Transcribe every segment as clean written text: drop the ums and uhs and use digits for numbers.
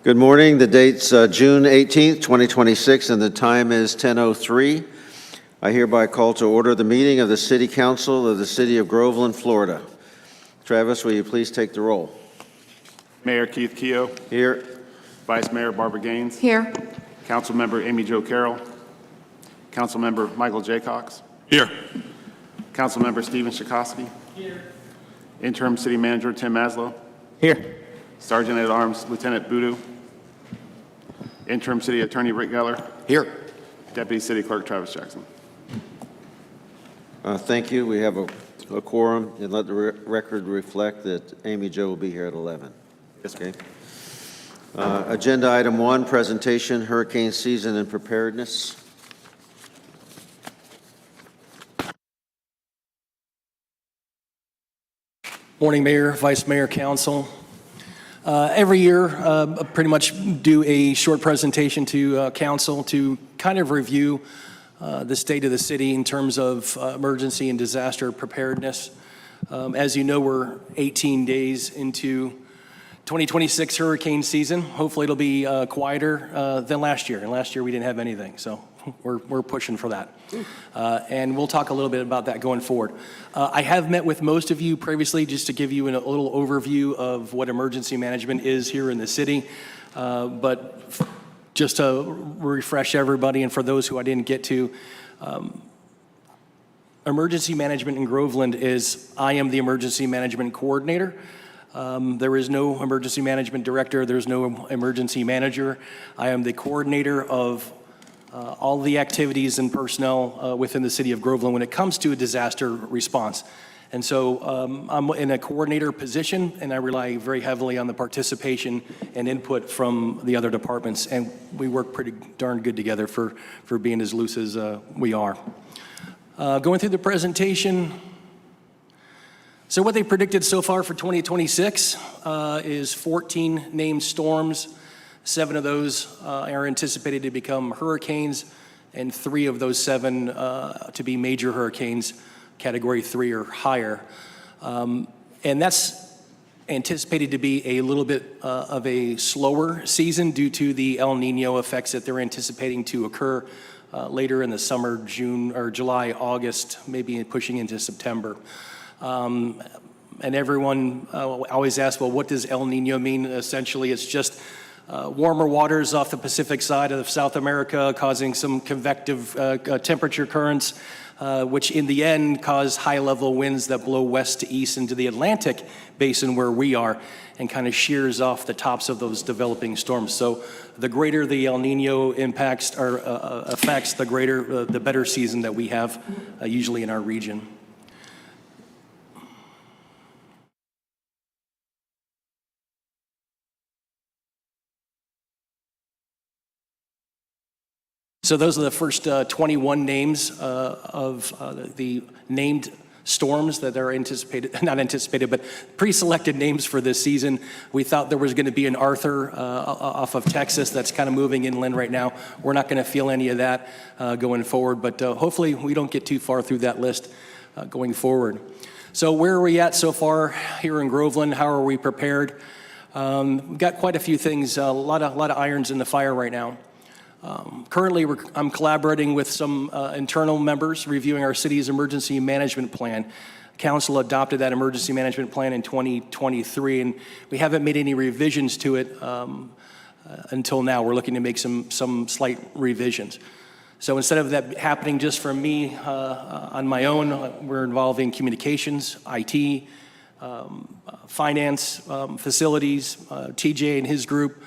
Good morning. The date's June 18th, 2026, and the time is 10:03. I hereby call to order the meeting of the City Council of the City of Groveland, Florida. Travis, will you please take the roll? Mayor Keith Keogh. Here. Vice Mayor Barbara Gaines. Here. Councilmember Amy Jo Carroll. Councilmember Michael J. Cox. Here. Councilmember Stephen Shikoski. Here. Interim City Manager Tim Maslow. Here. Sergeant at Arms Lieutenant Boodoo. Interim City Attorney Rick Geller. Here. Deputy City Clerk Travis Jackson. Thank you. We have a quorum, and let the record reflect that Amy Jo will be here at 11. Yes, sir. Okay. Agenda item 1, presentation, hurricane season and preparedness. Morning, Mayor, Vice Mayor, Council. Every year, pretty much do a short presentation to Council to kind of review the state of the city in terms of emergency and disaster preparedness. As you know, we're 18 days into 2026 hurricane season. Hopefully it'll be quieter than last year. And last year we didn't have anything, so we're pushing for that. And we'll talk a little bit about that going forward. I have met with most of you previously just to give you a little overview of what emergency management is here in the city. But just to refresh everybody, and for those who I didn't get to, emergency management in Groveland is I am the emergency management coordinator. There is no emergency management director. There's no emergency manager. I am the coordinator of all the activities and personnel within the city of Groveland when it comes to a disaster response. And so I'm in a coordinator position, and I rely very heavily on the participation and input from the other departments, and we work pretty darn good together for being as loose as we are. Going through the presentation, so what they predicted so far for 2026 is 14 named storms. 7 of those are anticipated to become hurricanes, and 3 of those 7 to be major hurricanes, category 3 or higher. And that's anticipated to be a little bit of a slower season due to the El Nino effects that they're anticipating to occur later in the summer, June or July, August, maybe pushing into September. And everyone always asks, well, what does El Nino mean? Essentially, it's just warmer waters off the Pacific side of South America causing some convective temperature currents, which in the end cause high-level winds that blow west to east into the Atlantic basin where we are and kind of shears off the tops of those developing storms. So the greater the El Nino impacts or effects, the greater, the better season that we have usually in our region. So those are the first 21 names of the named storms that are anticipated, not anticipated, but pre-selected names for this season. We thought there was going to be an Arthur off of Texas that's kind of moving inland right now. We're not going to feel any of that going forward, but hopefully we don't get too far through that list going forward. So where are we at so far here in Groveland? How are we prepared? We've got quite a few things, a lot of irons in the fire right now. Currently, I'm collaborating with some internal members reviewing our city's emergency management plan. Council adopted that emergency management plan in 2023, and we haven't made any revisions to it until now. We're looking to make some slight revisions. So instead of that happening just from me on my own, we're involving communications, IT, finance, facilities, TJ and his group,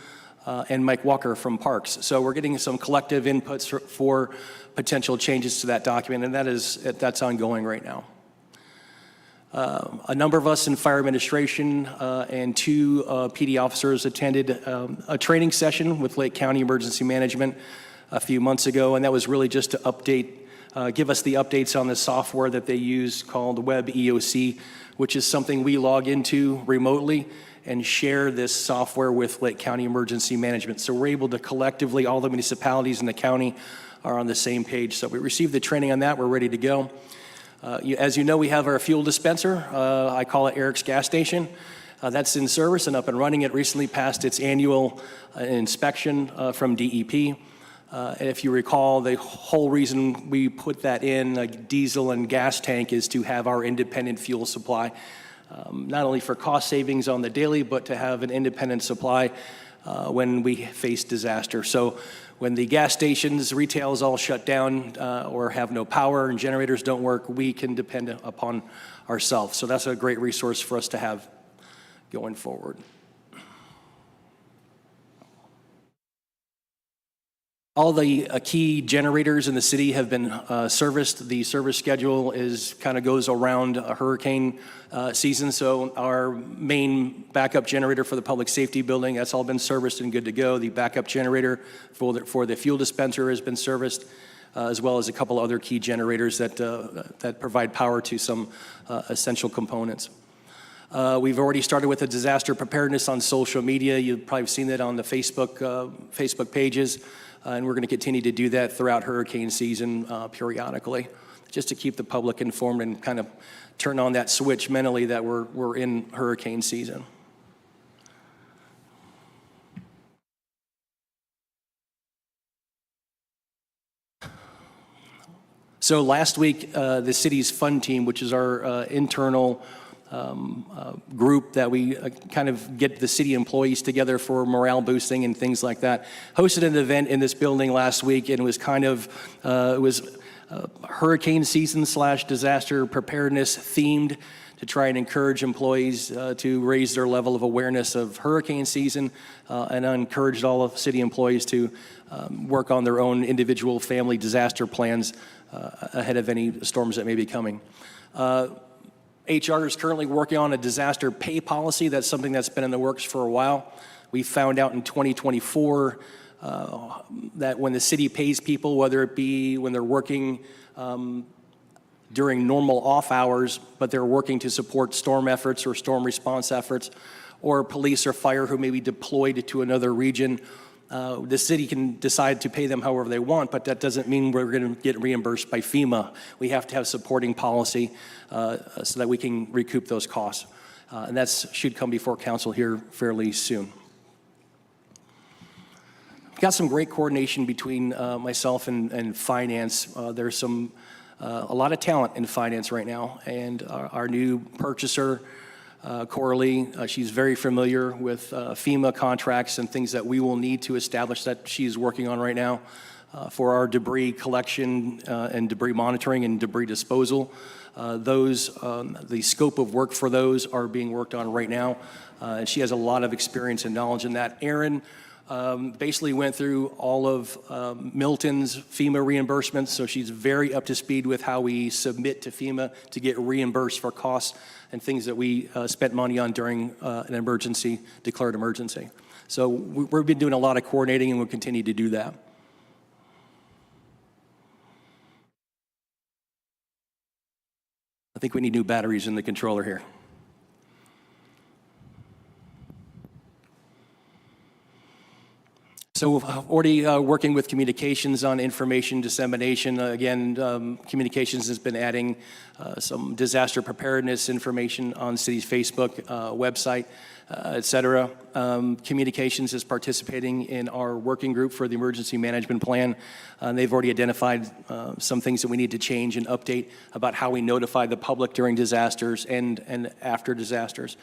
and Mike Walker from Parks. So we're getting some collective inputs for potential changes to that document, and that's ongoing right now. A number of us in fire administration and 2 PD officers attended a training session with Lake County Emergency Management a few months ago, and that was really just to update, give us the updates on the software that they use called Web EOC, which is something we log into remotely and share this software with Lake County Emergency Management. So we're able to collectively, all the municipalities in the county are on the same page. So we received the training on that, we're ready to go. As you know, we have our fuel dispenser. I call it Eric's gas station. That's in service and up and running. It recently passed its annual inspection from DEP. And if you recall, the whole reason we put that in, a diesel and gas tank, is to have our independent fuel supply, not only for cost savings on the daily, but to have an independent supply when we face disaster. So when the gas stations, retail is all shut down or have no power and generators don't work, we can depend upon ourselves. So that's a great resource for us to have going forward. All the key generators in the city have been serviced. The service schedule kind of goes around a hurricane season. So our main backup generator for the public safety building, that's all been serviced and good to go. The backup generator for the fuel dispenser has been serviced, as well as a couple other key generators that provide power to some essential components. We've already started with a disaster preparedness on social media. You've probably seen that on the Facebook pages. And we're going to continue to do that throughout hurricane season periodically, just to keep the public informed and kind of turn on that switch mentally that we're in hurricane season. So last week, the city's fund team, which is our internal group that we kind of get the city employees together for morale boosting and things like that, hosted an event in this building last week, and it was kind of hurricane season / disaster preparedness themed, to try and encourage employees to raise their level of awareness of hurricane season, and I encouraged all of city employees to work on their own individual family disaster plans ahead of any storms that may be coming. HR is currently working on a disaster pay policy. That's something that's been in the works for a while. We found out in 2024 that when the city pays people, whether it be when they're working during normal off hours, but they're working to support storm efforts or storm response efforts, or police or fire who may be deployed to another region, the city can decide to pay them however they want, but that doesn't mean we're going to get reimbursed by FEMA. We have to have supporting policy so that we can recoup those costs. And that should come before council here fairly soon. We've got some great coordination between myself and finance. There's a lot of talent in finance right now, and our new purchaser, Coralie, she's very familiar with FEMA contracts and things that we will need to establish that she's working on right now for our debris collection and debris monitoring and debris disposal. The scope of work for those are being worked on right now, and she has a lot of experience and knowledge in that. Erin basically went through all of Milton's FEMA reimbursements, so she's very up to speed with how we submit to FEMA to get reimbursed for costs and things that we spent money on during an emergency, declared emergency. So we've been doing a lot of coordinating, and we'll continue to do that. I think we need new batteries in the controller here. So already working with communications on information dissemination. Again, communications has been adding some disaster preparedness information on city's Facebook website, et cetera. Communications is participating in our working group for the emergency management plan. They've already identified some things that we need to change and update about how we notify the public during disasters and after disasters.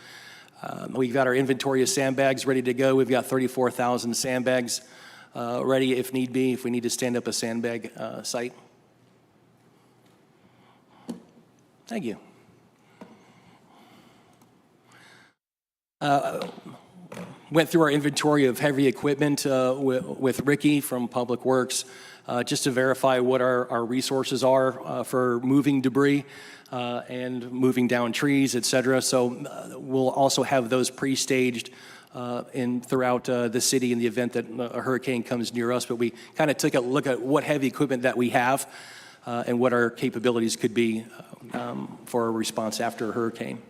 We've got our inventory of sandbags ready to go. We've got 34,000 sandbags ready if need be, if we need to stand up a sandbag site. Thank you. Went through our inventory of heavy equipment with Ricky from Public Works just to verify what our resources are for moving debris and moving down trees, et cetera. So we'll also have those pre-staged throughout the city in the event that a hurricane comes near us. But we kind of took a look at what heavy equipment that we have and what our capabilities could be for a response after a hurricane.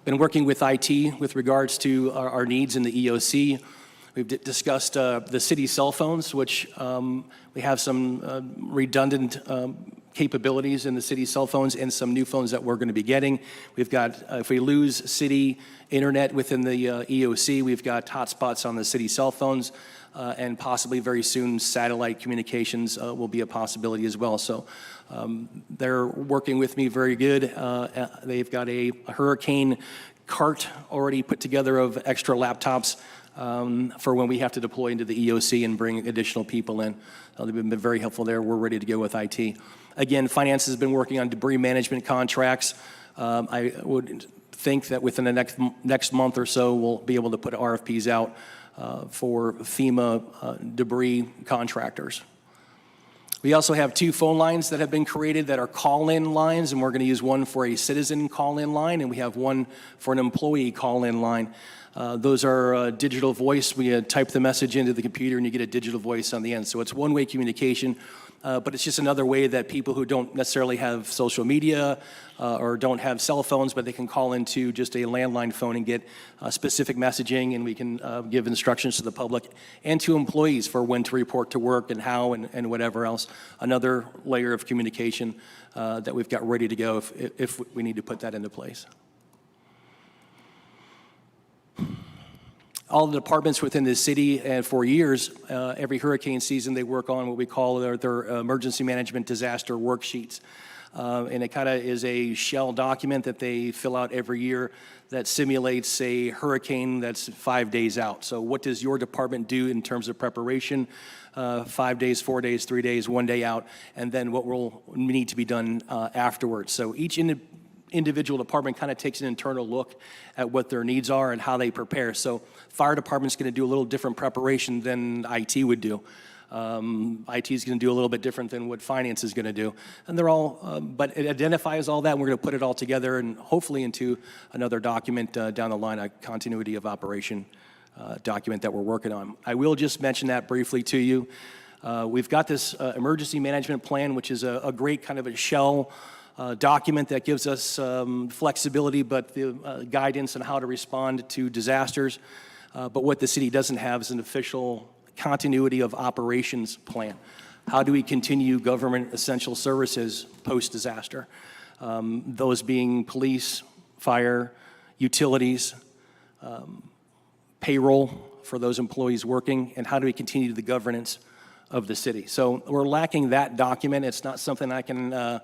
Been working with IT with regards to our needs in the EOC. We've discussed the city cell phones, which we have some redundant capabilities in the city cell phones and some new phones that we're going to be getting. We've got, if we lose city internet within the EOC, we've got hotspots on the city cell phones, and possibly very soon satellite communications will be a possibility as well. So they're working with me very good. They've got a hurricane cart already put together of extra laptops for when we have to deploy into the EOC and bring additional people in. They've been very helpful there. We're ready to go with IT. Again, finance has been working on debris management contracts. I would think that within the next month or so, we'll be able to put RFPs out for FEMA debris contractors. We also have 2 phone lines that have been created that are call-in lines, and we're going to use one for a citizen call-in line, and we have one for an employee call-in line. Those are digital voice. We type the message into the computer and you get a digital voice on the end. So it's one-way communication, but it's just another way that people who don't necessarily have social media or don't have cell phones, but they can call into just a landline phone and get specific messaging, and we can give instructions to the public and to employees for when to report to work and how and whatever else. Another layer of communication that we've got ready to go if we need to put that into place. All the departments within the city, and for years, every hurricane season, they work on what we call their emergency management disaster worksheets. And it kind of is a shell document that they fill out every year that simulates a hurricane that's 5 days out. So what does your department do in terms of preparation? 5 days, 4 days, 3 days, 1 day out, and then what will need to be done afterwards. So each individual department kind of takes an internal look at what their needs are and how they prepare. So fire department's going to do a little different preparation than IT would do. IT is going to do a little bit different than what finance is going to do. And they're all, but it identifies all that, and we're going to put it all together and hopefully into another document down the line, a continuity of operation document that we're working on. I will just mention that briefly to you. We've got this emergency management plan, which is a great kind of a shell document that gives us flexibility, but the guidance on how to respond to disasters. But what the city doesn't have is an official continuity of operations plan. How do we continue government essential services post-disaster? Those being police, fire, utilities, payroll for those employees working, and how do we continue the governance of the city? So we're lacking that document. It's not something I can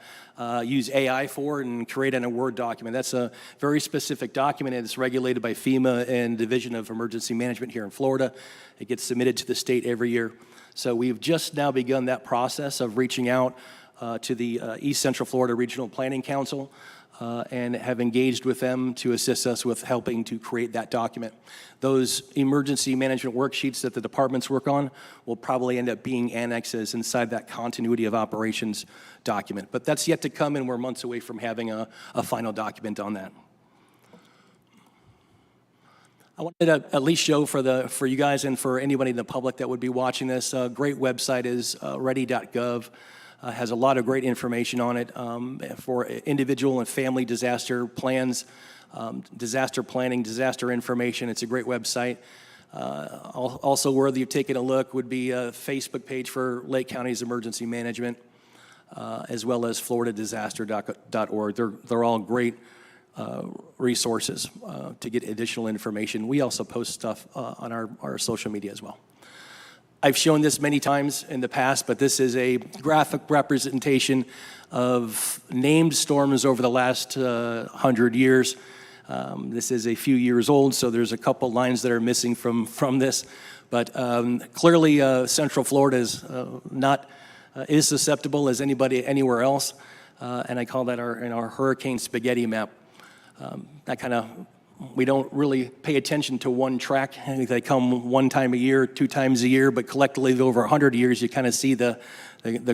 use AI for and create in a Word document. That's a very specific document, and it's regulated by FEMA and Division of Emergency Management here in Florida. It gets submitted to the state every year. So we've just now begun that process of reaching out to the East Central Florida Regional Planning Council and have engaged with them to assist us with helping to create that document. Those emergency management worksheets that the departments work on will probably end up being annexes inside that continuity of operations document. But that's yet to come, and we're months away from having a final document on that. I wanted to at least show for you guys and for anybody in the public that would be watching this, a great website is ready.gov. Has a lot of great information on it for individual and family disaster plans, disaster planning, disaster information. It's a great website. Also worthy of taking a look would be a Facebook page for Lake County's emergency management, as well as floridadisaster.org. They're all great resources to get additional information. We also post stuff on our social media as well. I've shown this many times in the past, but this is a graphic representation of named storms over the last 100 years. This is a few years old, so there's a couple lines that are missing from this. But clearly, Central Florida is not as susceptible as anybody anywhere else, and I call that our hurricane spaghetti map. That kind of, we don't really pay attention to one track. I think they come one time a year, 2 times a year, but collectively over 100 years, you kind of see the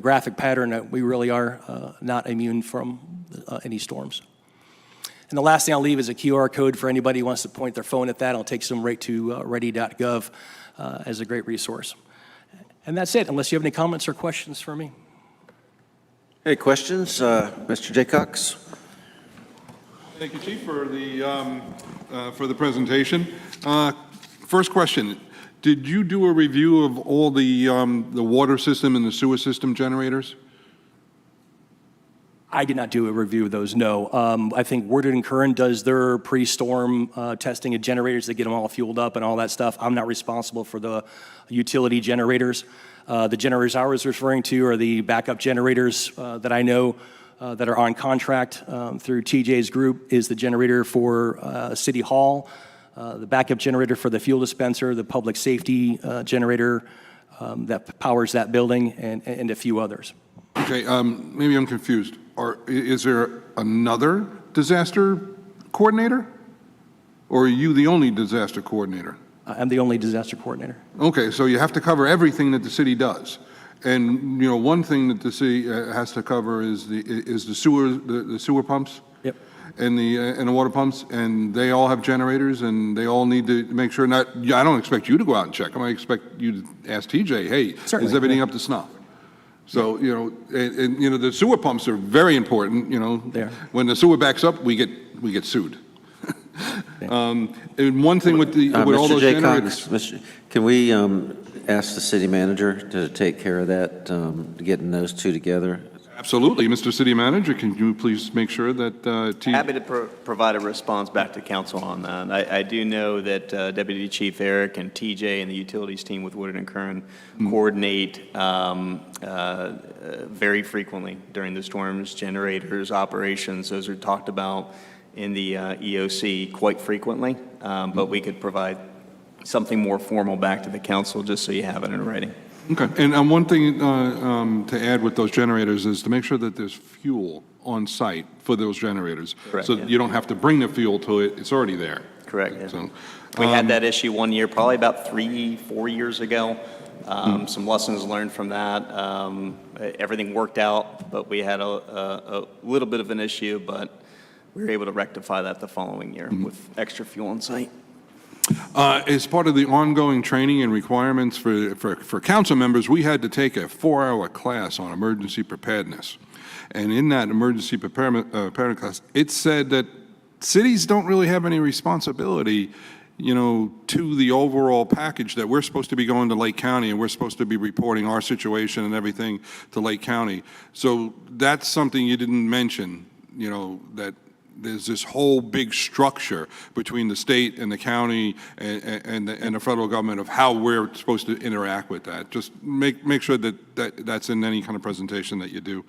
graphic pattern that we really are not immune from any storms. And the last thing I'll leave is a QR code for anybody who wants to point their phone at that. I'll take them right to ready.gov as a great resource. And that's it, unless you have any comments or questions for me. Any questions? Mr. J. Cox? Thank you, Chief, for the presentation. First question. Did you do a review of all the water system and the sewer system generators? I did not do a review of those, no. I think Woodard and Curran does their pre-storm testing of generators to get them all fueled up and all that stuff. I'm not responsible for the utility generators. The generators I was referring to are the backup generators that I know that are on contract through TJ's group is the generator for City Hall, the backup generator for the fuel dispenser, the public safety generator that powers that building, and a few others. Okay, maybe I'm confused. Is there another disaster coordinator? Or are you the only disaster coordinator? I'm the only disaster coordinator. Okay, so you have to cover everything that the city does. And, you know, one thing that the city has to cover is the sewer pumps? Yep. And the water pumps, and they all have generators, and they all need to make sure I don't expect you to go out and check them. I expect you to ask TJ, hey, Certainly, is everything yeah. up to snuff? So, you know, and you know, the sewer pumps are very important, you know. There. When the sewer backs up, we get sued. And one thing with all those Mr. generators. Jaycox, can we ask the city manager to take care of that, getting those two together? Absolutely. Mr. City Manager, can you please make sure that Happy to provide a response back to council on that. I do know that Deputy Chief Eric and TJ and the utilities team with Woodard and Curran coordinate very frequently during the storms, generators, operations. Those are talked about in the EOC quite frequently, but we could provide something more formal back to the council just so you have it in writing. Okay, and one thing to add with those generators is to make sure that there's fuel on site for those generators. Correct, So yeah. you don't have to bring the fuel to it, it's already there. Correct. Yeah. So, We had that issue one year, probably about 3-4 years ago. Some lessons learned from that. Everything worked out, but we had a little bit of an issue, but we were able to rectify that the following year with extra fuel on site. As part of the ongoing training and requirements for council members, we had to take a 4-hour class on emergency preparedness. And in that emergency preparedness class, it said that cities don't really have any responsibility, you know, to the overall package, that we're supposed to be going to Lake County and we're supposed to be reporting our situation and everything to Lake County. So that's something you didn't mention, you know, that there's this whole big structure between the state and the county and the federal government of how we're supposed to interact with that. Just make sure that that's in any kind of presentation that you do.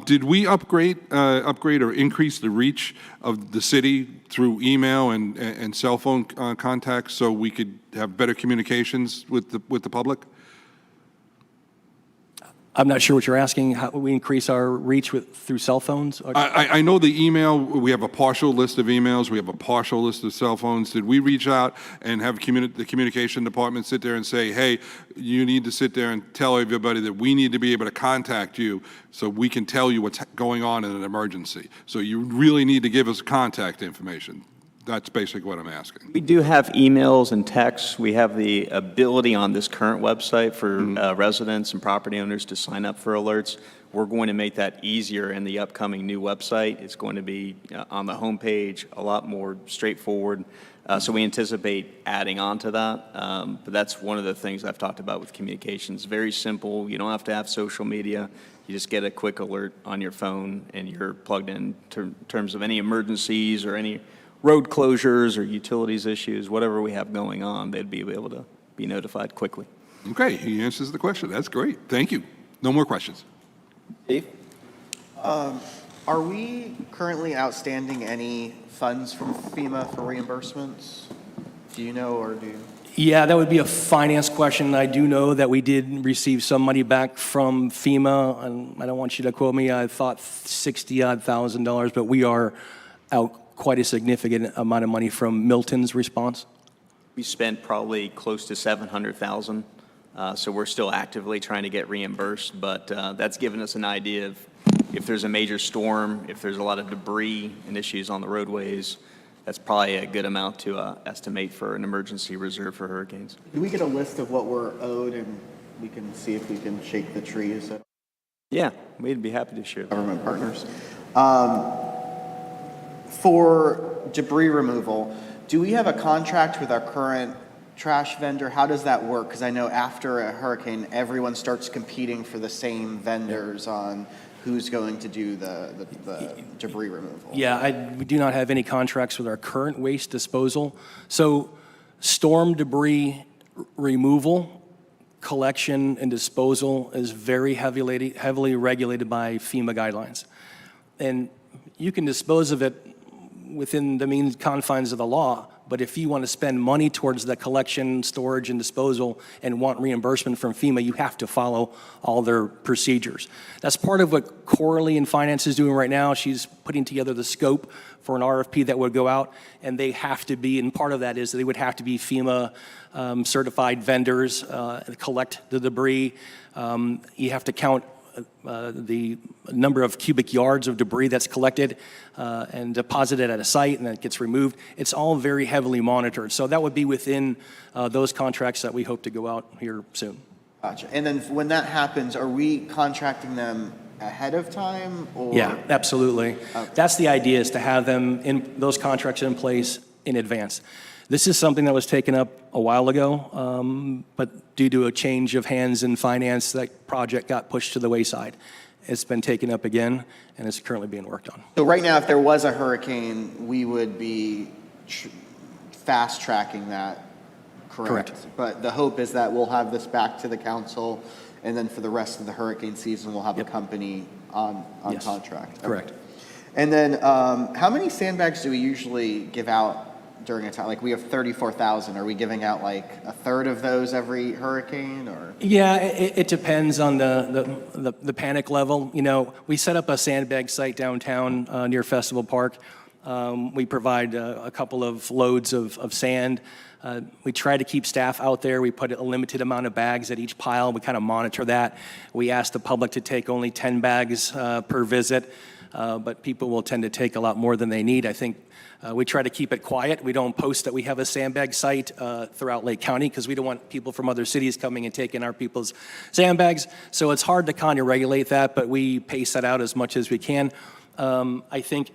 Did we upgrade or increase the reach of the city through email and cell phone contacts so we could have better communications with the public? I'm not sure what you're asking. How we increase our reach through cell phones? I know the email, we have a partial list of emails, we have a partial list of cell phones. Did we reach out and have the communication department sit there and say, hey, you need to sit there and tell everybody that we need to be able to contact you so we can tell you what's going on in an emergency. So you really need to give us contact information. That's basically what I'm asking. We do have emails and texts. We have the ability on this current website for residents and property owners to sign up for alerts. We're going to make that easier in the upcoming new website. It's going to be on the homepage, a lot more straightforward. So we anticipate adding on to that. But that's one of the things I've talked about with communications. Very simple. You don't have to have social media. You just get a quick alert on your phone and you're plugged in terms of any emergencies or any road closures or utilities issues, whatever we have going on, they'd be able to be notified quickly. Okay, he answers the question. That's great. Thank you. No more questions. Steve? Are we currently outstanding any funds from FEMA for reimbursements? Do you know, or do you? Yeah, that would be a finance question. I do know that we did receive some money back from FEMA, and I don't want you to quote me. I thought $60,000, but we are out quite a significant amount of money from Milton's response. We spent probably close to $700,000, so we're still actively trying to get reimbursed, but that's given us an idea of if there's a major storm, if there's a lot of debris and issues on the roadways, that's probably a good amount to estimate for an emergency reserve for hurricanes. Do we get a list of what we're owed, and we can see if we can shake the trees at Yeah, we'd be happy to share that. government partners? For debris removal, do we have a contract with our current trash vendor? How does that work? Because I know after a hurricane, everyone starts competing for the same vendors on who's going to do the debris removal. Yeah, we do not have any contracts with our current waste disposal. So storm debris removal, collection, and disposal is very heavily regulated by FEMA guidelines. And you can dispose of it within the means confines of the law, but if you want to spend money towards the collection, storage, and disposal and want reimbursement from FEMA, you have to follow all their procedures. That's part of what Coralie in Finance is doing right now. She's putting together the scope for an RFP that would go out, and they have to be, and part of that is they would have to be FEMA certified vendors, collect the debris. You have to count the number of cubic yards of debris that's collected and deposited at a site, and then it gets removed. It's all very heavily monitored. So that would be within those contracts that we hope to go out here soon. Gotcha. And then when that happens, are we contracting them ahead of time? Or? Yeah, absolutely. Okay. That's the idea, is to have them in those contracts in place in advance. This is something that was taken up a while ago, but due to a change of hands in finance, that project got pushed to the wayside. It's been taken up again, and it's currently being worked on. So right now, if there was a hurricane, we would be fast tracking that, correct? Correct. But the hope is that we'll have this back to the council, and then for the rest of the hurricane season, we'll have a company on Yes. contract. Correct. Okay. And then how many sandbags do we usually give out during a time? Like, we have 34,000. Are we giving out like a third of those every hurricane, or? Yeah, it depends on the panic level. You know, we set up a sandbag site downtown near Festival Park. We provide a couple of loads of sand. We try to keep staff out there. We put a limited amount of bags at each pile. We kind of monitor that. We ask the public to take only 10 bags per visit, but people will tend to take a lot more than they need. I think we try to keep it quiet. We don't post that we have a sandbag site throughout Lake County because we don't want people from other cities coming and taking our people's sandbags. So it's hard to kind of regulate that, but we pace that out as much as we can. I think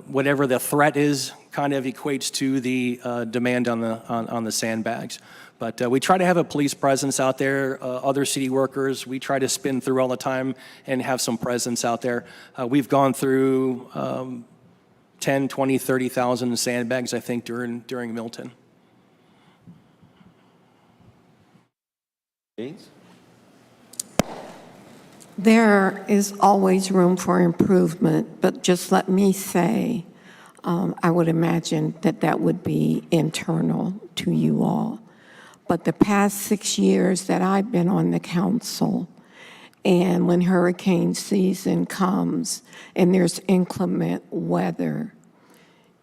whatever the threat is kind of equates to the demand on the sandbags. But we try to have a police presence out there, other city workers. We try to spin through all the time and have some presence out there. We've gone through 10, 20, 30,000 sandbags, I think, during Milton. Gaines? There is always room for improvement, but just let me say, I would imagine that would be internal to you all. But the past 6 years that I've been on the council, and when hurricane season comes and there's inclement weather,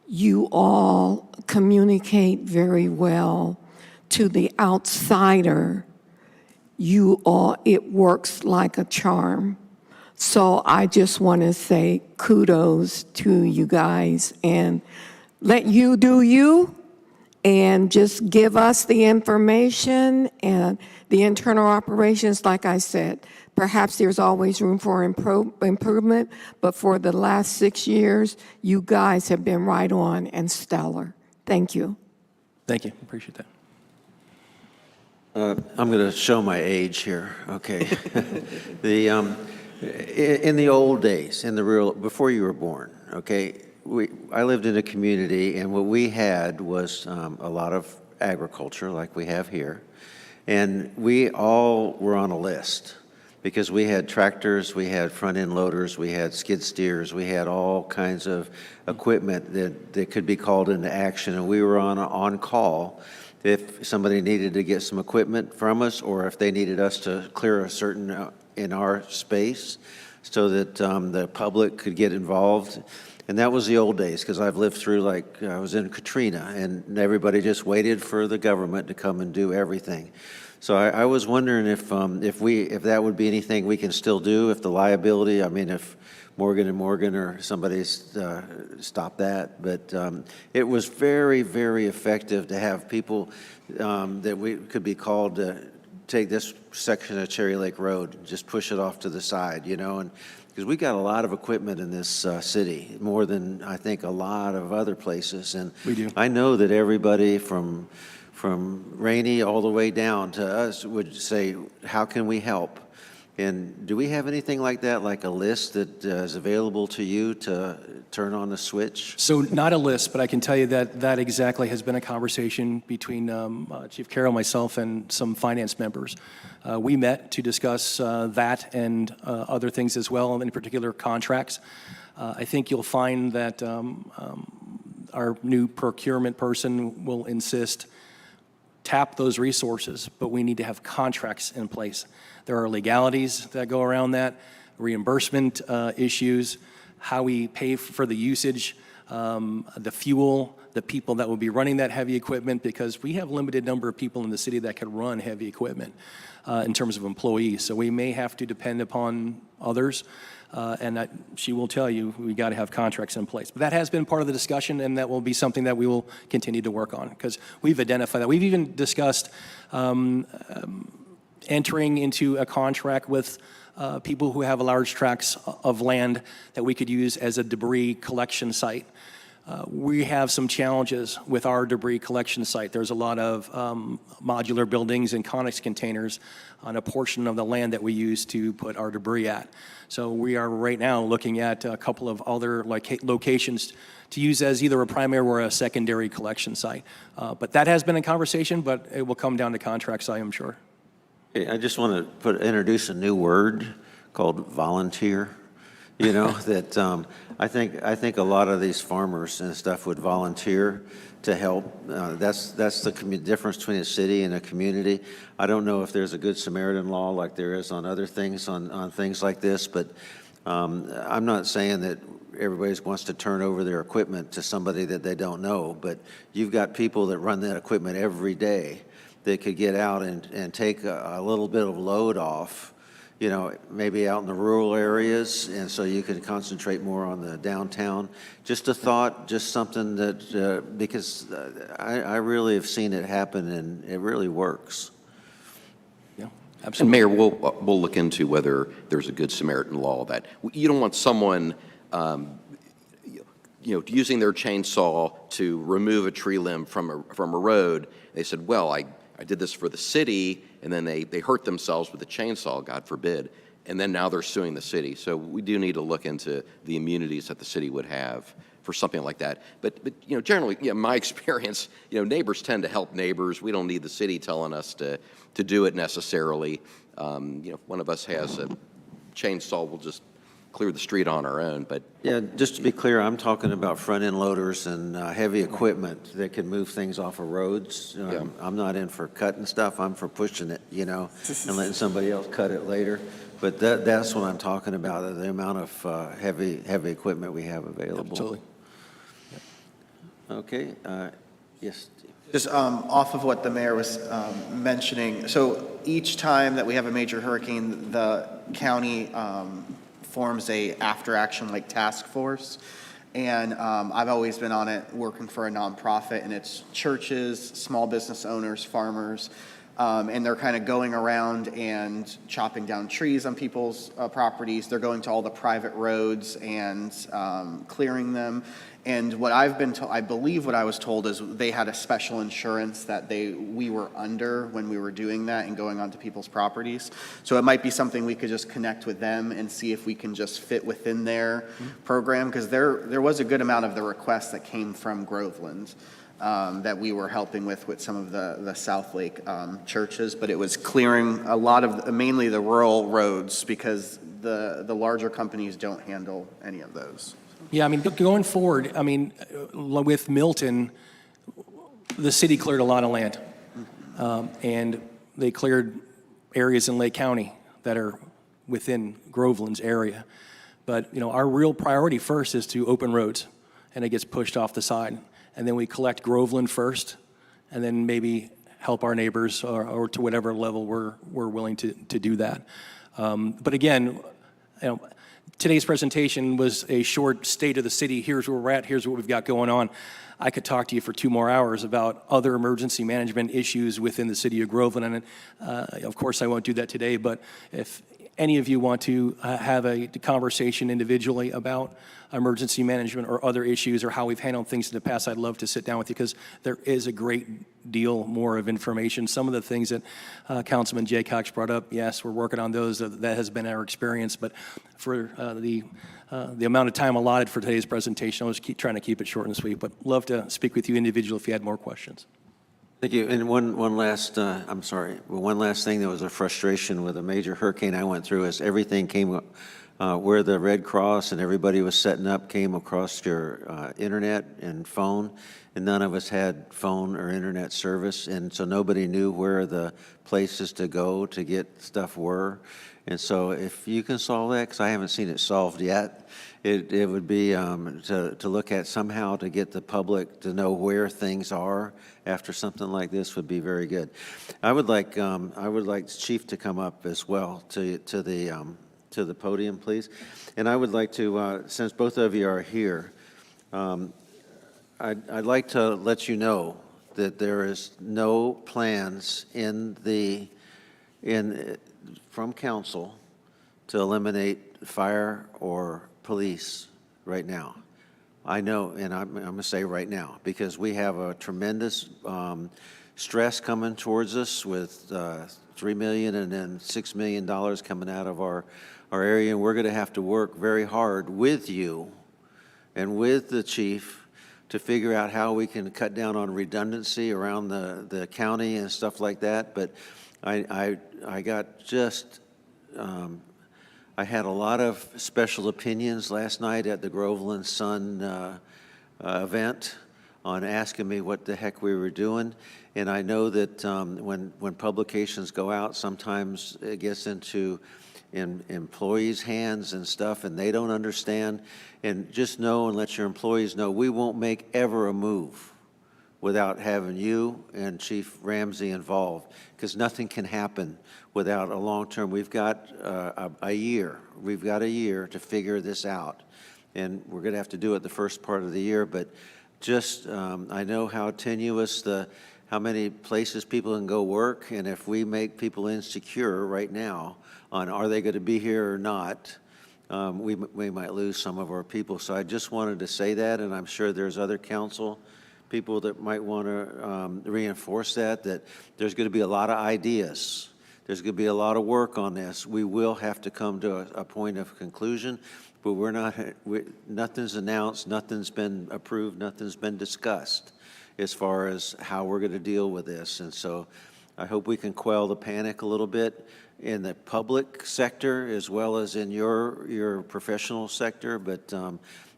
you all communicate very well to the outsider. You all, it works like a charm. So I just want to say kudos to you guys, and let you do you, and just give us the information and the internal operations. Like I said, perhaps there's always room for improvement, but for the last 6 years, you guys have been right on and stellar. Thank you. Thank you. Appreciate that. I'm going to show my age here, okay? In the old days, before you were born, okay, I lived in a community, and what we had was a lot of agriculture like we have here, and we all were on a list because we had tractors, we had front-end loaders, we had skid steers, we had all kinds of equipment that could be called into action, and we were on call if somebody needed to get some equipment from us, or if they needed us to clear a certain in our space so that the public could get involved. And that was the old days, because I've lived through, like, I was in Katrina, and everybody just waited for the government to come and do everything. So I was wondering if that would be anything we can still do, if the liability, I mean, if Morgan & Morgan or somebody's stopped that. But it was very, very effective to have people that we could be called to take this section of Cherry Lake Road and just push it off to the side, you know, and because we got a lot of equipment in this city, more than I think a lot of other places. And we do. I know that everybody from from Rainey all the way down to us would say, how can we help? And do we have anything like that, like a list that is available to you to turn on the switch? So not a list, but I can tell you that that exactly has been a conversation between Chief Carroll, myself, and some finance members. We met to discuss that and other things as well, in particular contracts. I think you'll find that our new procurement person will insist, tap those resources, but we need to have contracts in place. There are legalities that go around that, reimbursement issues, how we pay for the usage, the fuel, the people that will be running that heavy equipment, because we have a limited number of people in the city that can run heavy equipment in terms of employees. So we may have to depend upon others. She will tell you we got to have contracts in place. But that has been part of the discussion, and that will be something that we will continue to work on, because we've identified that. We've even discussed entering into a contract with people who have large tracts of land that we could use as a debris collection site. We have some challenges with our debris collection site. There's a lot of modular buildings and Conex containers on a portion of the land that we use to put our debris at. So we are right now looking at a couple of other locations to use as either a primary or a secondary collection site. But that has been a conversation, but it will come down to contracts, I am sure. Hey, I just want to introduce a new word called volunteer. You know, that I think a lot of these farmers and stuff would volunteer to help. That's the difference between a city and a community. I don't know if there's a Good Samaritan law like there is on other things, on things like this, but I'm not saying that everybody wants to turn over their equipment to somebody that they don't know, but you've got people that run that equipment every day that could get out and take a little bit of load off, you know, maybe out in the rural areas, and so you can concentrate more on the downtown. Just a thought, just something that, because I really have seen it happen, and it really works. Yeah, And absolutely. Mayor, we'll look into whether there's a Good Samaritan law that you don't want someone, using their chainsaw to remove a tree limb from a road. They said, well, I did this for the city, and then they hurt themselves with a chainsaw, God forbid, and then now they're suing the city. So we do need to look into the immunities that the city would have for something like that. But generally, my experience, neighbors tend to help neighbors. We don't need the city telling us to do it necessarily. If one of us has a chainsaw, we'll just clear the street on our own. But Yeah, just to be clear, I'm talking about front-end loaders and heavy equipment that can move things off of roads. I'm not in for cutting stuff, I'm for pushing it, and letting somebody else cut it later. But that's what I'm talking about, the amount of heavy equipment we have available. Absolutely. Okay, yes, Steve. Just off of what the mayor was mentioning, so each time that we have a major hurricane, the county forms a after-action task force, and I've always been on it working for a nonprofit, and it's churches, small business owners, farmers, and they're kind of going around and chopping down trees on people's properties. They're going to all the private roads and clearing them. And what I've been told, I believe what I was told is they had a special insurance that we were under when we were doing that and going onto people's properties. So it might be something we could just connect with them and see if we can just fit within their program, because there was a good amount of the requests that came from Groveland that we were helping with some of the South Lake churches, but it was clearing a lot of mainly the rural roads, because the larger companies don't handle any of those. Yeah, going forward, with Milton, the city cleared a lot of land. And they cleared areas in Lake County that are within Groveland's area. But, our real priority first is to open roads, and it gets pushed off the side. And then we collect Groveland first, and then maybe help our neighbors or to whatever level we're willing to do that. But again, today's presentation was a short state of the city. Here's where we're at. Here's what we've got going on. I could talk to you for 2 more hours about other emergency management issues within the city of Groveland. And of course, I won't do that today. But if any of you want to have a conversation individually about emergency management or other issues or how we've handled things in the past, I'd love to sit down with you because there is a great deal more of information. Some of the things that Councilman Jay Cox brought up, yes, we're working on those. That has been our experience. But for the amount of time allotted for today's presentation, I'll just trying to keep it short and sweet. But love to speak with you individually if you had more questions. Thank you. And one last thing, there was a frustration with a major hurricane I went through is everything came where the Red Cross and everybody was setting up came across your internet and phone, and none of us had phone or internet service, and so nobody knew where the places to go to get stuff were. And so if you can solve that, because I haven't seen it solved yet, it would be to look at somehow to get the public to know where things are after something like this would be very good. I would like the Chief to come up as well to the podium, please. And I would like to, since both of you are here, I'd like to let you know that there is no plans from council to eliminate fire or police right now. I know, and I'm going to say right now, because we have a tremendous stress coming towards us with $3 million and then $6 million coming out of our area, and we're going to have to work very hard with you and with the chief to figure out how we can cut down on redundancy around the county and stuff like that. But I got just, I had a lot of special opinions last night at the Groveland Sun event on asking me what the heck we were doing. And I know that when publications go out, sometimes it gets into employees' hands and stuff, and they don't understand. And just know and let your employees know we won't make ever a move without having you and Chief Ramsey involved, because nothing can happen without a long-term. We've got a year. We've got a year to figure this out, and we're going to have to do it the first part of the year. But just I know how tenuous how many places people can go work, and if we make people insecure right now on are they going to be here or not, we might lose some of our people. So I just wanted to say that, and I'm sure there's other council people that might want to reinforce that there's going to be a lot of ideas. There's going to be a lot of work on this. We will have to come to a point of conclusion, but nothing's announced, nothing's been approved, nothing's been discussed as far as how we're going to deal with this. And so I hope we can quell the panic a little bit in the public sector as well as in your professional sector. But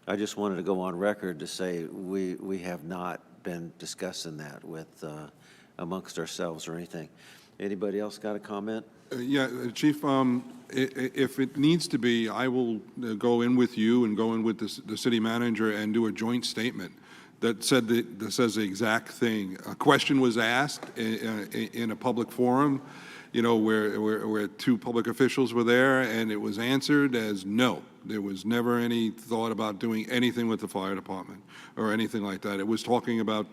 I just wanted to go on record to say we have not been discussing that with amongst ourselves or anything. Anybody else got a comment? Yeah, Chief, if it needs to be, I will go in with you and go in with the city manager and do a joint statement that says the exact thing. A question was asked in a public forum, you know, where two public officials were there, and it was answered as no. There was never any thought about doing anything with the fire department or anything like that. It was talking about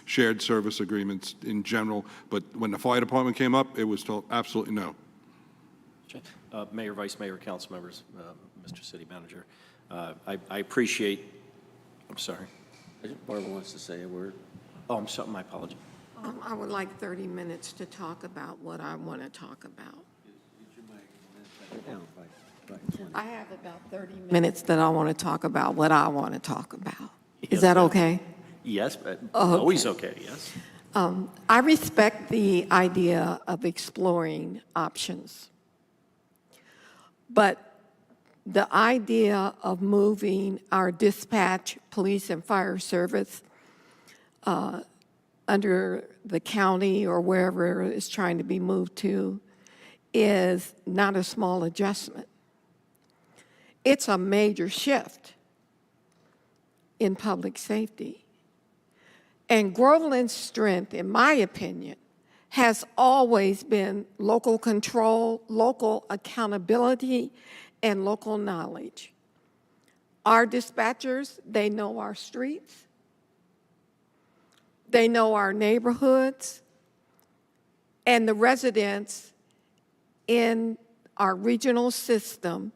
shared service agreements in general, but when the fire department came up, it was told absolutely no. Mayor, Vice Mayor, council members, Mr. City Manager, I appreciate, I'm sorry. Barbara wants to say a word. Oh, I'm sorry, my apology. I would like 30 minutes to talk about what I want to talk about. I have about 30 minutes that I want to talk about what I want to talk about. Is that okay? Yes, but always okay, yes. I respect the idea of exploring options, but the idea of moving our dispatch, police, and fire service under the county or wherever it's trying to be moved to is not a small adjustment. It's a major shift in public safety. And Groveland's strength, in my opinion, has always been local control, local accountability, and local knowledge. Our dispatchers, they know our streets, they know our neighborhoods, and the residents in our regional system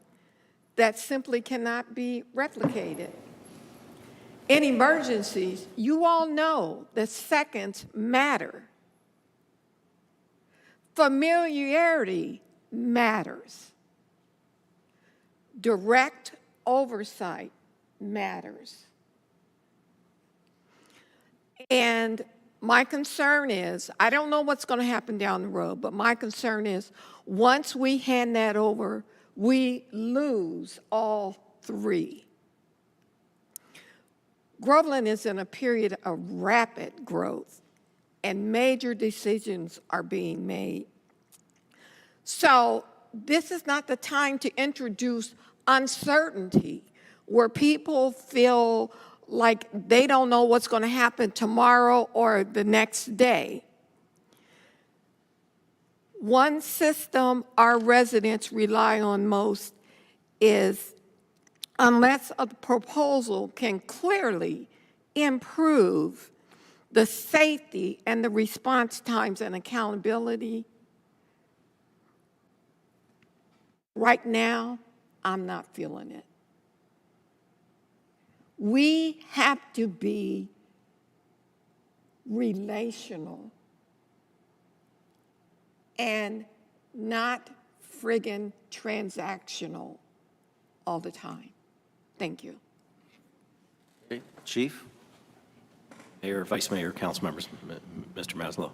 that simply cannot be replicated. In emergencies, you all know that seconds matter. Familiarity matters. Direct oversight matters. And my concern is, I don't know what's going to happen down the road, but my concern is once we hand that over, we lose all three. Groveland is in a period of rapid growth, and major decisions are being made. So this is not the time to introduce uncertainty where people feel like they don't know what's going to happen tomorrow or the next day. One system our residents rely on most is, unless a proposal can clearly improve the safety and the response times and accountability, right now, I'm not feeling it. We have to be relational and not friggin' transactional all the time. Thank you. Okay. Chief? Mayor, Vice Mayor, council members, Mr. Maslow.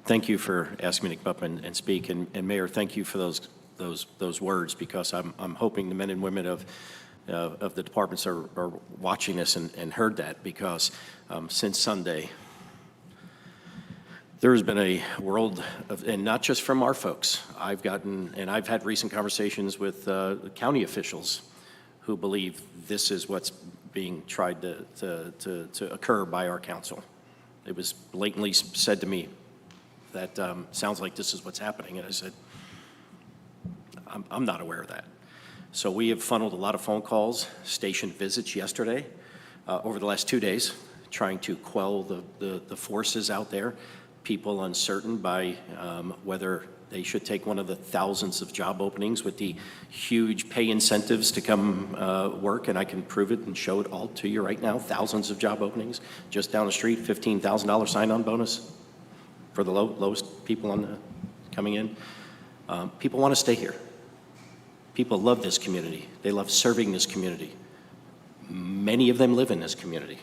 Thank you for asking me to come up and speak. And Mayor, thank you for those words, because I'm hoping the men and women of the departments are watching this and heard that, because since Sunday, there has been a world of, and not just from our folks, I've had recent conversations with county officials who believe this is what's being tried to occur by our council. It was blatantly said to me that sounds like this is what's happening, and I said, I'm not aware of that. So we have funneled a lot of phone calls, station visits yesterday, over the last 2 days, trying to quell the forces out there, people uncertain by whether they should take one of the thousands of job openings with the huge pay incentives to come work, and I can prove it and show it all to you right now, thousands of job openings. Just down the street, $15,000 sign-on bonus for the lowest people coming in. People want to stay here. People love this community. They love serving this community. Many of them live in this community.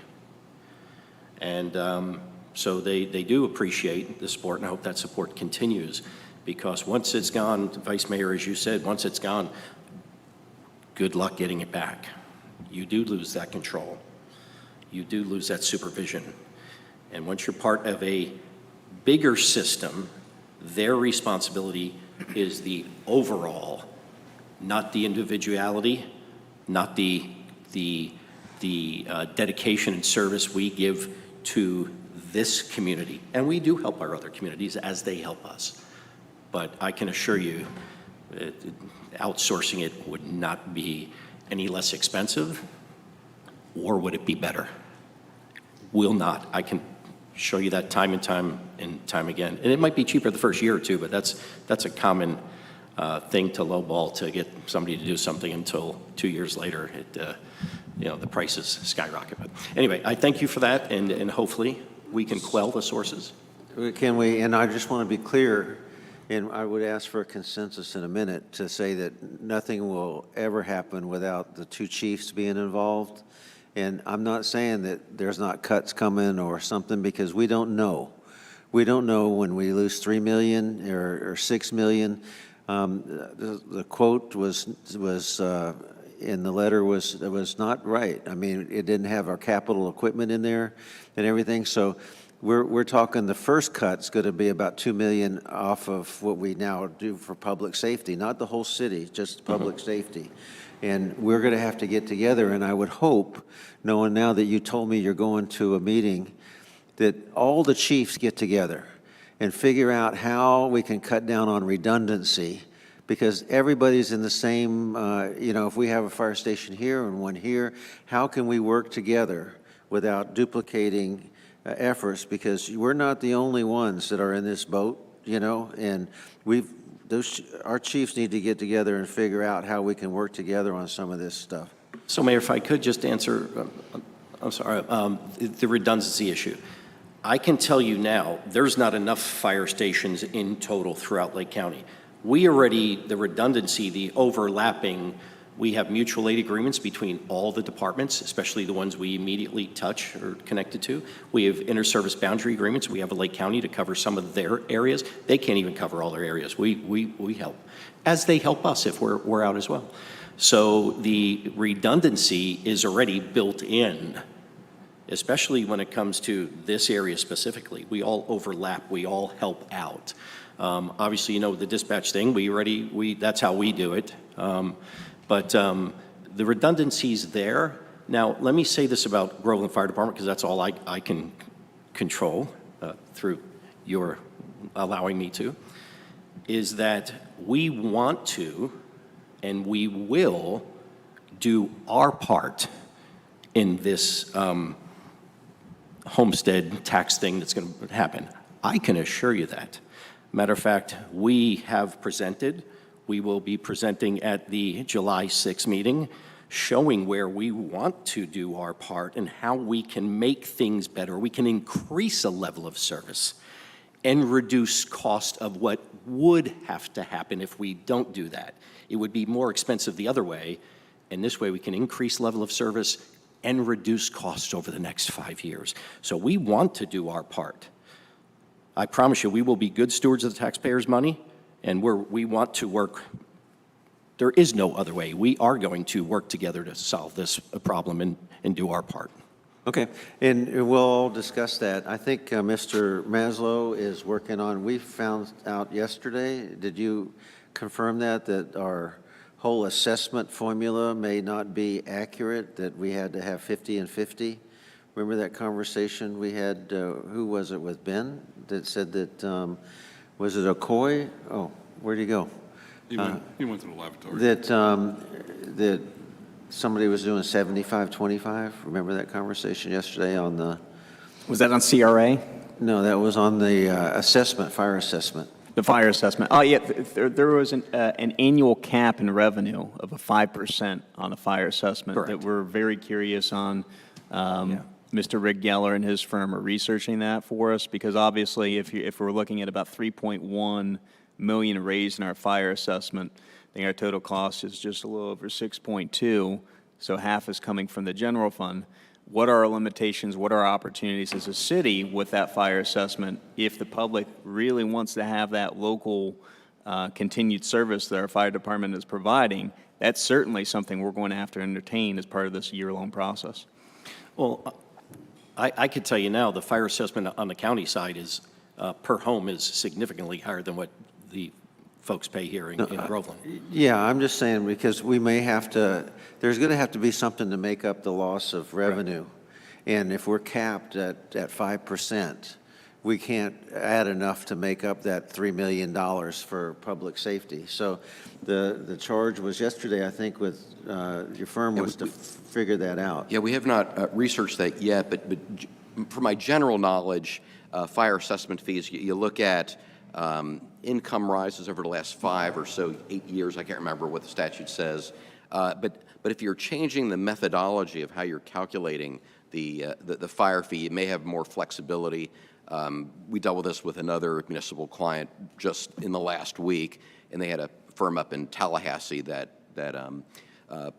And so they do appreciate the support, and I hope that support continues, because once it's gone, Vice Mayor, as you said, once it's gone, good luck getting it back. You do lose that control. You do lose that supervision. And once you're part of a bigger system, their responsibility is the overall, not the individuality, not the dedication and service we give to this community. And we do help our other communities as they help us. But I can assure you, outsourcing it would not be any less expensive, or would it be better? Will not. I can show you that time and time again. And it might be cheaper the first year or two, but that's a common thing to lowball to get somebody to do something until 2 years later, the prices skyrocket. But anyway, I thank you for that, and hopefully we can quell the sources. Can we, and I just want to be clear, and I would ask for a consensus in a minute to say that nothing will ever happen without the two chiefs being involved. And I'm not saying that there's not cuts coming or something, because we don't know. We don't know when we lose 3 million or 6 million. The quote was in the letter was not right. I mean, it didn't have our capital equipment in there and everything. So we're talking the first cut's going to be about 2 million off of what we now do for public safety, not the whole city, just public safety. And we're going to have to get together, and I would hope, knowing now that you told me you're going to a meeting, that all the chiefs get together and figure out how we can cut down on redundancy, because everybody's in the same, if we have a fire station here and one here, how can we work together without duplicating efforts? Because we're not the only ones that are in this boat, and our chiefs need to get together and figure out how we can work together on some of this stuff. So, Mayor, if I could just answer, I'm sorry, the redundancy issue. I can tell you now, there's not enough fire stations in total throughout Lake County. The redundancy, the overlapping, we have mutual aid agreements between all the departments, especially the ones we immediately touch or connected to. We have inter-service boundary agreements. We have a Lake County to cover some of their areas. They can't even cover all their areas. We help, as they help us if we're out as well. So the redundancy is already built in, especially when it comes to this area specifically. We all overlap. We all help out. Obviously, the dispatch thing, that's how we do it. But the redundancy's there. Now, let me say this about Groveland Fire Department, because that's all I can control through your allowing me to, is that we want to and we will do our part in this homestead tax thing that's going to happen. I can assure you that. Matter of fact, we have presented. We will be presenting at the July 6th meeting, showing where we want to do our part and how we can make things better. We can increase a level of service and reduce cost of what would have to happen if we don't do that. It would be more expensive the other way, and this way we can increase level of service and reduce costs over the next 5 years. So we want to do our part. I promise you, we will be good stewards of the taxpayers' money, and we want to work. There is no other way. We are going to work together to solve this problem and do our part. Okay, and we'll all discuss that. I think Mr. Maslow is working on, we found out yesterday, did you confirm that our whole assessment formula may not be accurate, that we had to have 50 and 50? Remember that conversation we had, who was it with, Ben, that said that, was it Okoye? Oh, where'd he go? He went to the lavatory. That somebody was doing 75-25. Remember that conversation yesterday on the? Was that on CRA? No, that was on the assessment, fire assessment. The fire assessment. Oh, yeah, there was an annual cap in revenue of a 5% on the fire assessment. Correct. That we're very curious on. Mr. Rick Geller and his firm are researching that for us, because obviously if we're looking at about 3.1 million raised in our fire assessment, I think our total cost is just a little over 6.2, so half is coming from the general fund. What are our limitations? What are our opportunities as a city with that fire assessment if the public really wants to have that local continued service that our fire department is providing? That's certainly something we're going to have to entertain as part of this year-long process. Well, I could tell you now, the fire assessment on the county side is, per home, is significantly higher than what the folks pay here in Groveland. Yeah, I'm just saying, because we may have to, there's going to have to be something to make up the loss of revenue. Right. And if we're capped at 5%, we can't add enough to make up that $3 million for public safety. So the charge was yesterday, I think, with your firm was to figure that out. Yeah, we have not researched that yet, but from my general knowledge, fire assessment fees, you look at income rises over the last 5 or so 8 years. I can't remember what the statute says. But if you're changing the methodology of how you're calculating the fire fee, you may have more flexibility. We dealt with this with another municipal client just in the last week, and they had a firm up in Tallahassee that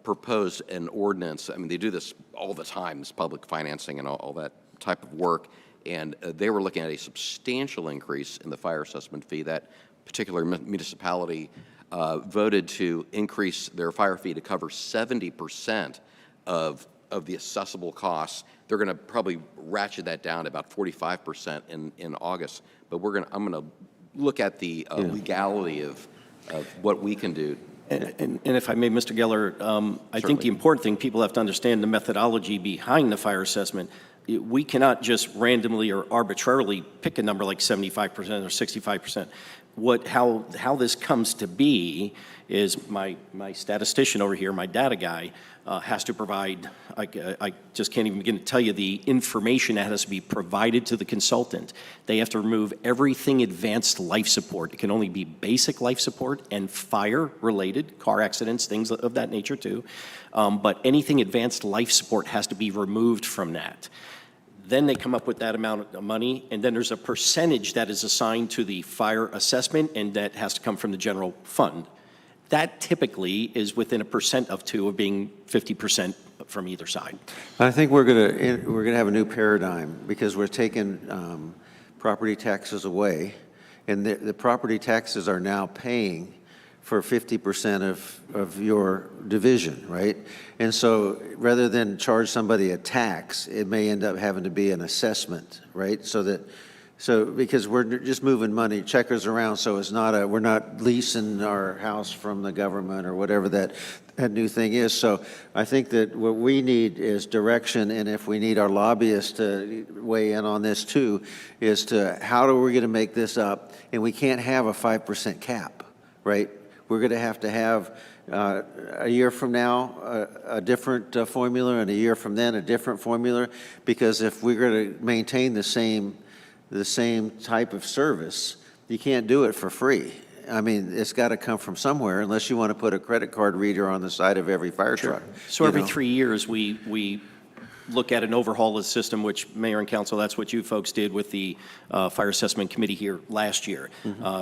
proposed an ordinance. I mean, they do this all the time, this public financing and all that type of work, and they were looking at a substantial increase in the fire assessment fee. That particular municipality voted to increase their fire fee to cover 70% of the assessable costs. They're going to probably ratchet that down to about 45% in August. But I'm going to look at the legality of what we can do. And if I may, Mr. Geller, I think Certainly. the important thing, people have to understand the methodology behind the fire assessment. We cannot just randomly or arbitrarily pick a number like 75% or 65%. how this comes to be is my statistician over here, my data guy, has to provide, I just can't even begin to tell you the information that has to be provided to the consultant. They have to remove everything advanced life support. It can only be basic life support and fire-related, car accidents, things of that nature too. But anything advanced life support has to be removed from that. Then they come up with that amount of money, and then there's a percentage that is assigned to the fire assessment, and that has to come from the general fund. That typically is within 1% of 2 of being 50% from either side. I think we're gonna have a new paradigm because we're taking property taxes away, and the property taxes are now paying for 50% of your division, right? And so rather than charge somebody a tax, it may end up having to be an assessment, right? So because we're just moving money, checkers around, so it's not we're not leasing our house from the government or whatever that new thing is. So I think that what we need is direction, and if we need our lobbyists to weigh in on this too, is to how are we going to make this up? And we can't have a 5% cap, right? We're going to have a year from now a different formula, and a year from then a different formula, because if we're going to maintain the same type of service, you can't do it for free. I mean, it's got to come from somewhere, unless you want to put a credit card reader on the side of every fire truck. So every 3 years, we look at an overhaul of the system, which Mayor and Council, that's what you folks did with the Fire Assessment Committee here last year.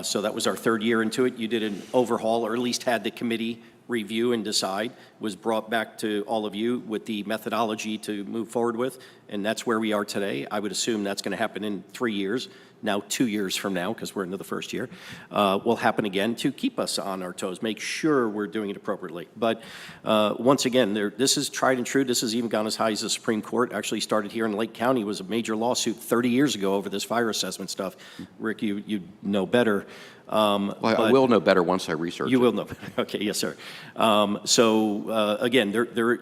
So that was our 3rd year into it. You did an overhaul, or at least had the committee review and decide, was brought back to all of you with the methodology to move forward with, and that's where we are today. I would assume that's going to happen in 3 years. Now 2 years from now, because we're into the 1st year, will happen again to keep us on our toes, make sure we're doing it appropriately. But once again, this is tried and true. This has even gone as high as the Supreme Court. Actually started here in Lake County. It was a major lawsuit 30 years ago over this fire assessment stuff. Rick, you know better. Well, I will know better once I research You it. will know. Okay, yes, sir. Again,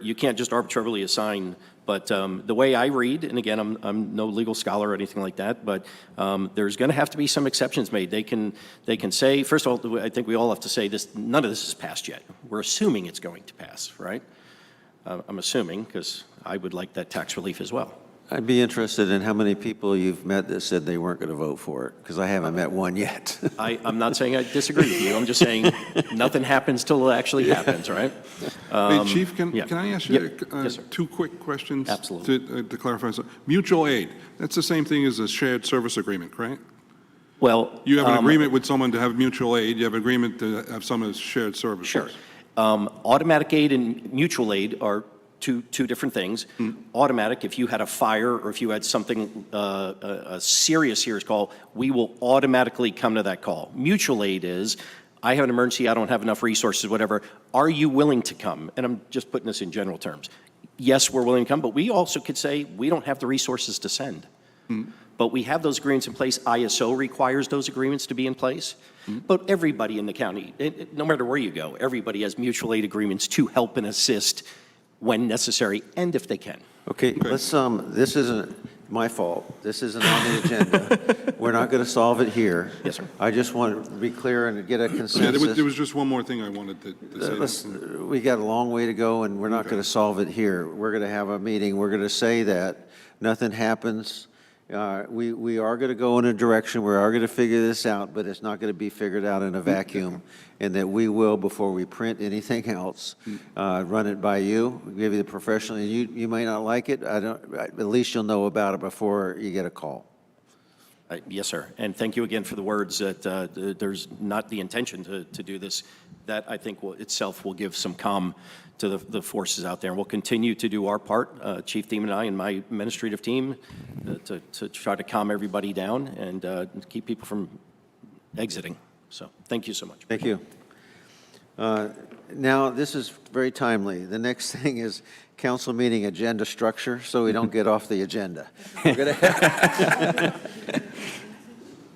you can't just arbitrarily assign. But the way I read, and again, I'm no legal scholar or anything like that, but there's going to have to be some exceptions made. They can say, first of all, I think we all have to say this. None of this has passed yet. We're assuming it's going to pass, right? I'm assuming, because I would like that tax relief as well. I'd be interested in how many people you've met that said they weren't going to vote for it, because I haven't met one yet. I'm not saying I disagree with you. I'm just saying nothing happens till it actually happens, right? Hey, Chief, can I ask you Yes, sir. 2 quick questions? Absolutely. To clarify something? Mutual aid, that's the same thing as a shared service agreement, correct? Well, You have an agreement with someone to have mutual aid, you have an agreement to have some as shared services. Sure. Automatic aid and mutual aid are two different things. Automatic, if you had a fire or if you had something, a serious call, we will automatically come to that call. Mutual aid is, I have an emergency, I don't have enough resources, whatever. Are you willing to come? And I'm just putting this in general terms. Yes, we're willing to come, but we also could say we don't have the resources to send. But we have those agreements in place. ISO requires those agreements to be in place. But everybody in the county, no matter where you go, everybody has mutual aid agreements to help and assist when necessary and if they can. Okay, let's, this isn't my fault. This isn't on the agenda. We're not going to solve it here. Yes, sir. I just want to be clear and get a Yeah, consensus. there was just one more thing I wanted to say. We got a long way to go, and we're not going to solve it here. We're going to have a meeting. We're going to say that nothing happens. We are going to go in a direction. We are going to figure this out, but it's not going to be figured out in a vacuum, and that we will, before we print anything else, run it by you, give you the professional. You may not like it. At least you'll know about it before you get a call. Yes, sir. And thank you again for the words that there's not the intention to do this. That, I think, itself will give some calm to the forces out there. And we'll continue to do our part, Chief Thiem and I and my administrative team, to try to calm everybody down and keep people from exiting. So thank you so much. Thank you. Now, this is very timely. The next thing is council meeting agenda structure, so we don't get off the agenda. We're gonna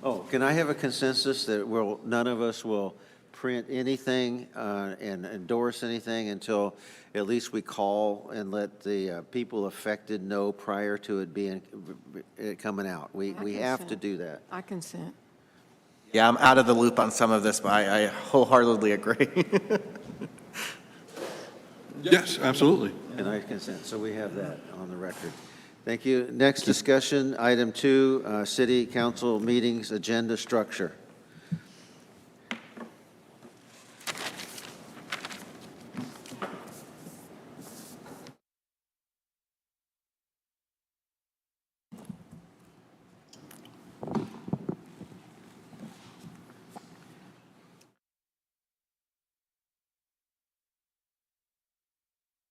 oh, can I have a consensus that none of us will print anything and endorse anything until at least we call and let the people affected know prior to it coming out? We have to do that. I consent. Yeah, I'm out of the loop on some of this, but I wholeheartedly agree. Yes, absolutely. And I consent, so we have that on the record. Thank you. Next discussion, item 2, city council meetings agenda structure.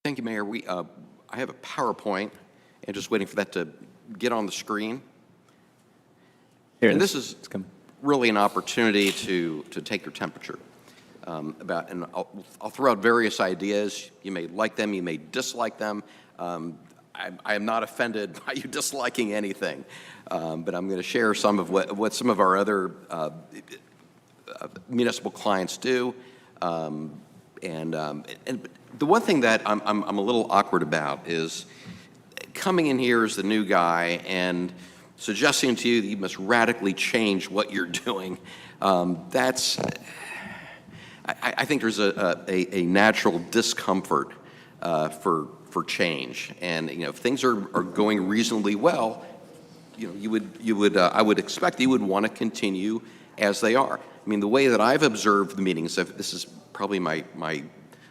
Thank you, Mayor. I have a PowerPoint, and just waiting for that to get on the screen. Here, And this is it's coming. really an opportunity to take your temperature and I'll throw out various ideas. You may like them, you may dislike them. I am not offended by you disliking anything, but I'm going to share some of what some of our other municipal clients do. And the one thing that I'm a little awkward about is coming in here as the new guy and suggesting to you that you must radically change what you're doing. I think there's a natural discomfort for change, and if things are going reasonably well, I would expect you would want to continue as they are. I mean, the way that I've observed the meetings, this is probably my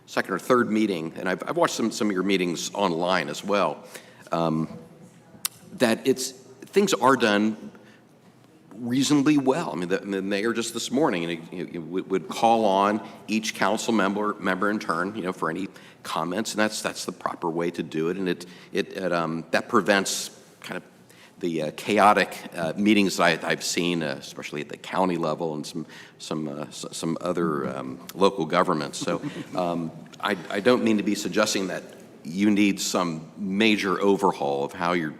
second or third meeting, and I've watched some of your meetings online as well, that things are done reasonably well. I mean, the mayor just this morning would call on each council member in turn, for any comments, and that's the proper way to do it, and that prevents kind of the chaotic meetings that I've seen, especially at the county level and some other local governments. So I don't mean to be suggesting that you need some major overhaul of how you're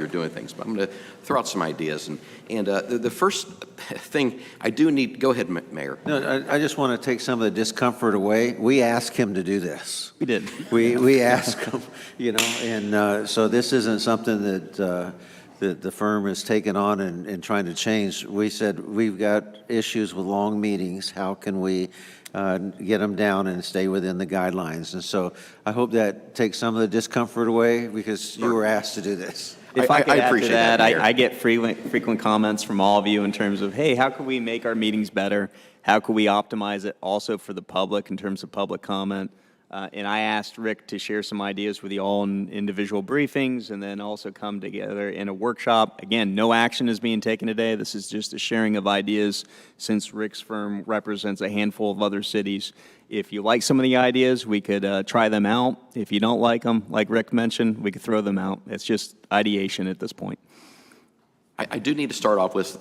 doing things, but I'm going to throw out some ideas. And the first thing I do need, go ahead, Mayor. No, I just want to take some of the discomfort away. We asked him to do this. We did. We asked him, and so this isn't something that the firm has taken on and trying to change. We said, we've got issues with long meetings. How can we get them down and stay within the guidelines? And so I hope that takes some of the discomfort away, because you were asked to do this. If I could add to appreciate that, Mayor. I get frequent comments from all of you in terms of, hey, how can we make our meetings better? How can we optimize it also for the public in terms of public comment? And I asked Rick to share some ideas with you all in individual briefings, and then also come together in a workshop. Again, no action is being taken today. This is just a sharing of ideas, since Rick's firm represents a handful of other cities. If you like some of the ideas, we could try them out. If you don't like them, like Rick mentioned, we could throw them out. It's just ideation at this point. I do need to start off with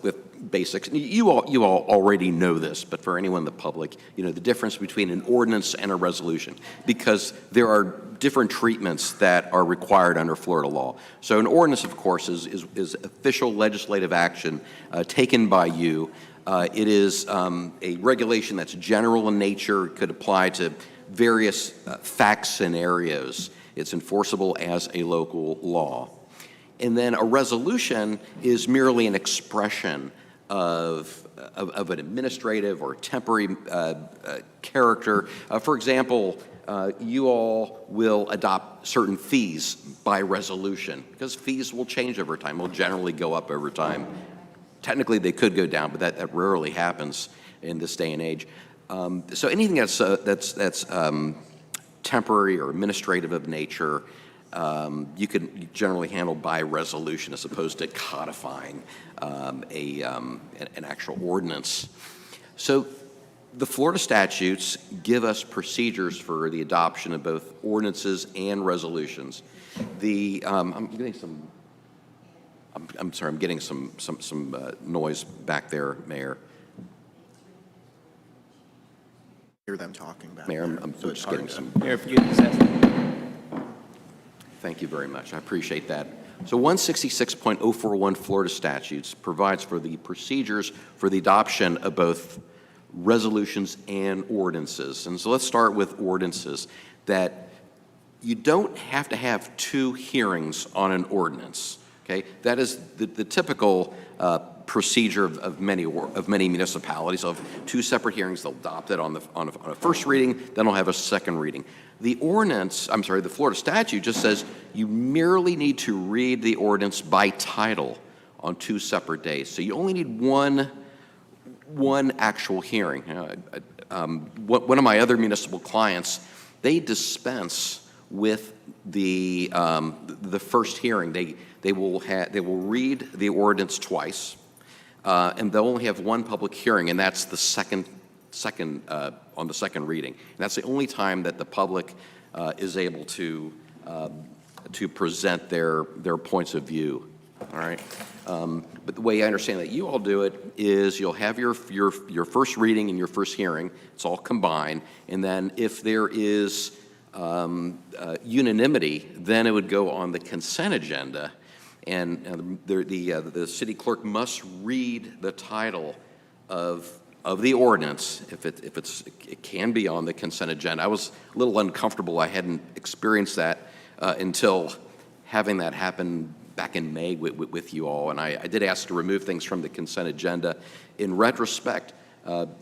basics. You all already know this, but for anyone in the public, the difference between an ordinance and a resolution, because there are different treatments that are required under Florida law. So an ordinance, of course, is official legislative action taken by you. It is a regulation that's general in nature, could apply to various fact scenarios. It's enforceable as a local law. And then a resolution is merely an expression of an administrative or temporary character. For example, you all will adopt certain fees by resolution, because fees will change over time, will generally go up over time. Technically, they could go down, but that rarely happens in this day and age. So anything that's temporary or administrative of nature, you can generally handle by resolution as opposed to codifying an actual ordinance. So the Florida statutes give us procedures for the adoption of both ordinances and resolutions. I'm getting some. I'm sorry. I'm getting some noise back there, Mayor. Hear them talking back Mayor, there, I'm so it's just hard getting to- some. Mayor, if you could just ask. Thank you very much. I appreciate that. So 166.041 Florida statutes provides for the procedures for the adoption of both resolutions and ordinances. And so let's start with ordinances, that you don't have to have 2 hearings on an ordinance. Okay, that is the typical procedure of many municipalities of two separate hearings. They'll adopt it on a first reading, then they'll have a second reading. The Florida statute just says you merely need to read the ordinance by title on two separate days. So you only need one actual hearing. One of my other municipal clients, they dispense with the first hearing. They will read the ordinance twice, and they'll only have one public hearing, and that's the second on the second reading. And that's the only time that the public is able to present their points of view. All right. But the way I understand that you all do it is you'll have your first reading and your first hearing. It's all combined, and then if there is unanimity, then it would go on the consent agenda, and the city clerk must read the title of the ordinance if it can be on the consent agenda. I was a little uncomfortable. I hadn't experienced that until having that happen back in May with you all, and I did ask to remove things from the consent agenda. In retrospect,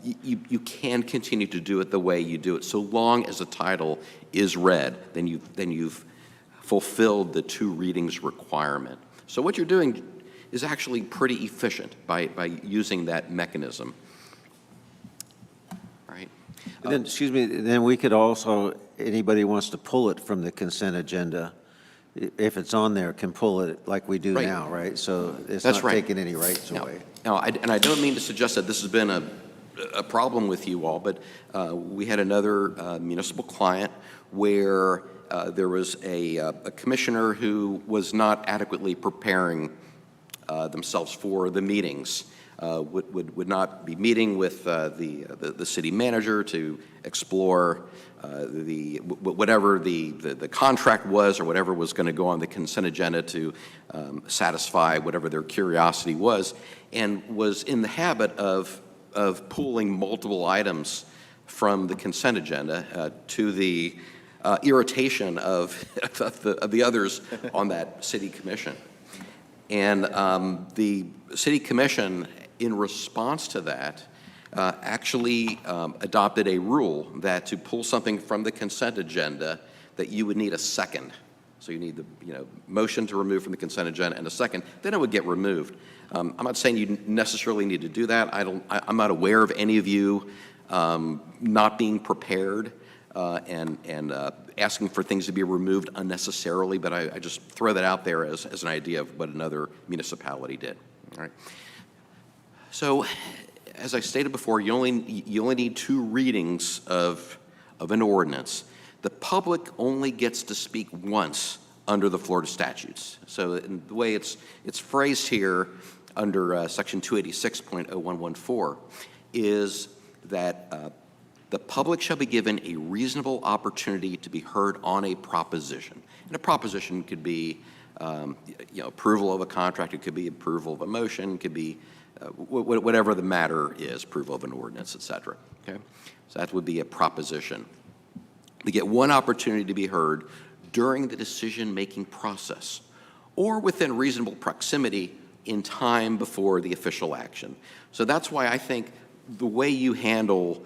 you can continue to do it the way you do it, so long as the title is read. Then you've fulfilled the two readings requirement. So what you're doing is actually pretty efficient by using that mechanism. Right? And then, excuse me, then we could also, anybody wants to pull it from the consent agenda, if it's on there, can pull it like we do Right. now, right? So it's That's not right. taking any rights away. Now, I don't mean to suggest that this has been a problem with you all, but we had another municipal client where there was a commissioner who was not adequately preparing themselves for the meetings, would not be meeting with the city manager to explore whatever the contract was or whatever was going to go on the consent agenda to satisfy whatever their curiosity was, and was in the habit of pulling multiple items from the consent agenda to the irritation of the others on that city commission. And the city commission, in response to that, actually adopted a rule that to pull something from the consent agenda, that you would need a second. So you need the motion to remove from the consent agenda and a second, then it would get removed. I'm not saying you necessarily need to do that. I'm not aware of any of you not being prepared and asking for things to be removed unnecessarily, but I just throw that out there as an idea of what another municipality did. All right. So, as I stated before, you only need two readings of an ordinance. The public only gets to speak once under the Florida statutes. So in the way it's phrased here under section 286.0114 is that the public shall be given a reasonable opportunity to be heard on a proposition. And a proposition could be approval of a contract, it could be approval of a motion, it could be whatever the matter is, approval of an ordinance, et cetera. Okay? So that would be a proposition. They get one opportunity to be heard during the decision-making process or within reasonable proximity in time before the official action. So that's why I think the way you handle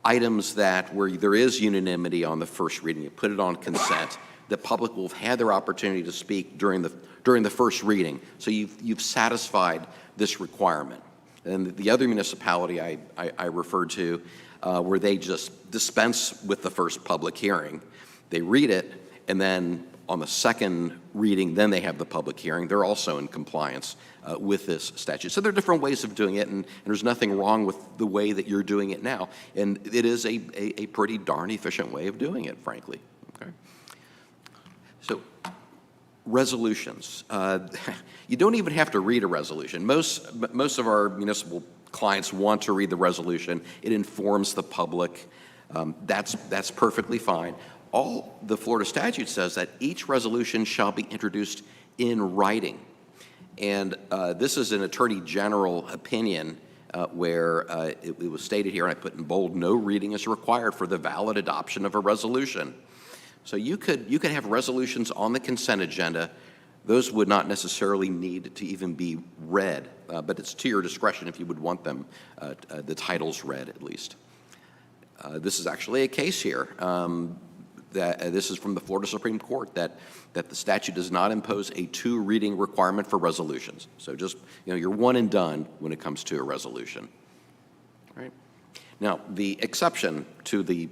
items where there is unanimity on the first reading, you put it on consent, the public will have had their opportunity to speak during the first reading. So you've satisfied this requirement. And the other municipality I referred to, where they just dispense with the first public hearing, they read it, and then on the second reading, then they have the public hearing. They're also in compliance with this statute. So there are different ways of doing it, and there's nothing wrong with the way that you're doing it now. And it is a pretty darn efficient way of doing it, frankly. Okay. So resolutions. You don't even have to read a resolution. Most of our municipal clients want to read the resolution. It informs the public. That's perfectly fine. All the Florida statute says that each resolution shall be introduced in writing. And this is an Attorney General opinion where it was stated here, and I put in bold, no reading is required for the valid adoption of a resolution. So you could have resolutions on the consent agenda those would not necessarily need to even be read, but it's to your discretion if you would want them, the titles read at least. This is actually a case here. This is from the Florida Supreme Court that the statute does not impose a 2-reading requirement for resolutions. So just, you're one and done when it comes to a resolution. Right? Now, the exception to the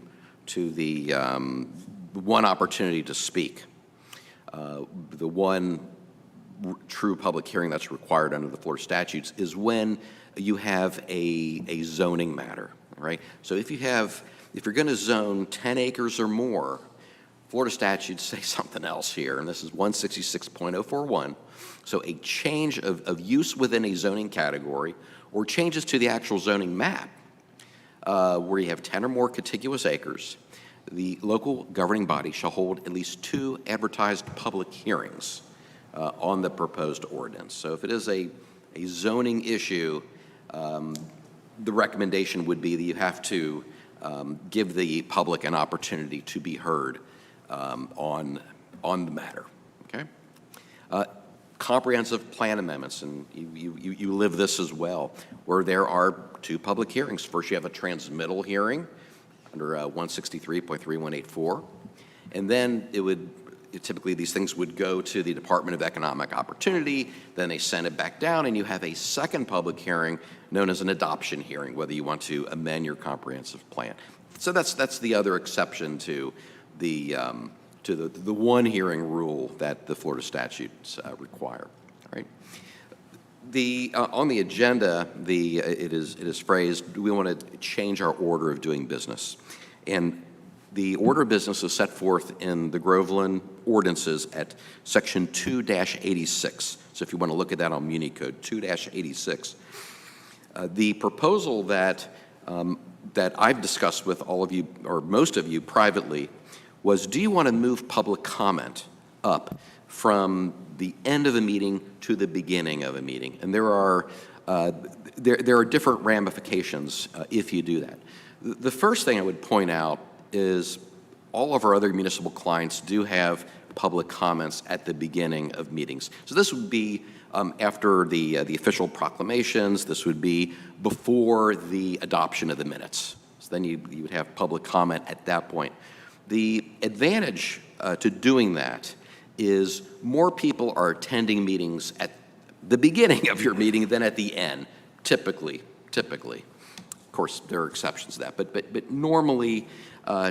one opportunity to speak, the one true public hearing that's required under the Florida statutes is when you have a zoning matter, right? So if you're going to zone 10 acres or more, Florida statutes say something else here, and this is 166.041. So a change of use within a zoning category or changes to the actual zoning map where you have 10 or more contiguous acres, the local governing body shall hold at least 2 advertised public hearings on the proposed ordinance. So if it is a zoning issue, the recommendation would be that you have to give the public an opportunity to be heard on the matter. Okay. Comprehensive plan amendments, and you live this as well, where there are 2 public hearings. First, you have a transmittal hearing under 163.3184, and then typically these things would go to the Department of Economic Opportunity, then they send it back down, and you have a second public hearing known as an adoption hearing, whether you want to amend your comprehensive plan. So that's the other exception to the one hearing rule that the Florida statutes require. All right. On the agenda, it is phrased, we want to change our order of doing business, and the order of business is set forth in the Groveland ordinances at section 2-86. So if you want to look at that on Muni Code 2-86, the proposal that I've discussed with all of you, or most of you privately, was, do you want to move public comment up from the end of a meeting to the beginning of a meeting? And there are different ramifications if you do that. The first thing I would point out is all of our other municipal clients do have public comments at the beginning of meetings. So this would be after the official proclamations. This would be before the adoption of the minutes. So then you would have public comment at that point. The advantage to doing that is more people are attending meetings at the beginning of your meeting than at the end, typically. Of course, there are exceptions to that, but normally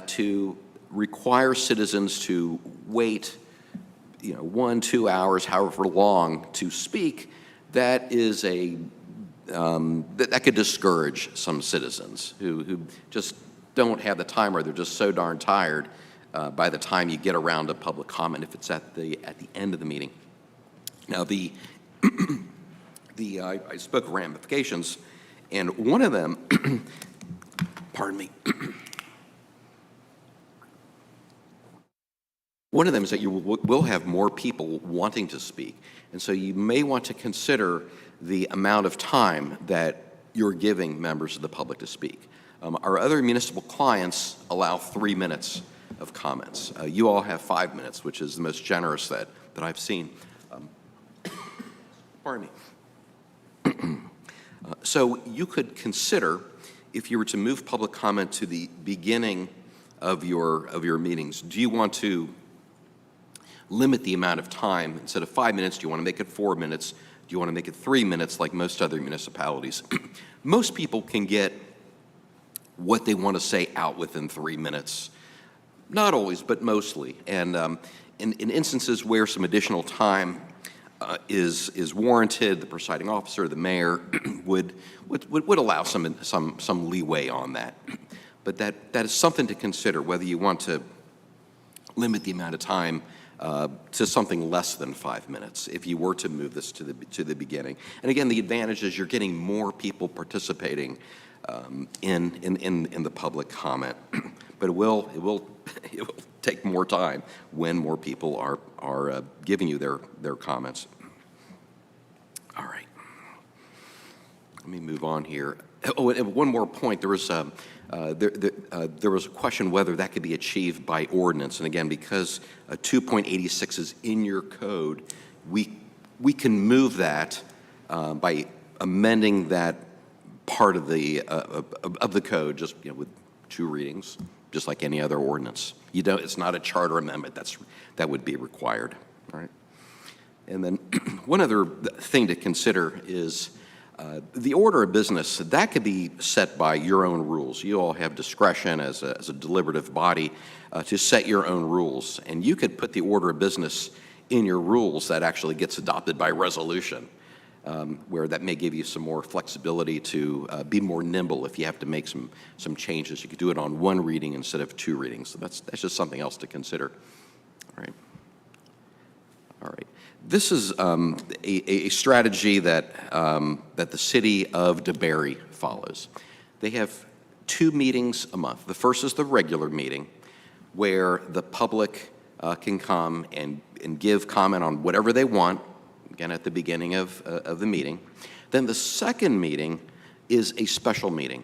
to require citizens to wait 1-2 hours, however long, to speak, that is that could discourage some citizens who just don't have the time, or they're just so darn tired by the time you get around to public comment if it's at the end of the meeting. Now I spoke of ramifications, and one of them, pardon me, one of them is that you will have more people wanting to speak, and so you may want to consider the amount of time that you're giving members of the public to speak. Our other municipal clients allow 3 minutes of comments. You all have 5 minutes, which is the most generous that I've seen. Pardon me. So you could consider, if you were to move public comment to the beginning of your meetings, do you want to limit the amount of time? Instead of 5 minutes, do you want to make it 4 minutes? Do you want to make it 3 minutes like most other municipalities? Most people can get what they want to say out within 3 minutes. Not always, but mostly. And in instances where some additional time is warranted, the presiding officer, the mayor, would allow some leeway on that. But that is something to consider, whether you want to limit the amount of time to something less than 5 minutes if you were to move this to the beginning. And again, the advantage is you're getting more people participating in the public comment, but it will take more time when more people are giving you their comments. All right, let me move on here. Oh, and one more point. There was a question whether that could be achieved by ordinance, and again, because 2.86 is in your code, we can move that by amending that part of the code, just with 2 readings, just like any other ordinance. It's not a charter amendment that would be required. All right. And then one other thing to consider is the order of business. That could be set by your own rules. You all have discretion as a deliberative body to set your own rules, and you could put the order of business in your rules that actually gets adopted by resolution, where that may give you some more flexibility to be more nimble if you have to make some changes. You could do it on 1 reading instead of 2 readings. So that's just something else to consider. All right. All right. This is a strategy that the city of DeBary follows. They have 2 meetings a month. The first is the regular meeting, where the public can come and give comment on whatever they want, again, at the beginning of the meeting. Then the second meeting is a special meeting.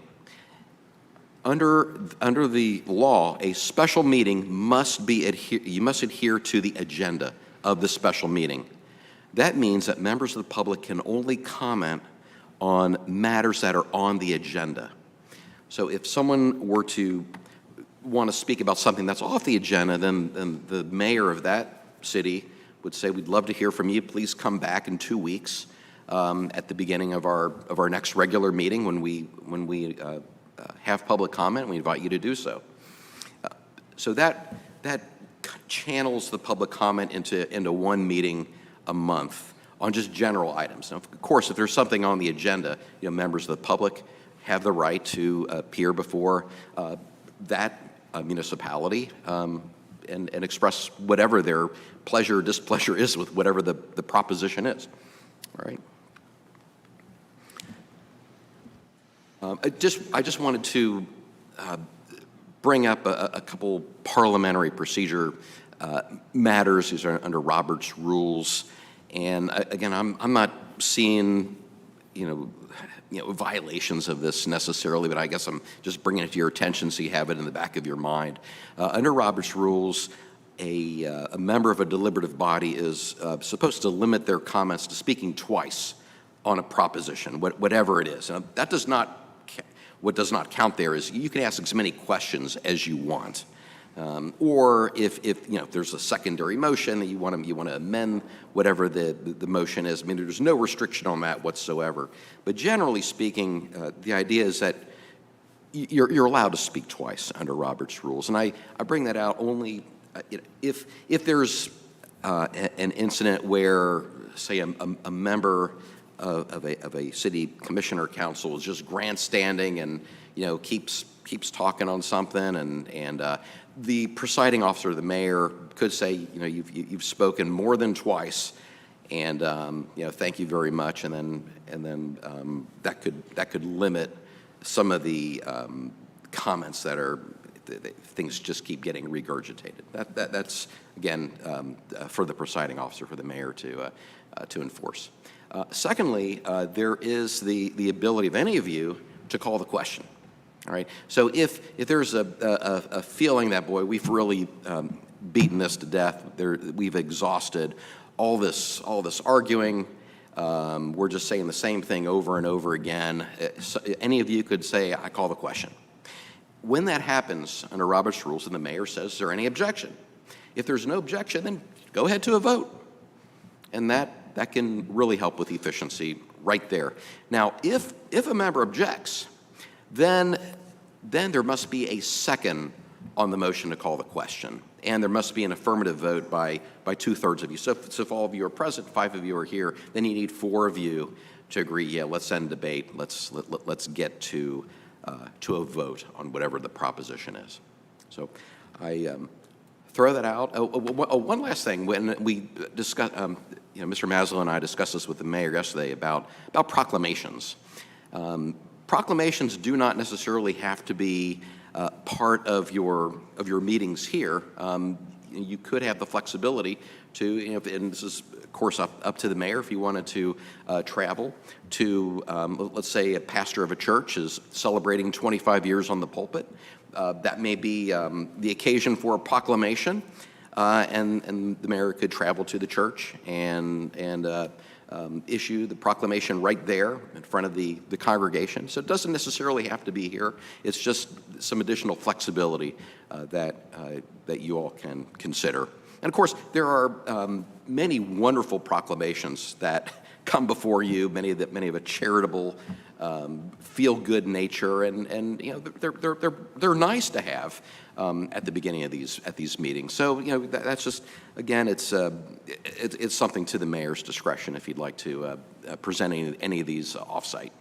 Under the law, a special meeting you must adhere to the agenda of the special meeting. That means that members of the public can only comment on matters that are on the agenda. So if someone were to want to speak about something that's off the agenda, then the mayor of that city would say, we'd love to hear from you. Please come back in 2 weeks at the beginning of our next regular meeting when we have public comment. We invite you to do so. So that channels the public comment into 1 meeting a month on just general items. Now, of course, if there's something on the agenda, members of the public have the right to appear before that municipality and express whatever their pleasure or displeasure is with whatever the proposition is. All right. I just wanted to bring up a couple parliamentary procedure matters. These are under Robert's rules, and again, I'm not seeing violations of this necessarily, but I guess I'm just bringing it to your attention so you have it in the back of your mind. Under Robert's rules, a member of a deliberative body is supposed to limit their comments to speaking twice on a proposition, whatever it is. Now, what does not count there is you can ask as many questions as you want. Or if there's a secondary motion that you want to amend whatever the motion is. I mean, there's no restriction on that whatsoever. But generally speaking, the idea is that you're allowed to speak twice under Robert's rules. And I bring that out only if there's an incident where, say, a member of a city commissioner council is just grandstanding and keeps talking on something, and the presiding officer, the mayor, could say, you've spoken more than twice, and thank you very much, and then that could limit some of the comments that are things just keep getting regurgitated. That's again for the presiding officer, for the mayor to enforce. Secondly, there is the ability of any of you to call the question. All right. So if there's a feeling that, boy, we've really beaten this to death, we've exhausted all this arguing, we're just saying the same thing over and over again, so any of you could say, I call the question. When that happens under Robert's rules and the mayor says, is there any objection? If there's no objection, then go ahead to a vote. And that can really help with efficiency right there. Now, if a member objects, then there must be a second on the motion to call the question, and there must be an affirmative vote by 2/3 of you. So if all of you are present, 5 of you are here, then you need 4 of you to agree, yeah, let's end debate, let's get to a vote on whatever the proposition is. So I throw that out. One last thing, when we discussed, Mr. Maslow and I discussed this with the mayor yesterday about proclamations. Proclamations do not necessarily have to be part of your meetings here. You could have the flexibility to, and this is of course up to the mayor if you wanted to travel to, let's say a pastor of a church is celebrating 25 years on the pulpit. That may be the occasion for a proclamation. and the mayor could travel to the church and issue the proclamation right there in front of the congregation. So it doesn't necessarily have to be here. It's just some additional flexibility that you all can consider. And of course, there are many wonderful proclamations that come before you, many of a charitable, feel-good nature, and you know they're nice to have at the beginning of these meetings. So you know that's just, again, it's something to the mayor's discretion if you'd like to present any of these offsite.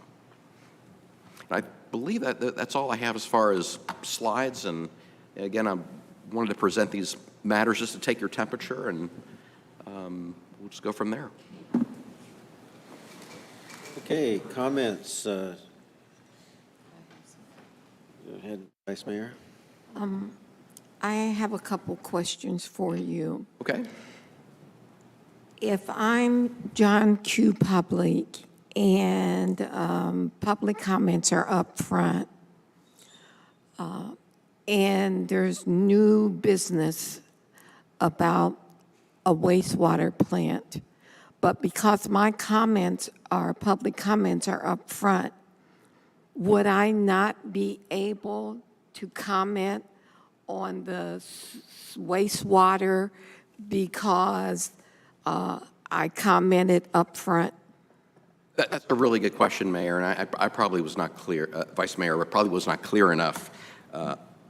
And I believe that's all I have as far as slides. And again, I wanted to present these matters just to take your temperature, and we'll just go from there. Okay, comments? Go ahead, Vice Mayor. I have a couple questions for you. Okay. If I'm John Q. Public and public comments are up front, and there's new business about a wastewater plant, but because my comments are, public comments are up front, would I not be able to comment on the wastewater because I commented up front? That's a really good question, Mayor, and I probably was not clear, Vice Mayor, I probably was not clear enough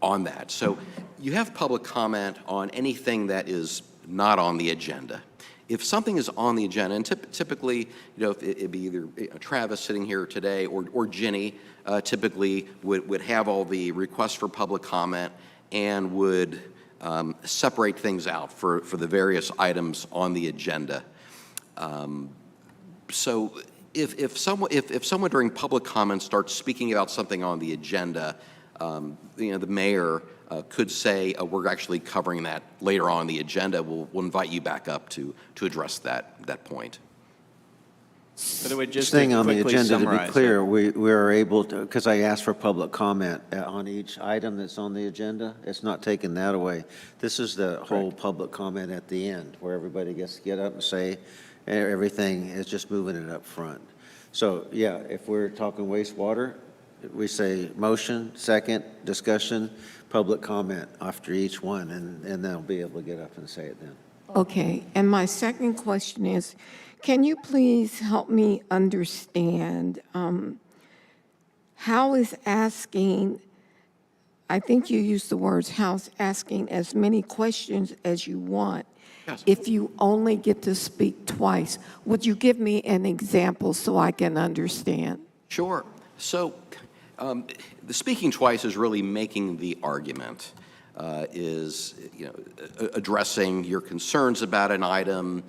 on that. So you have public comment on anything that is not on the agenda. If something is on the agenda, and typically, you know, if it'd be either Travis sitting here today or Ginny, typically would have all the requests for public comment and would separate things out for the various items on the agenda. So if someone during public comment starts speaking about something on the agenda, you know, the mayor could say, we're actually covering that later on the agenda. We'll invite you back up to address that point. But it would just Staying on the quickly agenda, to summarize be it. clear, we are able to, because I asked for public comment on each item that's on the agenda. It's not taking that away. This is the whole public comment at the end, where everybody gets to get up and say everything. Is just moving it up front. So, yeah, if we're talking wastewater, we say motion, second, discussion, public comment after each one, and they'll be able to get up and say it then. Okay, and my second question is, can you please help me understand how is asking, I think you used the words, how's asking as many questions as you want, Yes. if you only get to speak twice? Would you give me an example so I can understand? Sure. So the speaking twice is really making the argument, is, you know, addressing your concerns about an item.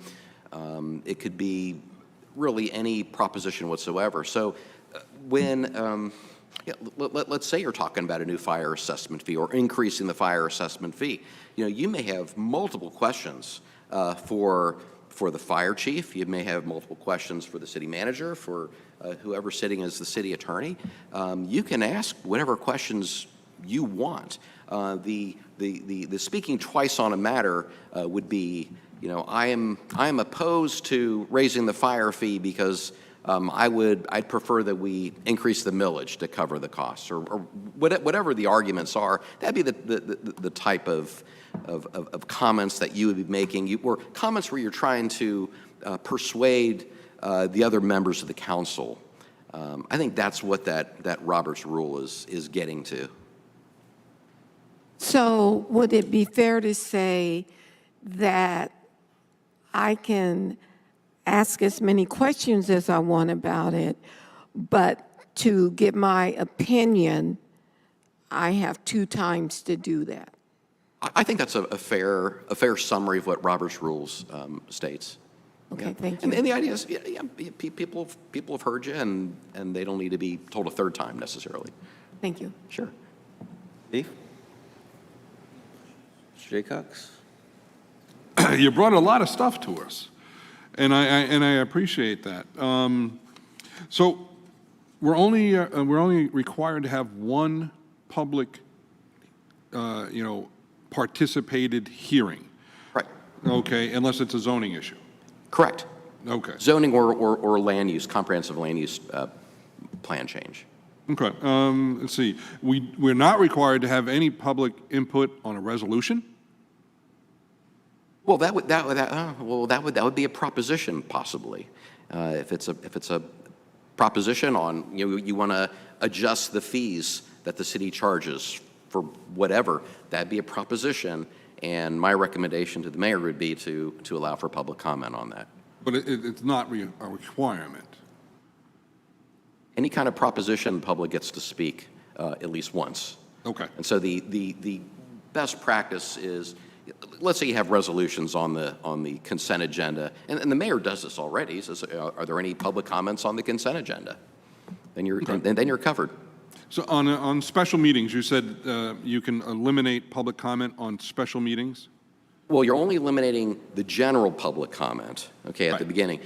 It could be really any proposition whatsoever. So when, let's say you're talking about a new fire assessment fee or increasing the fire assessment fee, you know, you may have multiple questions for the fire chief. You may have multiple questions for the city manager, for whoever's sitting as the city attorney. You can ask whatever questions you want. The speaking twice on a matter would be, you know, I am opposed to raising the fire fee because I'd prefer that we increase the millage to cover the costs, or whatever the arguments are. That'd be the type of comments that you would be making, or comments where you're trying to persuade the other members of the council. I think that's what that Roberts rule is getting to. So would it be fair to say that I can ask as many questions as I want about it, but to give my opinion, I have 2 times to do that? I think that's a fair summary of what Robert's rules states. Okay, Yeah. thank you. And the idea is, people have heard you, and they don't need to be told a third time necessarily. Thank you. Sure. Steve? Mr. Jaycox? You brought a lot of stuff to us, and I appreciate that. So we're only required to have one public, participated hearing. Okay, unless it's a zoning issue. Correct. Okay. Zoning or land use, comprehensive land use plan change. Okay, let's see. We're not required to have any public input on a resolution? Well, that would be a proposition possibly. If it's a proposition on, you want to adjust the fees that the city charges for whatever, that'd be a proposition. And my recommendation to the mayor would be to allow for public comment on that. But it's not a requirement. Any kind of proposition, the public gets to speak at least once. Okay. And so the best practice is, let's say you have resolutions on the consent agenda, and the mayor does this already. He says, are there any public comments on the consent agenda? Then you're covered. So on special meetings, you said you can eliminate public comment on special meetings? Well, you're only eliminating the general public comment, okay, at the beginning.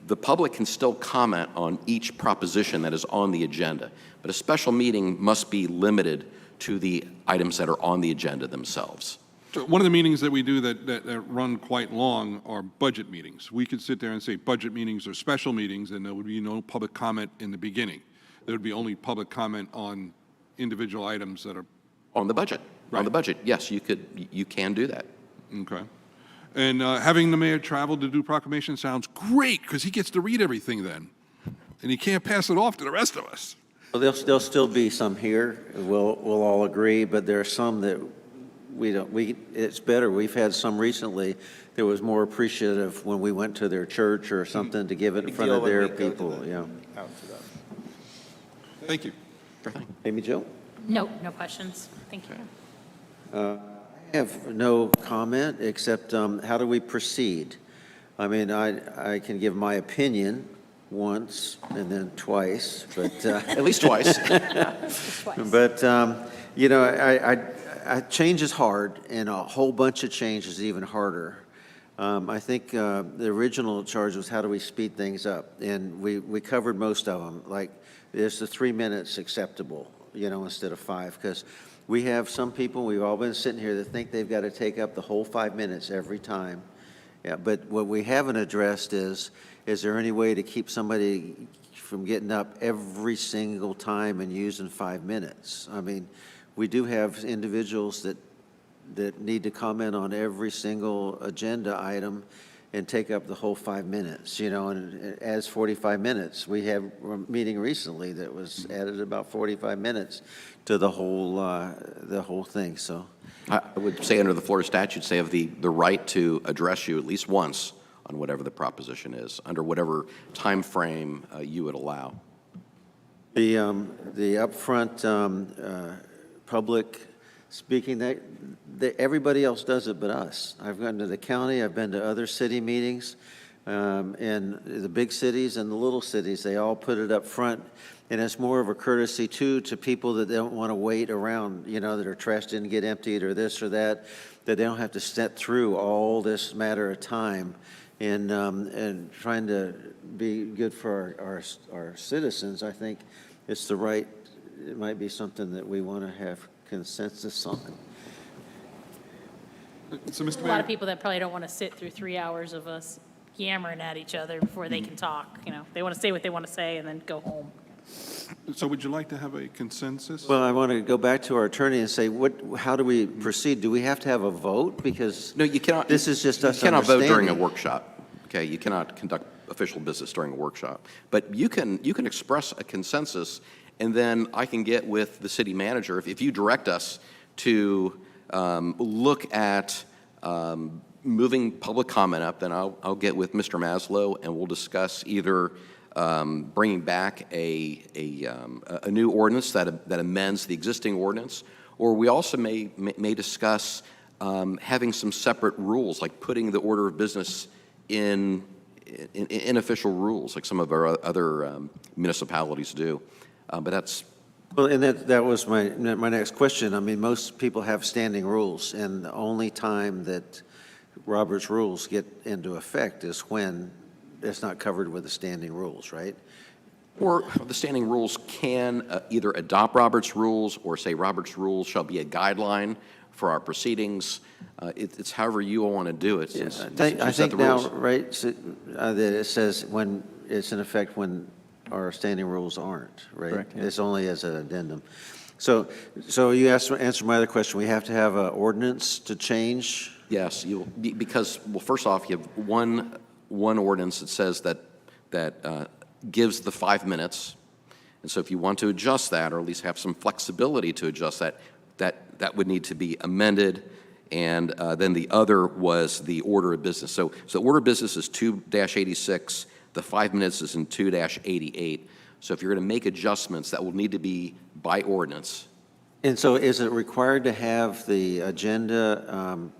The public can still comment on each proposition that is on the agenda, but a special meeting must be limited to the items that are on the agenda themselves. So one of the meetings that we do that run quite long are budget meetings. We could sit there and say budget meetings are special meetings, and there would be no public comment in the beginning. There would be only public comment on individual items that are On the budget. Right. On the budget, yes, you can do that. okay. And having the mayor travel to do proclamation sounds great because he gets to read everything then, and he can't pass it off to the rest of us. Well, there'll still be some here, we'll all agree, but there are some that it's better. We've had some recently that was more appreciative when we went to their church or something to give it in front of their people, yeah. Thank you. Amy Jo? No questions. Thank you. I have no comment, except how do we proceed? I mean, I can give my opinion once and then twice, but... At least twice. But, change is hard, and a whole bunch of change is even harder. I think the original charge was how do we speed things up? And we covered most of them, like is the 3 minutes acceptable, instead of 5? Because we have some people, we've all been sitting here, that think they've got to take up the whole 5 minutes every time. Yeah, but what we haven't addressed is there any way to keep somebody from getting up every single time and using 5 minutes? I mean, we do have individuals that need to comment on every single agenda item and take up the whole 5 minutes, and it adds 45 minutes. We had a meeting recently that was added about 45 minutes to the whole thing, so. I would say under the Florida statutes, they have the right to address you at least once on whatever the proposition is, under whatever time frame you would allow. The upfront public speaking, that everybody else does it but us. I've gone to the county, I've been to other city meetings, and the big cities and the little cities, they all put it up front. And it's more of a courtesy, too, to people that don't want to wait around, that our trash didn't get emptied or this or that they don't have to sit through all this matter of time and trying to be good for our citizens. I think it might be something that we want to have consensus on. So, Mr. A Mayor, lot of people that probably don't want to sit through 3 hours of us yammering at each other before they can talk. They want to say what they want to say and then go home. so would you like to have a consensus? Well, I want to go back to our attorney and say, how do we proceed? Do we have to have a vote? Because No, you cannot. This is just us You cannot vote during a understanding. workshop. Okay, you cannot conduct official business during a workshop. But you can express a consensus, and then I can get with the city manager. If you direct us to look at moving public comment up, then I'll get with Mr. Maslow, and we'll discuss either bringing back a new ordinance that amends the existing ordinance, or we also may discuss having some separate rules, like putting the order of business in official rules, like some of our other municipalities do. But that's... Well, and that was my next question. I mean, most people have standing rules, and the only time that Robert's rules get into effect is when it's not covered with the standing rules, right? Or the standing rules can either adopt Robert's rules or say Robert's rules shall be a guideline for our proceedings. It's however you all want to do it. Yeah, since I you set the think now, rules. right, that it says when it's in effect when our standing rules aren't, right? Correct, yeah. It's only as an addendum. So you answered my other question. We have to have an ordinance to change? Yes, because, well, first off, you have one ordinance that says that gives the 5 minutes. And so if you want to adjust that, or at least have some flexibility to adjust that would need to be amended. And then the other was the order of business. So the order of business is 2-86. The 5 minutes is in 2-88. So if you're going to make adjustments, that will need to be by ordinance. And so is it required to have the agenda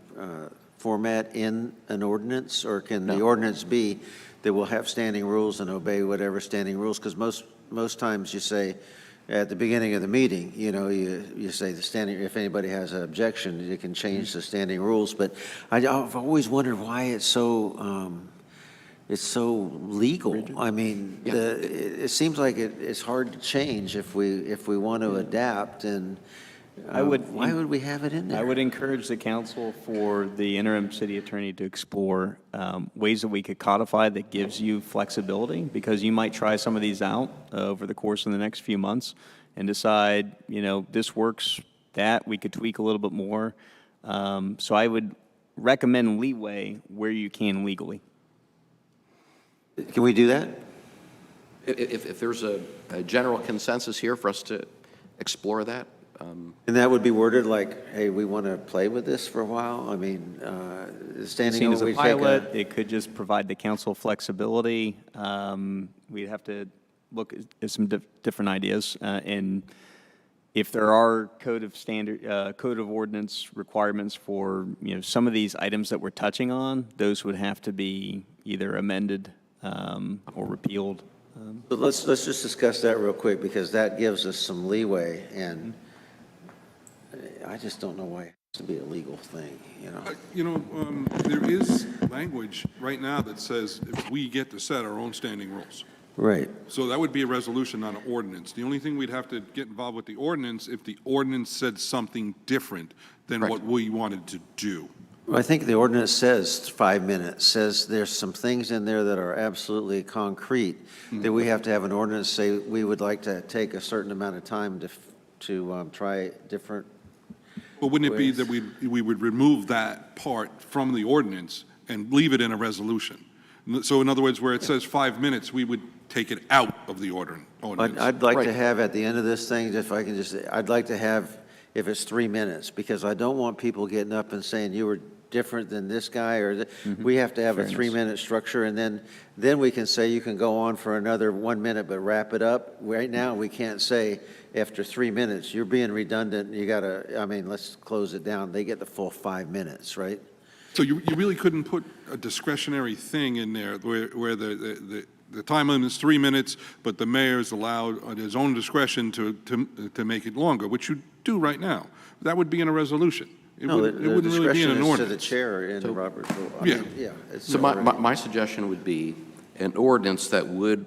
format in an ordinance? Or can the ordinance be that we'll have standing rules and obey whatever standing rules? Because most times you say at the beginning of the meeting, you say the standing, if anybody has an objection, you can change the standing rules. But I've always wondered why it's so legal. I mean, it seems like it's hard to change if we want to adapt, and why would we have it in there? I would encourage the council for the interim city attorney to explore ways that we could codify that gives you flexibility, because you might try some of these out over the course of the next few months and decide, this works, that we could tweak a little bit more. So I would recommend leeway where you can legally. Can we do that? If there's a general consensus here for us to explore that. And that would be worded like, hey, we want to play with this for a while? I mean, standing Seen as over, a pilot, it could just provide the council flexibility. We'd have to look at some different ideas. And if there are code of ordinance requirements for, some of these items that we're touching on, those would have to be either amended or repealed. But let's just discuss that real quick, because that gives us some leeway, and I just don't know why it has to be a legal thing, There is language right now that says if we get to set our own standing rules. Right. So that would be a resolution, not an ordinance. The only thing we'd have to get involved with the ordinance if the ordinance said something different than what we wanted to do. Well, I think the ordinance says 5 minutes, says there's some things in there that are absolutely concrete, that we have to have an ordinance say we would like to take a certain amount of time to try different. Well, wouldn't it be ways. that we would remove that part from the ordinance and leave it in a resolution? So in other words, where it says 5 minutes, we would take it out of the ordinance. I'd like to have at the end of this thing, if I can just, I'd like to have, if it's 3 minutes, because I don't want people getting up and saying you were different than this guy, or we have to have a 3-minute structure, and then we can say you can go on for another 1 minute, but wrap it up. Right now, we can't say after 3 minutes, you're being redundant, you gotta, let's close it down. They get the full 5 minutes, right? So you really couldn't put a discretionary thing in there where the time limit is 3 minutes, but the mayor is allowed at his own discretion to make it longer, which you do right now. That would be in a resolution. It wouldn't really be in an discretion is to the ordinance. chair in Robert's rule. It's So already- my suggestion would be an ordinance that would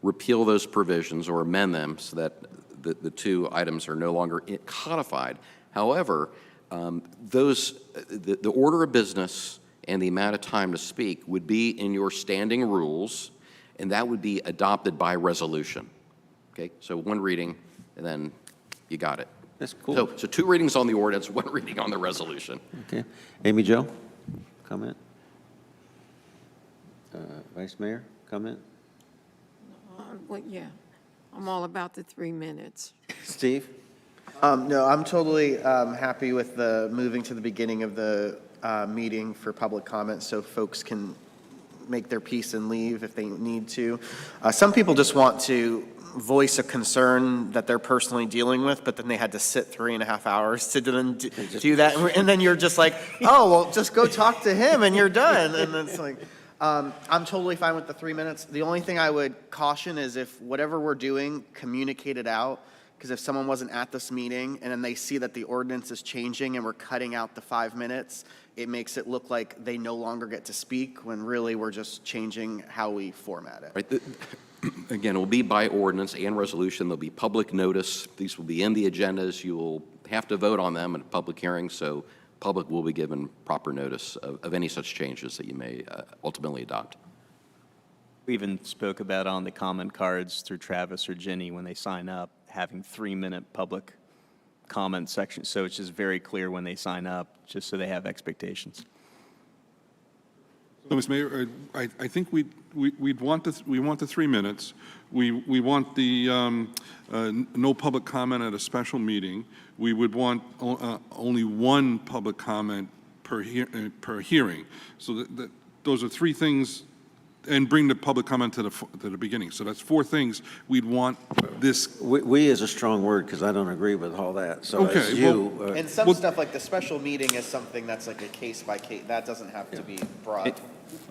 repeal those provisions or amend them so that the two items are no longer codified. However, the order of business and the amount of time to speak would be in your standing rules, and that would be adopted by resolution. Okay, so one reading, and then you got it. That's cool. So 2 readings on the ordinance, 1 reading on the resolution. Okay. Amy Jo, comment? Vice Mayor, comment? Well, yeah, I'm all about the 3 minutes. Steve? No, I'm totally happy with the moving to the beginning of the meeting for public comment so folks can make their piece and leave if they need to. Some people just want to voice a concern that they're personally dealing with, but then they had to sit 3.5 hours to do that. And then you're just like, oh, well, just go talk to him and you're done. And it's like, I'm totally fine with the 3 minutes. The only thing I would caution is if whatever we're doing, communicate it out. Because if someone wasn't at this meeting and then they see that the ordinance is changing and we're cutting out the 5 minutes, it makes it look like they no longer get to speak when really we're just changing how we format it. Right. Again, it will be by ordinance and resolution. There'll be public notice. These will be in the agendas. You will have to vote on them at a public hearing, so public will be given proper notice of any such changes that you may ultimately adopt. We even spoke about on the comment cards through Travis or Ginny when they sign up, having 3-minute public comment section. So it's just very clear when they sign up, just so they have expectations. So, Mr. Mayor, I think we'd want we want the 3 minutes. We want the no public comment at a special meeting. We would want only one public comment per hearing. So that those are 3 things, and bring the public comment to the beginning. So that's 4 things we'd want this. We is a strong word, because I don't agree with all that, so Okay, as you. And some stuff like the special meeting is something that's like a case by case, that doesn't have to be brought.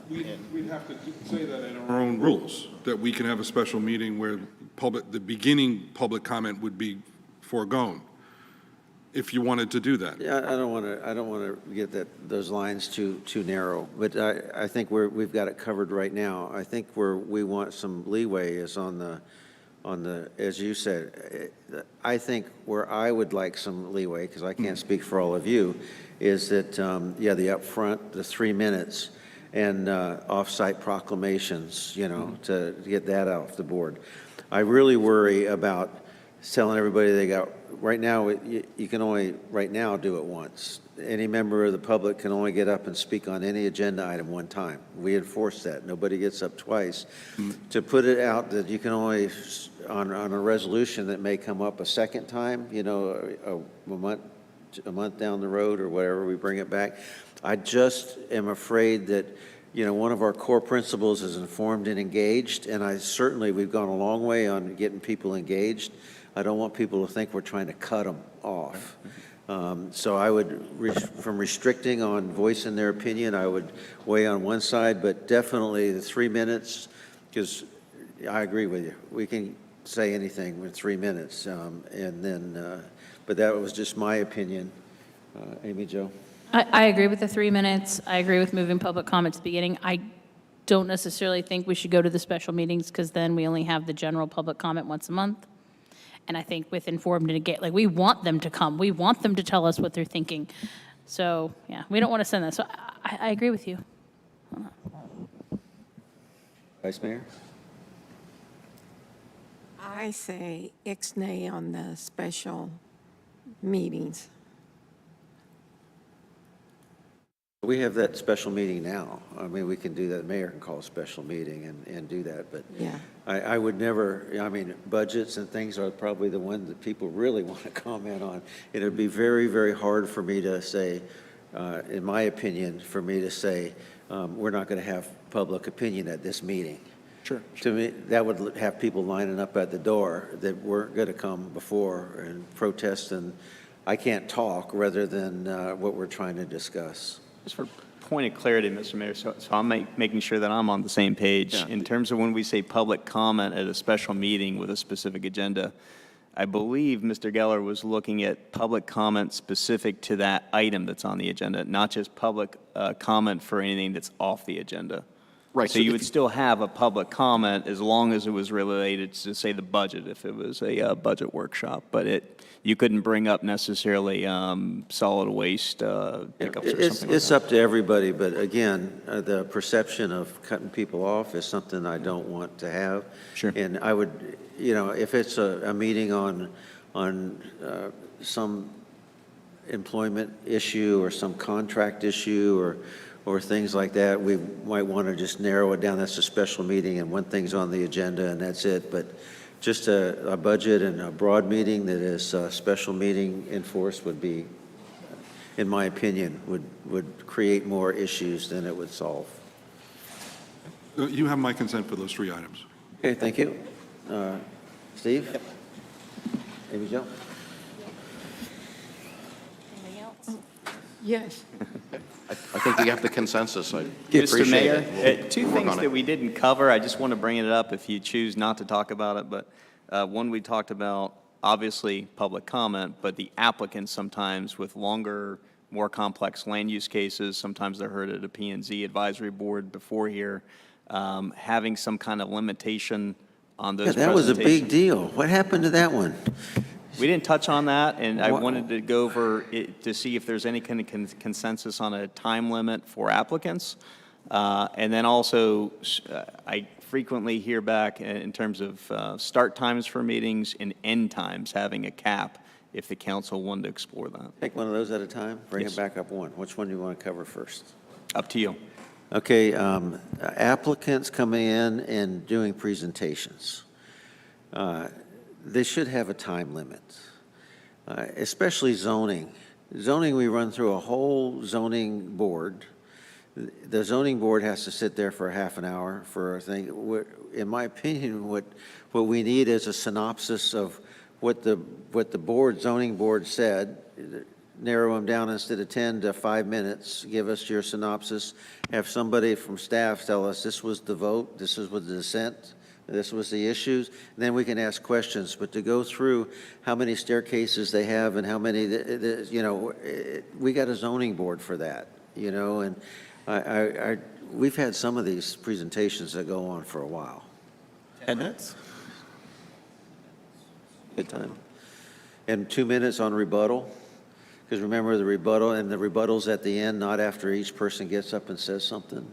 We'd have to say that in our own rules, that we can have a special meeting where the beginning public comment would be foregone, if you wanted to do that. Yeah, I don't want to get those lines too narrow, but I think we've got it covered right now. I think where we want some leeway is on the, as you said, I think where I would like some leeway, because I can't speak for all of you, is that, yeah, the upfront, the 3 minutes, and off-site proclamations, to get that off the board. I really worry about telling everybody they got, right now, you can only, right now, do it once. Any member of the public can only get up and speak on any agenda item one time. We enforce that. Nobody gets up twice. To put it out that you can only, on a resolution that may come up a second time, a month down the road or whatever, we bring it back. I just am afraid that, one of our core principles is informed and engaged, and we've gone a long way on getting people engaged. I don't want people to think we're trying to cut them off. So I would, from restricting on voicing their opinion, I would weigh on one side, but definitely the 3 minutes, because I agree with you. We can say anything in 3 minutes, and then, but that was just my opinion. Amy Jo? I agree with the 3 minutes. I agree with moving public comment to the beginning. I don't necessarily think we should go to the special meetings, because then we only have the general public comment once a month. And I think with informed and engaged, we want them to come. We want them to tell us what they're thinking. So, yeah, we don't want to send that. So I agree with you. Vice Mayor? I say ixnay on the special meetings. We have that special meeting now. I mean, we can do that. Mayor can call a special meeting and do that, but Yeah. I would never, budgets and things are probably the one that people really want to comment on. It would be very, very hard for me to say, in my opinion, for me to say, we're not going to have public opinion at this meeting. Sure. To me, that would have people lining up at the door that weren't going to come before and protest, and I can't talk rather than what we're trying to discuss. Just for point of clarity, Mr. Mayor, so I'm making sure that I'm on the same page. Yeah. In terms of when we say public comment at a special meeting with a specific agenda, I believe Mr. Geller was looking at public comment specific to that item that's on the agenda, not just public comment for anything that's off the agenda. Right. So you would still have a public comment as long as it was related to, say, the budget, if it was a budget workshop. But you couldn't bring up necessarily solid waste pickups or something like It's that. up to everybody, but again, the perception of cutting people off is something I don't want to have. Sure. And I would, if it's a meeting on some employment issue or some contract issue or things like that, we might want to just narrow it down. That's a special meeting and one thing's on the agenda and that's it. But just a budget and a broad meeting that is a special meeting enforced would be, in my opinion, would create more issues than it would solve. You have my consent for those 3 items. Okay, thank you. Steve? Yep. Amy Jo? Anything else? Yes. I think we have the consensus. I Mr. appreciate Mayor, it. two We'll work things on that it. we didn't cover, I just want to bring it up if you choose not to talk about it, but one, we talked about, obviously, public comment, but the applicants sometimes with longer, more complex land use cases, sometimes they're heard at a P&Z advisory board before here, having some kind of limitation on Yeah, those that was a big presentations. deal. What happened to that one? We didn't touch on that, and I Wha- wanted to go over it to see if there's any kind of consensus on a time limit for applicants. And then also, I frequently hear back in terms of start times for meetings and end times, having a cap if the council wanted to explore that. Take one of those at a time, bring Yes. it back up one. Which one do you want to cover first? Up to you. Okay, applicants coming in and doing presentations. They should have a time limit, especially zoning. Zoning, we run through a whole zoning board. The zoning board has to sit there for a half an hour for a thing. In my opinion, what we need is a synopsis of what the zoning board said. Narrow them down instead of 10 to 5 minutes. Give us your synopsis. Have somebody from staff tell us this was the vote, this was the dissent, this was the issues. And then we can ask questions. But to go through how many staircases they have and how many, we got a zoning board for that, and we've had some of these presentations that go on for a while. 10 minutes? Good time. And 2 minutes on rebuttal, because remember the rebuttal, and the rebuttal's at the end, not after each person gets up and says something.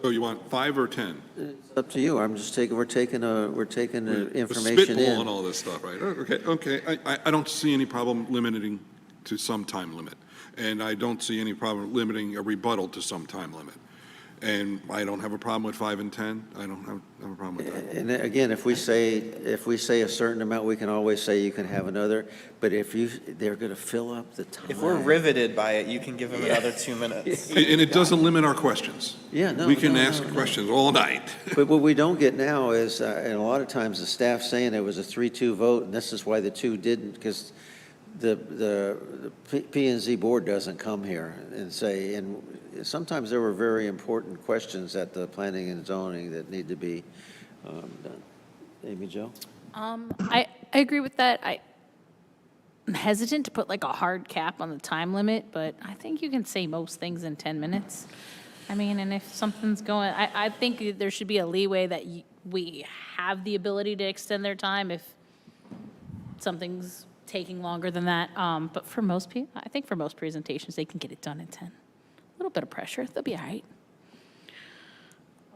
So you want 5 or 10? It's up to you. We're taking the information Spitball and in. all this stuff, right? Okay. I don't see any problem limiting to some time limit. And I don't see any problem limiting a rebuttal to some time limit. And I don't have a problem with 5 and 10. I don't have a problem with that. And again, if we say a certain amount, we can always say you can have another, but they're going to fill up the time. If we're riveted by it, you can give them another 2 minutes. And it doesn't limit our questions. Yeah, no, We can no, ask no. questions all night. But what we don't get now is, and a lot of times the staff saying it was a 3-2 vote, and this is why the 2 didn't, because the P and Z board doesn't come here and say, and sometimes there were very important questions at the planning and zoning that need to be done. Amy Jo? I agree with that. I'm hesitant to put like a hard cap on the time limit, but I think you can say most things in 10 minutes. I mean, and if something's going, I think there should be a leeway that we have the ability to extend their time if something's taking longer than that. But for most people, I think for most presentations, they can get it done in 10. A little bit of pressure, they'll be all right.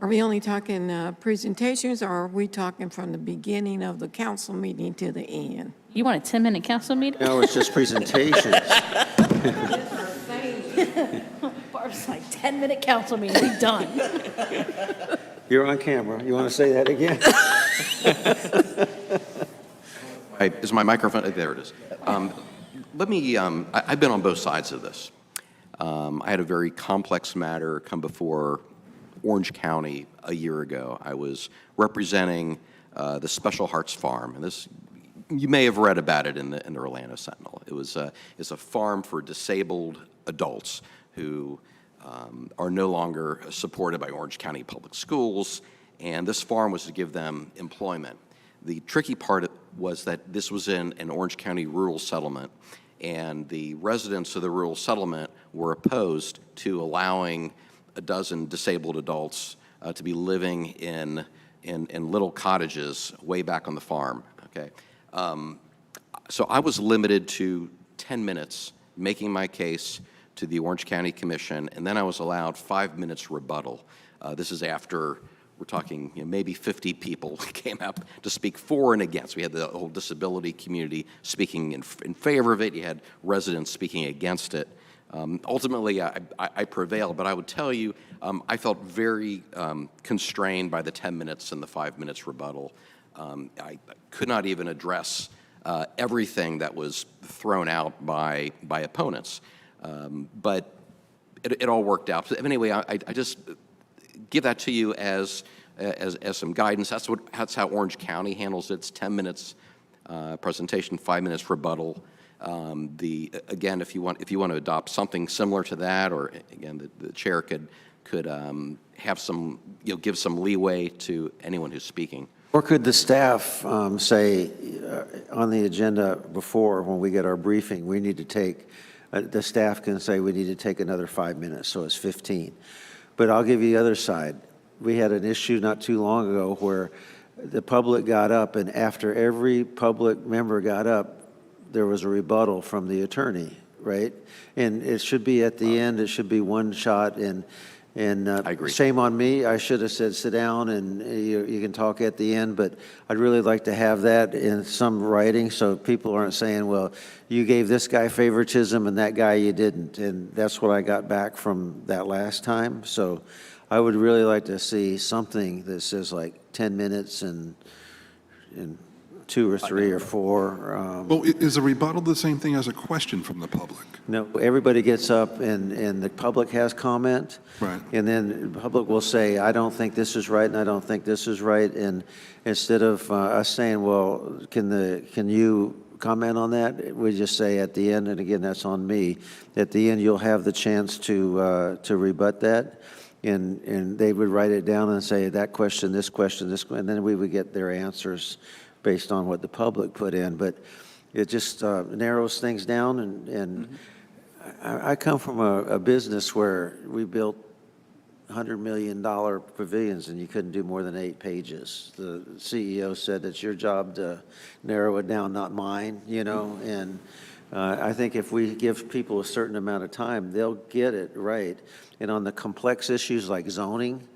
Are we only talking presentations, or are we talking from the beginning of the council meeting to the end? You want a 10-minute council meeting? No, it's just presentations. Barb's like, 10-minute council meeting, we done. You're on camera. You want to say that again? Is my microphone, there it is. I've been on both sides of this. I had a very complex matter come before Orange County a year ago. I was representing the Special Hearts Farm, and this, you may have read about it in the Orlando Sentinel. It's a farm for disabled adults who are no longer supported by Orange County Public Schools, and this farm was to give them employment. The tricky part was that this was in an Orange County rural settlement, and the residents of the rural settlement were opposed to allowing a dozen disabled adults to be living in little cottages way back on the farm, okay? So I was limited to 10 minutes making my case to the Orange County Commission, and then I was allowed 5 minutes rebuttal. This is after, we're talking, maybe 50 people came up to speak for and against. We had the whole disability community speaking in favor of it. You had residents speaking against it. Ultimately, I prevailed, but I would tell you, I felt very constrained by the 10 minutes and the 5 minutes rebuttal. I could not even address everything that was thrown out by opponents. But it all worked out. Anyway, I just give that to you as some guidance. That's how Orange County handles it. It's 10 minutes presentation, 5 minutes rebuttal. Again, if you want to adopt something similar to that, or again, the chair could have some, give some leeway to anyone who's speaking. Or could the staff say on the agenda before, when we get our briefing, we need to take, the staff can say we need to take another 5 minutes, so it's 15. But I'll give you the other side. We had an issue not too long ago where the public got up, and after every public member got up, there was a rebuttal from the attorney, right? And it should be at the end, it should be one shot, and I agree. shame on me, I should have said, sit down, and you can talk at the end, but I'd really like to have that in some writing, so people aren't saying, well, you gave this guy favoritism and that guy you didn't, and that's what I got back from that last time, so I would really like to see something that says like 10 minutes and 2 or 3 or 4. Well, is a rebuttal the same thing as a question from the public? No, everybody gets up and the public has comment. Right. And then the public will say, I don't think this is right and I don't think this is right. And instead of us saying, well, can you comment on that? We just say at the end, and again, that's on me, at the end, you'll have the chance to rebut that. And they would write it down and say, that question, this question, and then we would get their answers based on what the public put in. But it just narrows things down. And I come from a business where we built $100 million pavilions, and you couldn't do more than 8 pages. The CEO said, it's your job to narrow it down, not mine, and I think if we give people a certain amount of time, they'll get it right. And on the complex issues like zoning,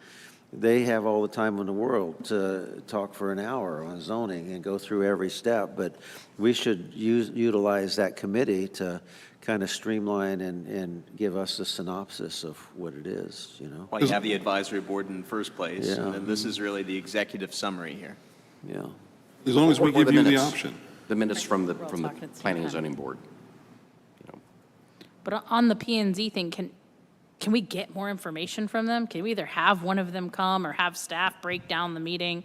they have all the time in the world to talk for an hour on zoning and go through every step. But we should utilize that committee to kind of streamline and give us a synopsis of what it is, Why you have the advisory board in the first place, Yeah. and then this is really the executive summary here. Yeah. As long as we Or give the you the minutes. option. The minutes from the We're all talking at the same Planning and time. Zoning Board. But on the P and Z thing, can we get more information from them? Can we either have one of them come or have staff break down the meeting?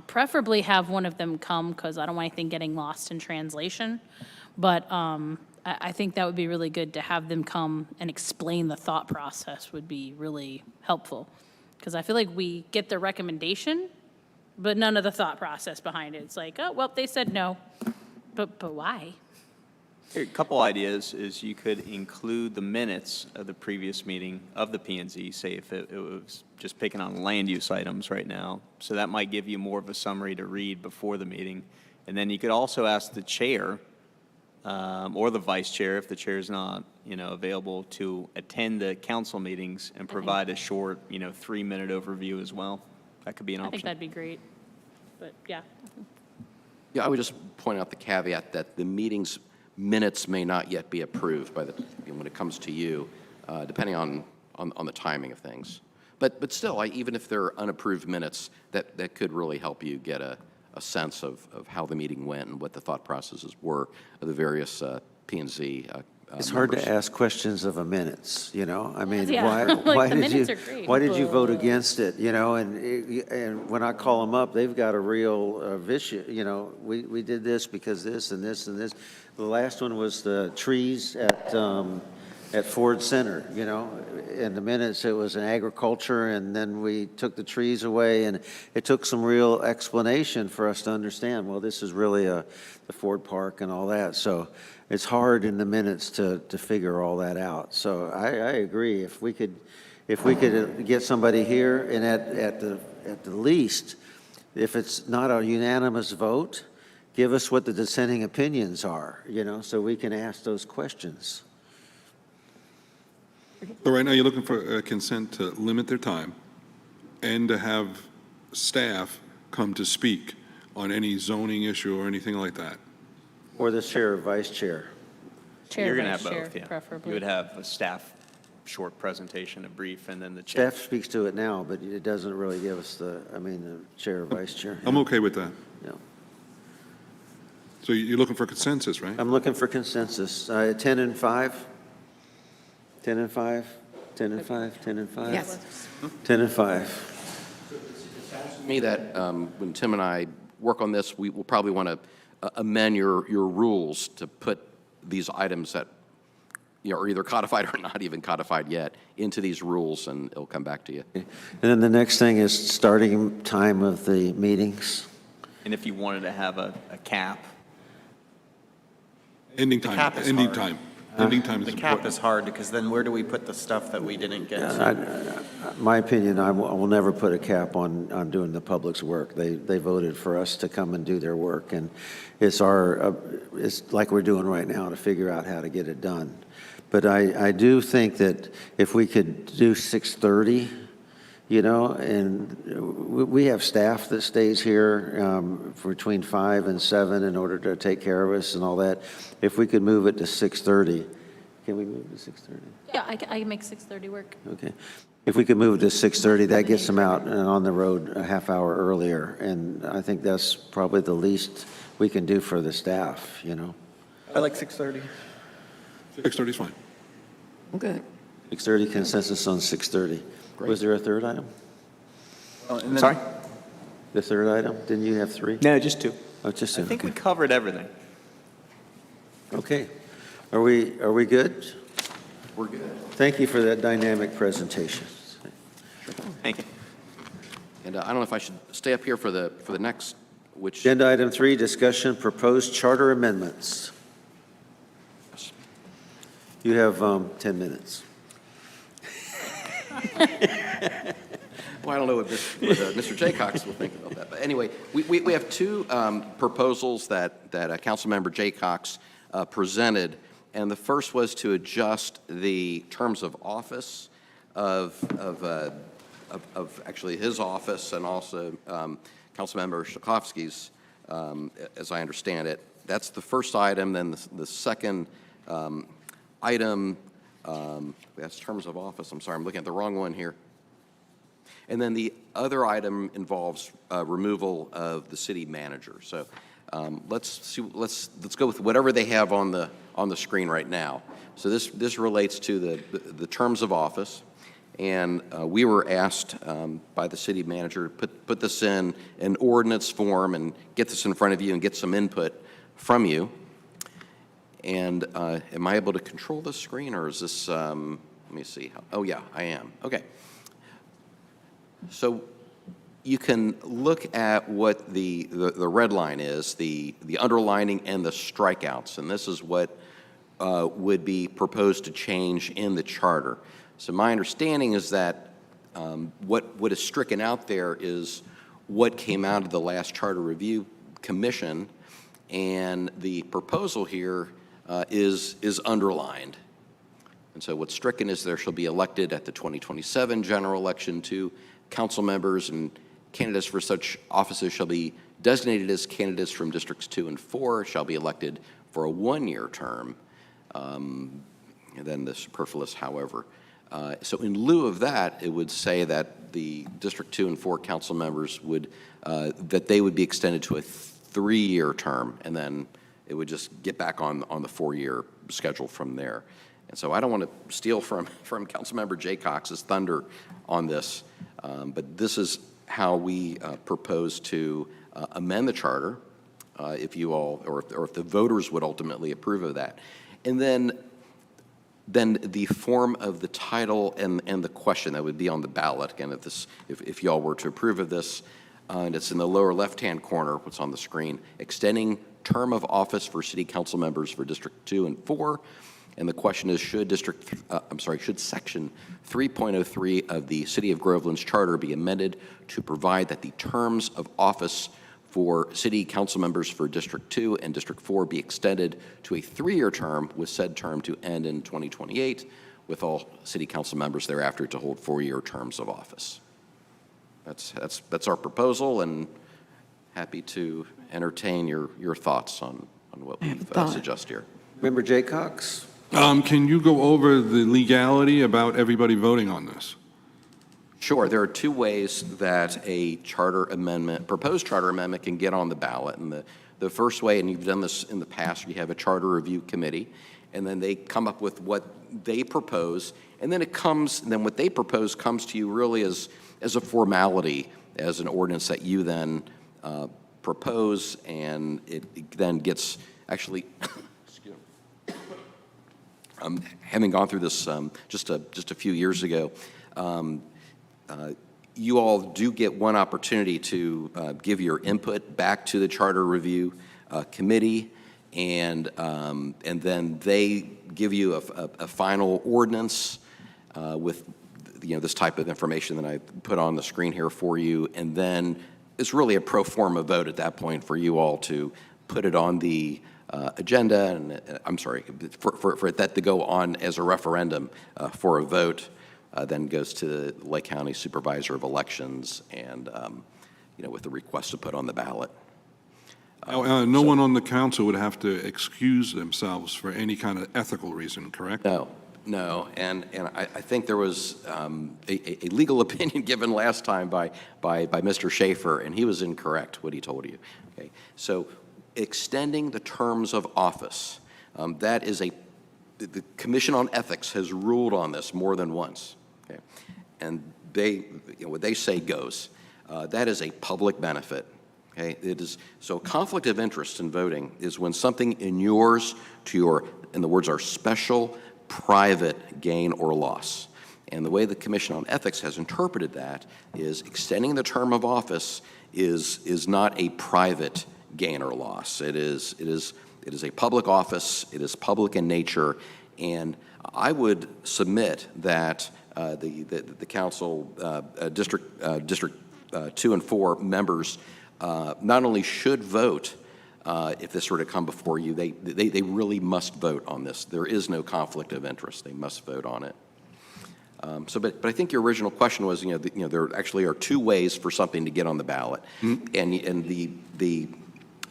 Preferably have one of them come, because I don't want anything getting lost in translation. But I think that would be really good to have them come and explain the thought process would be really helpful. Because I feel like we get the recommendation, but none of the thought process behind it. It's like, oh, well, they said no, but why? Here, a couple ideas is you could include the minutes of the previous meeting of the P and Z, say if it was just picking on land use items right now. So that might give you more of a summary to read before the meeting. And then you could also ask the chair or the vice chair, if the chair is not, available, to attend the council meetings and provide a short, 3-minute overview as well. That could be an I think option. that'd be great, but yeah. Yeah, I would just point out the caveat that the meeting's minutes may not yet be approved when it comes to you, depending on the timing of things. But still, even if they're unapproved minutes, that could really help you get a sense of how the meeting went and what the thought processes were of the various P&Z It's hard members. to ask questions of a minutes, I mean, Yeah. why Like, the did minutes are great. why did you vote against it, and when I call them up, they've got a real vicious, we did this because this and this and this. The last one was the trees at Ford Center, in the minutes it was an agriculture, and then we took the trees away, and it took some real explanation for us to understand, well, this is really the Ford Park and all that, so it's hard in the minutes to figure all that out. So I agree, if we could get somebody here, and at the least, if it's not a unanimous vote, give us what the dissenting opinions are, so we can ask those questions. So right now, you're looking for consent to limit their time and to have staff come to speak on any zoning issue or anything like that. Or the chair or vice chair. Chair, You're going to vice have chair, both, yeah. preferably. You would have a staff short presentation, a brief, and then the chair. Staff speaks to it now, but it doesn't really give us the chair or vice chair. I'm okay with that. Yeah. So you're looking for consensus, right? I'm looking for consensus. 10 and 5? 10 and 5? 10 and 5? 10 and 5? Yes. 10 and 5. To me, that when Tim and I work on this, we will probably want to amend your rules to put these items that are either codified or not even codified yet into these rules, and it'll come back to you. And then the next thing is starting time of the meetings. And if you wanted to have a cap, Ending time, cap is ending hard. time. Ending time is The cap important. is hard, because then where do we put the stuff that we didn't get to? My opinion, I will never put a cap on doing the public's work. They voted for us to come and do their work, and it's it's like we're doing right now to figure out how to get it done. But I do think that if we could do 6:30, and we have staff that stays here between 5 and 7 in order to take care of us and all that. If we could move it to 6:30, can we move to 6:30? Yeah, I can make 6:30 work. Okay. If we could move it to 6:30, that gets them out and on the road a half hour earlier. And I think that's probably the least we can do for the staff, I like 6:30. 6:30 is fine. Good. 6:30, consensus on 6:30. Was there a third item? Sorry? The third item? Didn't you have 3? No, just 2. Oh, just I 2. think we Okay. covered everything. Okay. Are we good? We're good. Thank you for that dynamic presentation. Thank you. And I don't know if I should stay up here for the next, which, Agenda item 3, discussion proposed charter amendments. You have 10 minutes. well, I don't know what Mr. Jaycox will think about that. But anyway, we have 2 proposals that Councilmember Jaycox presented. And the first was to adjust the terms of office of actually his office and also Councilmember Shakovsky's, as I understand it. That's the first item. Then the second item, that's terms of office. I'm sorry, I'm looking at the wrong one here. And then the other item involves removal of the city manager. So let's go with whatever they have on the screen right now. So this relates to the terms of office, and we were asked by the city manager to put this in an ordinance form and get this in front of you and get some input from you. And am I able to control this screen, or is this? Let me see. Oh yeah, I am. Okay. So you can look at what the red line is, the underlining and the strikeouts, and this is what would be proposed to change in the charter. So my understanding is that what is stricken out there is what came out of the last Charter Review Commission, and the proposal here is underlined. And so what's stricken is there shall be elected at the 2027 general election 2 council members, and candidates for such offices shall be designated as candidates from districts 2 and 4, shall be elected for a 1-year term. And then the superfluous, however. So in lieu of that, it would say that the District 2 and 4 council members would, that they would be extended to a 3-year term, and then it would just get back on the 4-year schedule from there. And so I don't want to steal from Councilmember Jaycox's thunder on this, but this is how we propose to amend the charter, if you all, or if the voters would ultimately approve of that. And then the form of the title and the question that would be on the ballot, again, if y'all were to approve of this, and it's in the lower left-hand corner, what's on the screen, extending term of office for city council members for District 2 and 4. And the question is, should Section 3.03 of the City of Groveland's charter be amended to provide that the terms of office for city council members for District 2 and District 4 be extended to a 3-year term, with said term to end in 2028, with all city council members thereafter to hold 4-year terms of office. That's our proposal, and happy to entertain your thoughts on what we've suggested here. Member Jaycox? Can you go over the legality about everybody voting on this? Sure. There are 2 ways that a charter amendment, proposed charter amendment, can get on the ballot. And the first way, and you've done this in the past, you have a charter review committee, and then they come up with what they propose, and then then what they propose comes to you really as a formality, as an ordinance that you then propose, and it then gets actually. Having gone through this just a few years ago, you all do get one opportunity to give your input back to the Charter Review Committee, and then they give you a final ordinance with this type of information that I put on the screen here for you, and then it's really a pro forma vote at that point for you all to put it on the agenda, and I'm sorry, for that to go on as a referendum for a vote, then goes to the Lake County Supervisor of Elections, and with the request to put on the ballot. No one on the council would have to excuse themselves for any kind of ethical reason, correct? No, and I think there was a legal opinion given last time by Mr. Schaefer, and he was incorrect what he told you. Okay, so extending the terms of office, that is the Commission on Ethics has ruled on this more than once. Okay, and what they say goes. That is a public benefit. Okay, it is so. Conflict of interest in voting is when something inures to your, in the words are special, private gain or loss. And the way the Commission on Ethics has interpreted that is extending the term of office is not a private gain or loss. It is a public office. It is public in nature, and I would submit that the council district 2 and 4 members not only should vote if this were to come before you, they really must vote on this. There is no conflict of interest. They must vote on it. But I think your original question was, there actually are two ways for something to get on the ballot, and the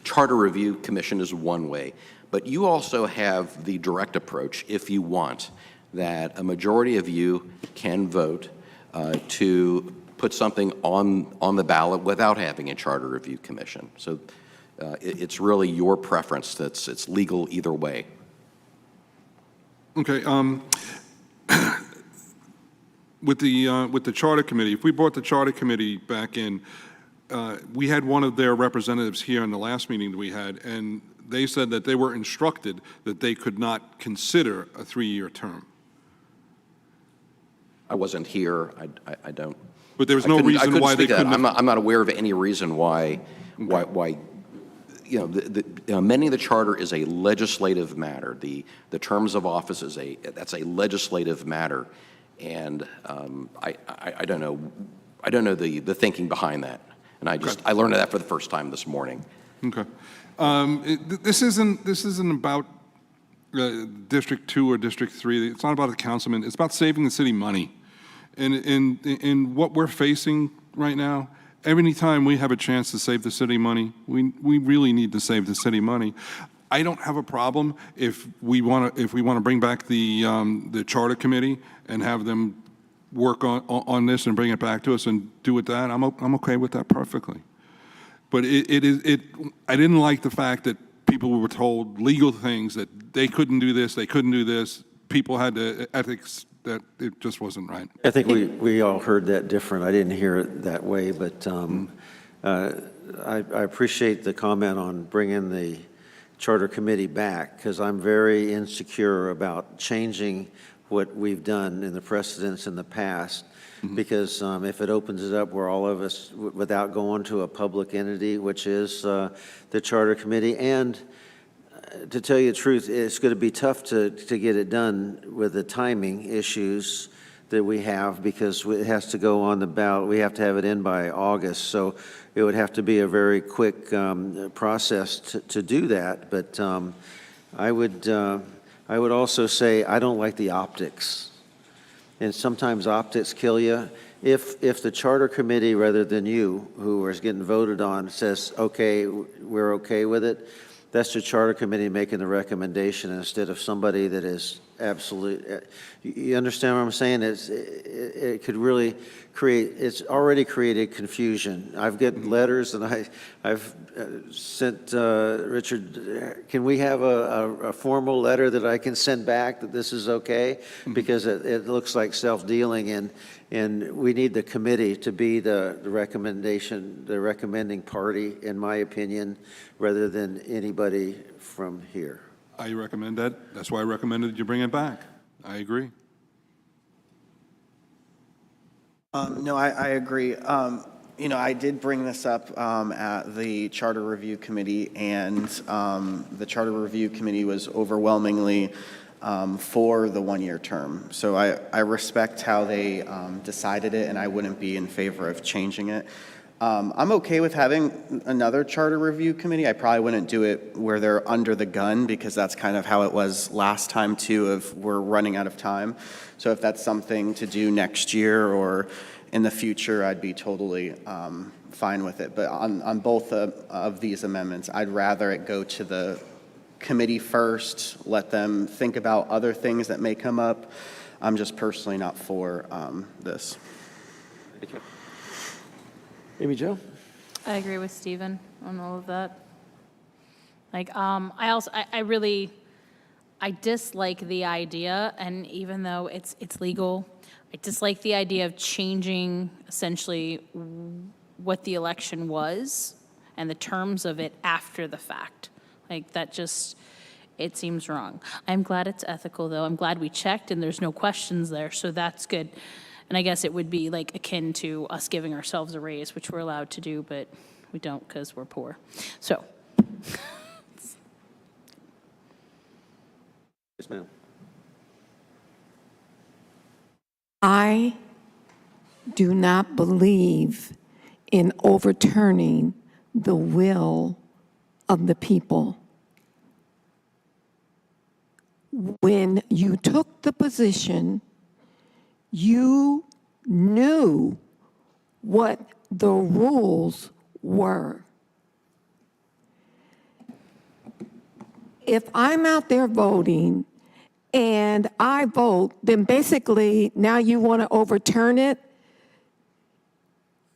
Charter Review Commission is one way. But you also have the direct approach, if you want, that a majority of you can vote to put something on the ballot without having a Charter Review Commission. So it's really your preference. It's legal either way. Okay. With the Charter Committee, if we brought the Charter Committee back in, we had one of their representatives here in the last meeting that we had, and they said that they were instructed that they could not consider a 3-year term. I wasn't here. I don't. But there was no reason why they couldn't. I'm not aware of any reason why amending the charter is a legislative matter. The terms of office that's a legislative matter, and I don't know the thinking behind that, and I learned that for the first time this morning. Okay, this isn't about District 2 or District 3. It's not about a councilman. It's about saving the city money. And in what we're facing right now, every time we have a chance to save the city money, we really need to save the city money. I don't have a problem if we want to bring back the Charter Committee and have them work on this and bring it back to us and do it that. I'm okay with that perfectly. But I didn't like the fact that people were told legal things that they couldn't do this, they couldn't do this. People had the ethics that it just wasn't right. I think we all heard that different. I didn't hear it that way, but I appreciate the comment on bringing the Charter Committee back, because I'm very insecure about changing what we've done in the precedents in the past, because if it opens it up where all of us, without going to a public entity, which is the Charter Committee, and to tell you the truth, it's going to be tough to get it done with the timing issues that we have, because it has to go on the ballot. We have to have it in by August, so it would have to be a very quick process to do that. But I would also say I don't like the optics, and sometimes optics kill you. If the Charter Committee, rather than you, who is getting voted on, says, okay, we're okay with it, that's the Charter Committee making the recommendation instead of somebody that is absolute. You understand what I'm saying? It could really create, it's already created confusion. I've gotten letters, and I've sent, Richard, can we have a formal letter that I can send back that this is okay? Because it looks like self-dealing, and we need the committee to be the recommending party, in my opinion, rather than anybody from here. I recommend that. That's why I recommended you bring it back. I agree. No, I agree. You know, I did bring this up at the Charter Review Committee, and the Charter Review Committee was overwhelmingly for the one-year term. So I respect how they decided it, and I wouldn't be in favor of changing it. I'm okay with having another Charter Review Committee. I probably wouldn't do it where they're under the gun, because that's kind of how it was last time too, of we're running out of time. So if that's something to do next year or in the future, I'd be totally fine with it. But on both of these amendments, I'd rather it go to the committee first, let them think about other things that may come up. I'm just personally not for this. Amy Jo? I agree with Stephen on all of that. Like, I dislike the idea, and even though it's legal, I dislike the idea of changing essentially what the election was and the terms of it after the fact. Like, that just, it seems wrong. I'm glad it's ethical, though. I'm glad we checked and there's no questions there, so that's good. And I guess it would be like akin to us giving ourselves a raise, which we're allowed to do, but we don't because we're poor. So. Yes, ma'am. I do not believe in overturning the will of the people. When you took the position, you knew what the rules were. If I'm out there voting and I vote, then basically now you want to overturn it.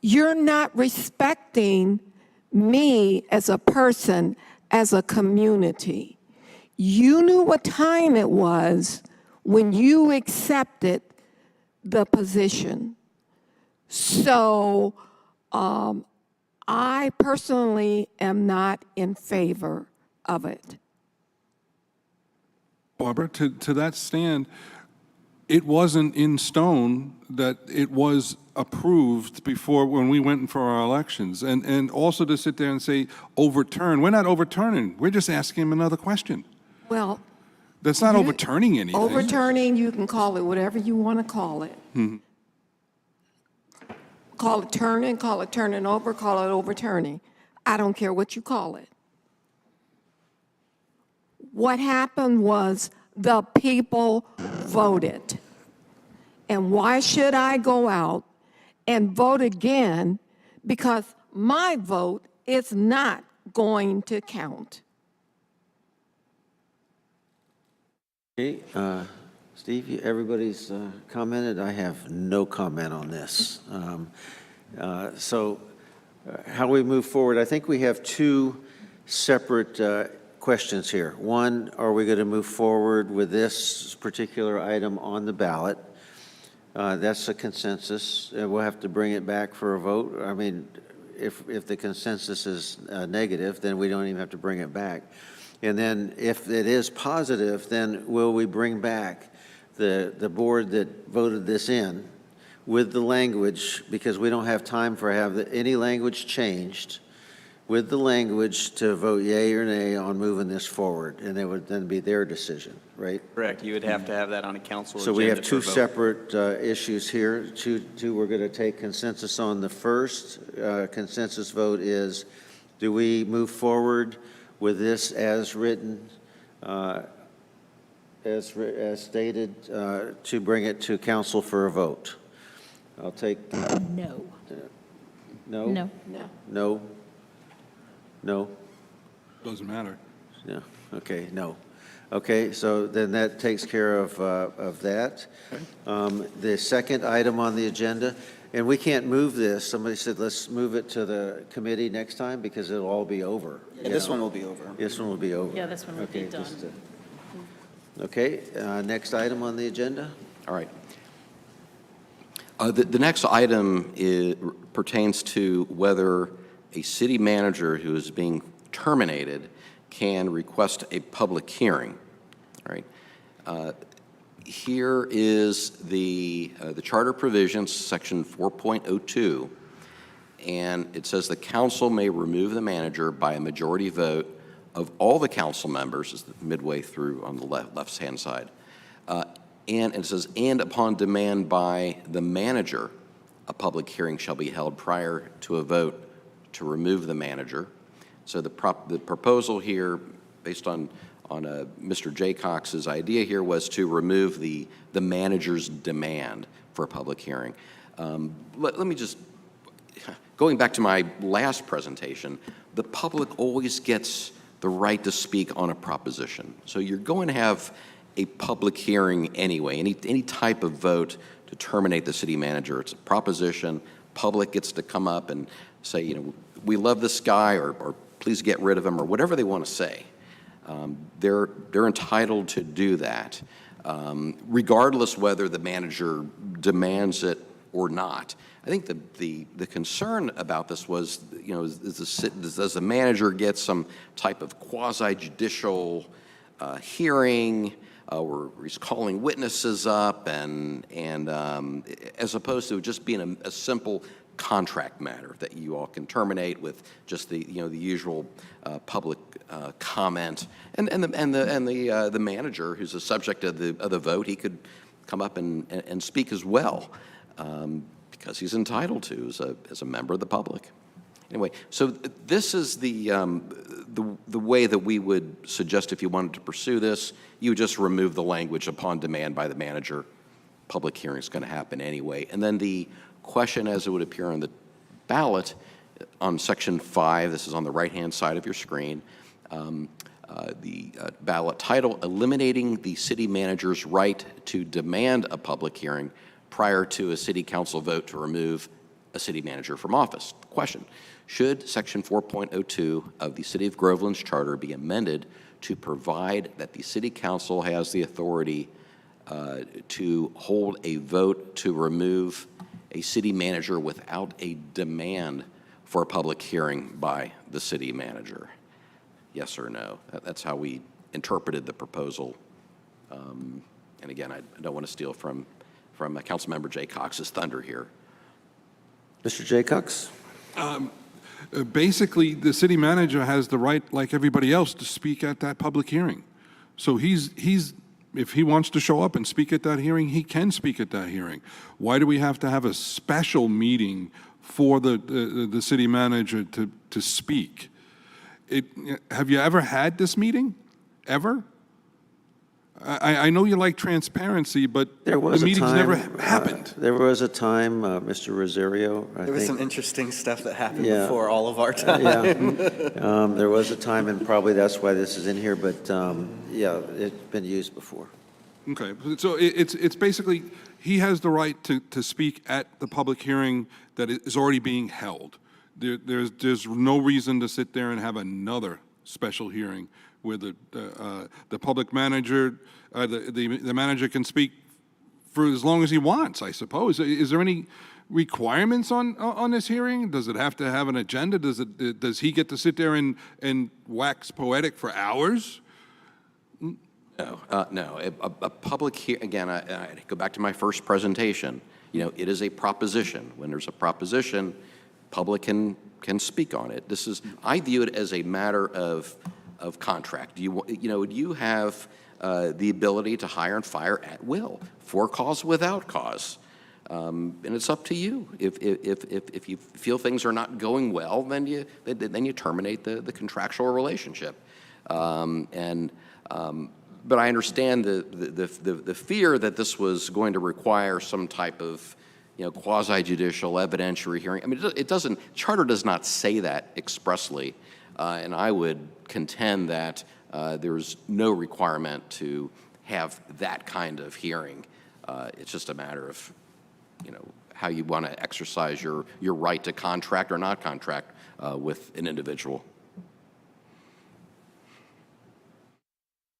You're not respecting me as a person, as a community. You knew what time it was when you accepted the position. So I personally am not in favor of it. Barbara, to that stand, it wasn't in stone that it was approved before when we went in for our elections. And also to sit there and say overturn, we're not overturning, we're just asking him another question. Well, That's not you- overturning anything. Overturning, you can call it whatever you want to call it. Call it turning over, call it overturning. I don't care what you call it. What happened was the people voted. And why should I go out and vote again? Because my vote is not going to count. Okay, Steve, everybody's commented. I have no comment on this. So how we move forward, I think we have two separate questions here. One, are we going to move forward with this particular item on the ballot? That's a consensus. We'll have to bring it back for a vote. I mean, if the consensus is negative, then we don't even have to bring it back. And then if it is positive, then will we bring back the board that voted this in with the language, because we don't have time for any language changed, with the language to vote yea or nay on moving this forward, and it would then be their decision, right? Correct. You would have to have that on a council So agenda we have for two vote. separate issues here. Two, we're going to take consensus on the first. Consensus vote is, do we move forward with this as written, as stated, to bring it to council for a vote? I'll take, No. no? No. No? No? Doesn't matter. No, okay, no. Okay, so then that takes care of that. The second item on the agenda, and we can't move this, somebody said, let's move it to the committee next time because it'll all be over. Yeah, this one will be over. This one will be over. Yeah, this one will be Okay, done. just, okay, next item on the agenda? All right. The next item pertains to whether a city manager who is being terminated can request a public hearing. All right. Here is the charter provisions, section 4.02, and it says the council may remove the manager by a majority vote of all the council members, is midway through on the left-hand side. And it says, and upon demand by the manager, a public hearing shall be held prior to a vote to remove the manager. So the proposal here, based on Mr. Jaycox's idea here, was to remove the manager's demand for a public hearing. Let me just, going back to my last presentation, the public always gets the right to speak on a proposition. So you're going to have a public hearing anyway, any type of vote to terminate the city manager. It's a proposition. Public gets to come up and say, you know, we love this guy, or please get rid of him, or whatever they want to say. They're entitled to do that, regardless whether the manager demands it or not. I think the concern about this was, you know, does the manager get some type of quasi-judicial hearing, where he's calling witnesses up, and as opposed to just being a simple contract matter that you all can terminate with just the usual public comment, and the manager, who's the subject of the vote, he could come up and speak as well, because he's entitled to as a member of the public. Anyway, so this is the way that we would suggest if you wanted to pursue this. You just remove the language upon demand by the manager. Public hearing is going to happen anyway. And then the question as it would appear on the ballot on section 5, this is on the right-hand side of your screen, the ballot title, eliminating the city manager's right to demand a public hearing prior to a city council vote to remove a city manager from office. Question: should section 4.02 of the City of Groveland's charter be amended to provide that the city council has the authority to hold a vote to remove a city manager without a demand for a public hearing by the city manager? Yes or no? That's how we interpreted the proposal. And again, I don't want to steal from Councilmember Jaycox's thunder here. Mr. Jaycox? Basically, the city manager has the right, like everybody else, to speak at that public hearing. So if he wants to show up and speak at that hearing, he can speak at that hearing. Why do we have to have a special meeting for the city manager to speak? Have you ever had this meeting? Ever? I know you like transparency, but the meetings never happened. There was a time, Mr. Rosario, I There was think. some interesting stuff that happened Yeah. before all of our time. There was a time, and probably that's why this is in here, but yeah, it's been used before. Okay, so it's basically, he has the right to speak at the public hearing that is already being held. There's no reason to sit there and have another special hearing where the public manager, the manager can speak for as long as he wants, I suppose. Is there any requirements on this hearing? Does it have to have an agenda? Does he get to sit there and wax poetic for hours? No. A public hearing, again, I go back to my first presentation. You know, it is a proposition. When there's a proposition, public can speak on it. I view it as a matter of contract. You have the ability to hire and fire at will, for cause, without cause. And it's up to you. If you feel things are not going well, then you terminate the contractual relationship. But I understand the fear that this was going to require some type of quasi-judicial evidentiary hearing. I mean, charter does not say that expressly, and I would contend that there's no requirement to have that kind of hearing. It's just a matter of how you want to exercise your right to contract or not contract with an individual.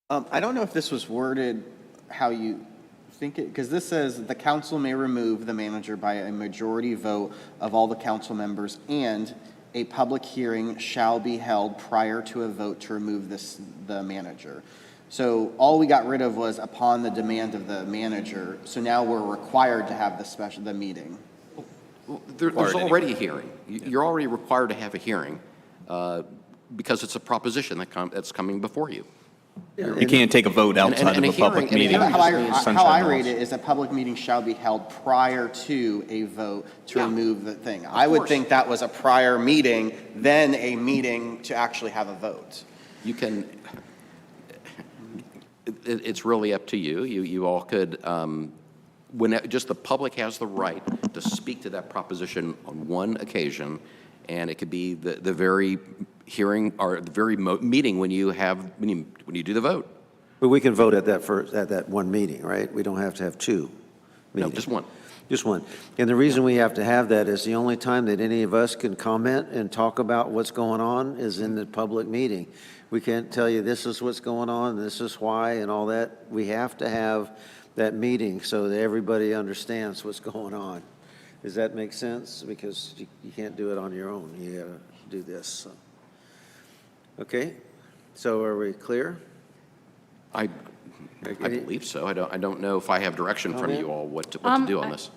I don't know if this was worded how you think it, because this says the council may remove the manager by a majority vote of all the council members, and a public hearing shall be held prior to a vote to remove the manager. So all we got rid of was upon the demand of the manager. So now we're required to have the meeting. There's already a hearing. You're already required to have a hearing because it's a proposition that's coming before you. You can't take a vote outside and of a a public hearing- meeting. and a How hearing I, Sunshine how I laws. read it is a public meeting shall be held prior to a vote to Yeah. remove the thing. I would course. think that was a prior meeting, then a meeting to actually have a vote. You can, it's really up to you. You all could, just the public has the right to speak to that proposition on one occasion, and it could be the very hearing or the very meeting when you do the vote. But we can vote at that one meeting, right? We don't have to have two No, meetings. just one. Just one. And the reason we have to have that is the only time that any of us can comment and talk about what's going on is in the public meeting. We can't tell you this is what's going on, this is why, and all that. We have to have that meeting so that everybody understands what's going on. Does that make sense? Because you can't do it on your own. You gotta do this, so. Okay, so are we clear? I believe so. I don't know if I have direction from you all what to do on this.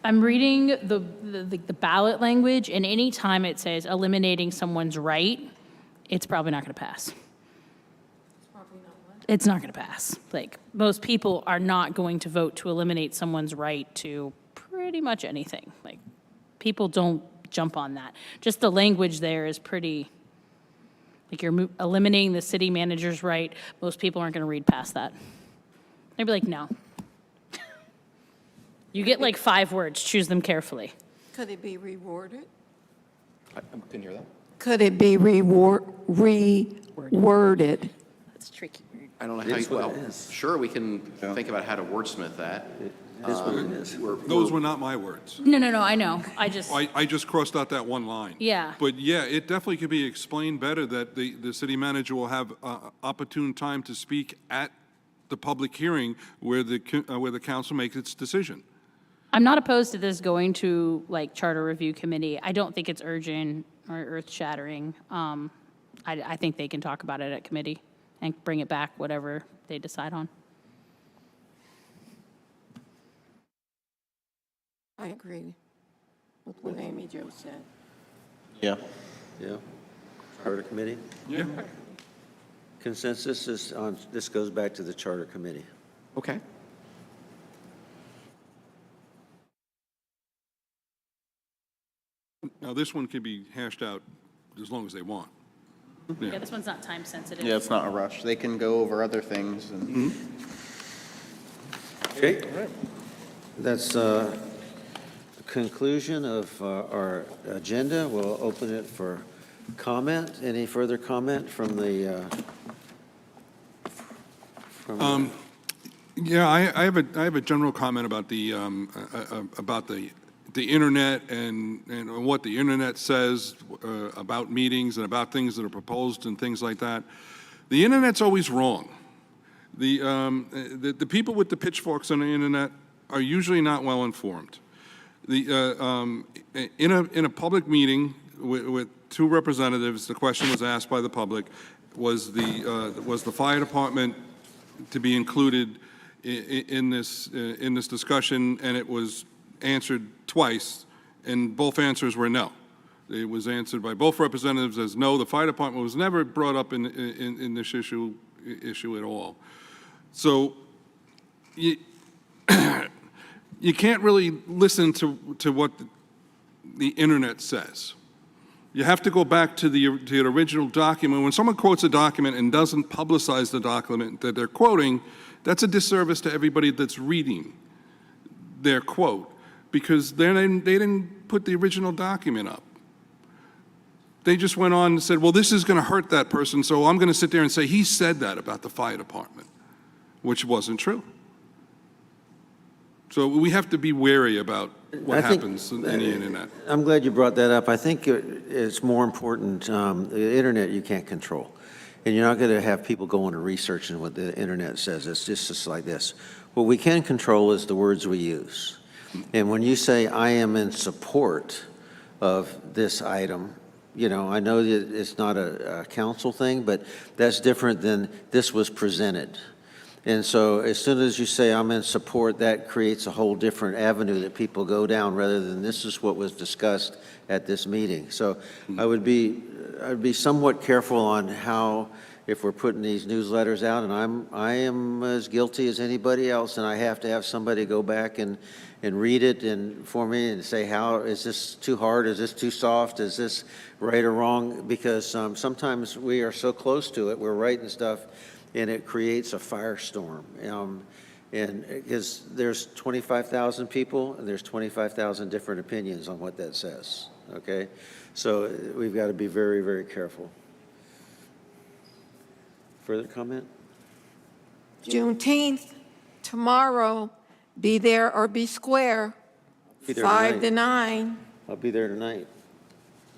I'm reading the ballot language, and any time it says eliminating someone's right, it's probably not going to pass. It's not going to pass. Like, most people are not going to vote to eliminate someone's right to pretty much anything. Like, people don't jump on that. Just the language there is pretty, like, you're eliminating the city manager's right. Most people aren't going to read past that. They'd be like, no. You get like 5 words, choose them carefully. Could it be reworded? I couldn't hear that. Could it be reworded? That's tricky. I don't know how It's you, what well, it is. sure, we can think about how to wordsmith that. It is what it is. Those were not my words. No, I know. I just, I just crossed out that one line. Yeah. But yeah, it definitely could be explained better that the city manager will have opportune time to speak at the public hearing where the council makes its decision. I'm not opposed to this going to like charter review committee. I don't think it's urgent or earth shattering. I think they can talk about it at committee and bring it back, whatever they decide on. I agree with what Amy Jo said. Yeah. Yeah. Charter committee? Yeah. Consensus is on, this goes back to the charter committee. Okay. Now, this one can be hashed out as long as they want. Yeah, this one's not time sensitive. Yeah, it's not a rush. They can go over other things and. Okay. That's conclusion of our agenda. We'll open it for comment. Any further comment from the, Yeah, I have a general comment about the internet and what the internet says about meetings and about things that are proposed and things like that. The internet's always wrong. The people with the pitchforks on the internet are usually not well informed. In a public meeting with 2 representatives, the question was asked by the public: was the fire department to be included in this discussion? And it was answered twice, and both answers were no. It was answered by both representatives as no. The fire department was never brought up in this issue at all. So you can't really listen to what the internet says. You have to go back to the original document. When someone quotes a document and doesn't publicize the document that they're quoting, that's a disservice to everybody that's reading their quote, because they didn't put the original document up. They just went on and said, well, this is going to hurt that person, so I'm going to sit there and say he said that about the fire department, which wasn't true. So we have to be wary about what I think, happens in the internet. I'm glad you brought that up. I think it's more important, the internet you can't control. And you're not going to have people going and researching what the internet says. It's just like this. What we can control is the words we use. And when you say, I am in support of this item, you know, I know that it's not a council thing, but that's different than this was presented. And so as soon as you say, I'm in support, that creates a whole different avenue that people go down, rather than this is what was discussed at this meeting. So I'd be somewhat careful on how, if we're putting these newsletters out, and I am as guilty as anybody else, and I have to have somebody go back and read it and for me and say, how, is this too hard? Is this too soft? Is this right or wrong? Because sometimes we are so close to it, we're writing stuff, and it creates a firestorm. And because there's 25,000 people, and there's 25,000 different opinions on what that says, okay? So we've got to be very, very careful. Further comment? Juneteenth, tomorrow, be there or be square, Be there 5 tonight. to 9. I'll be there tonight.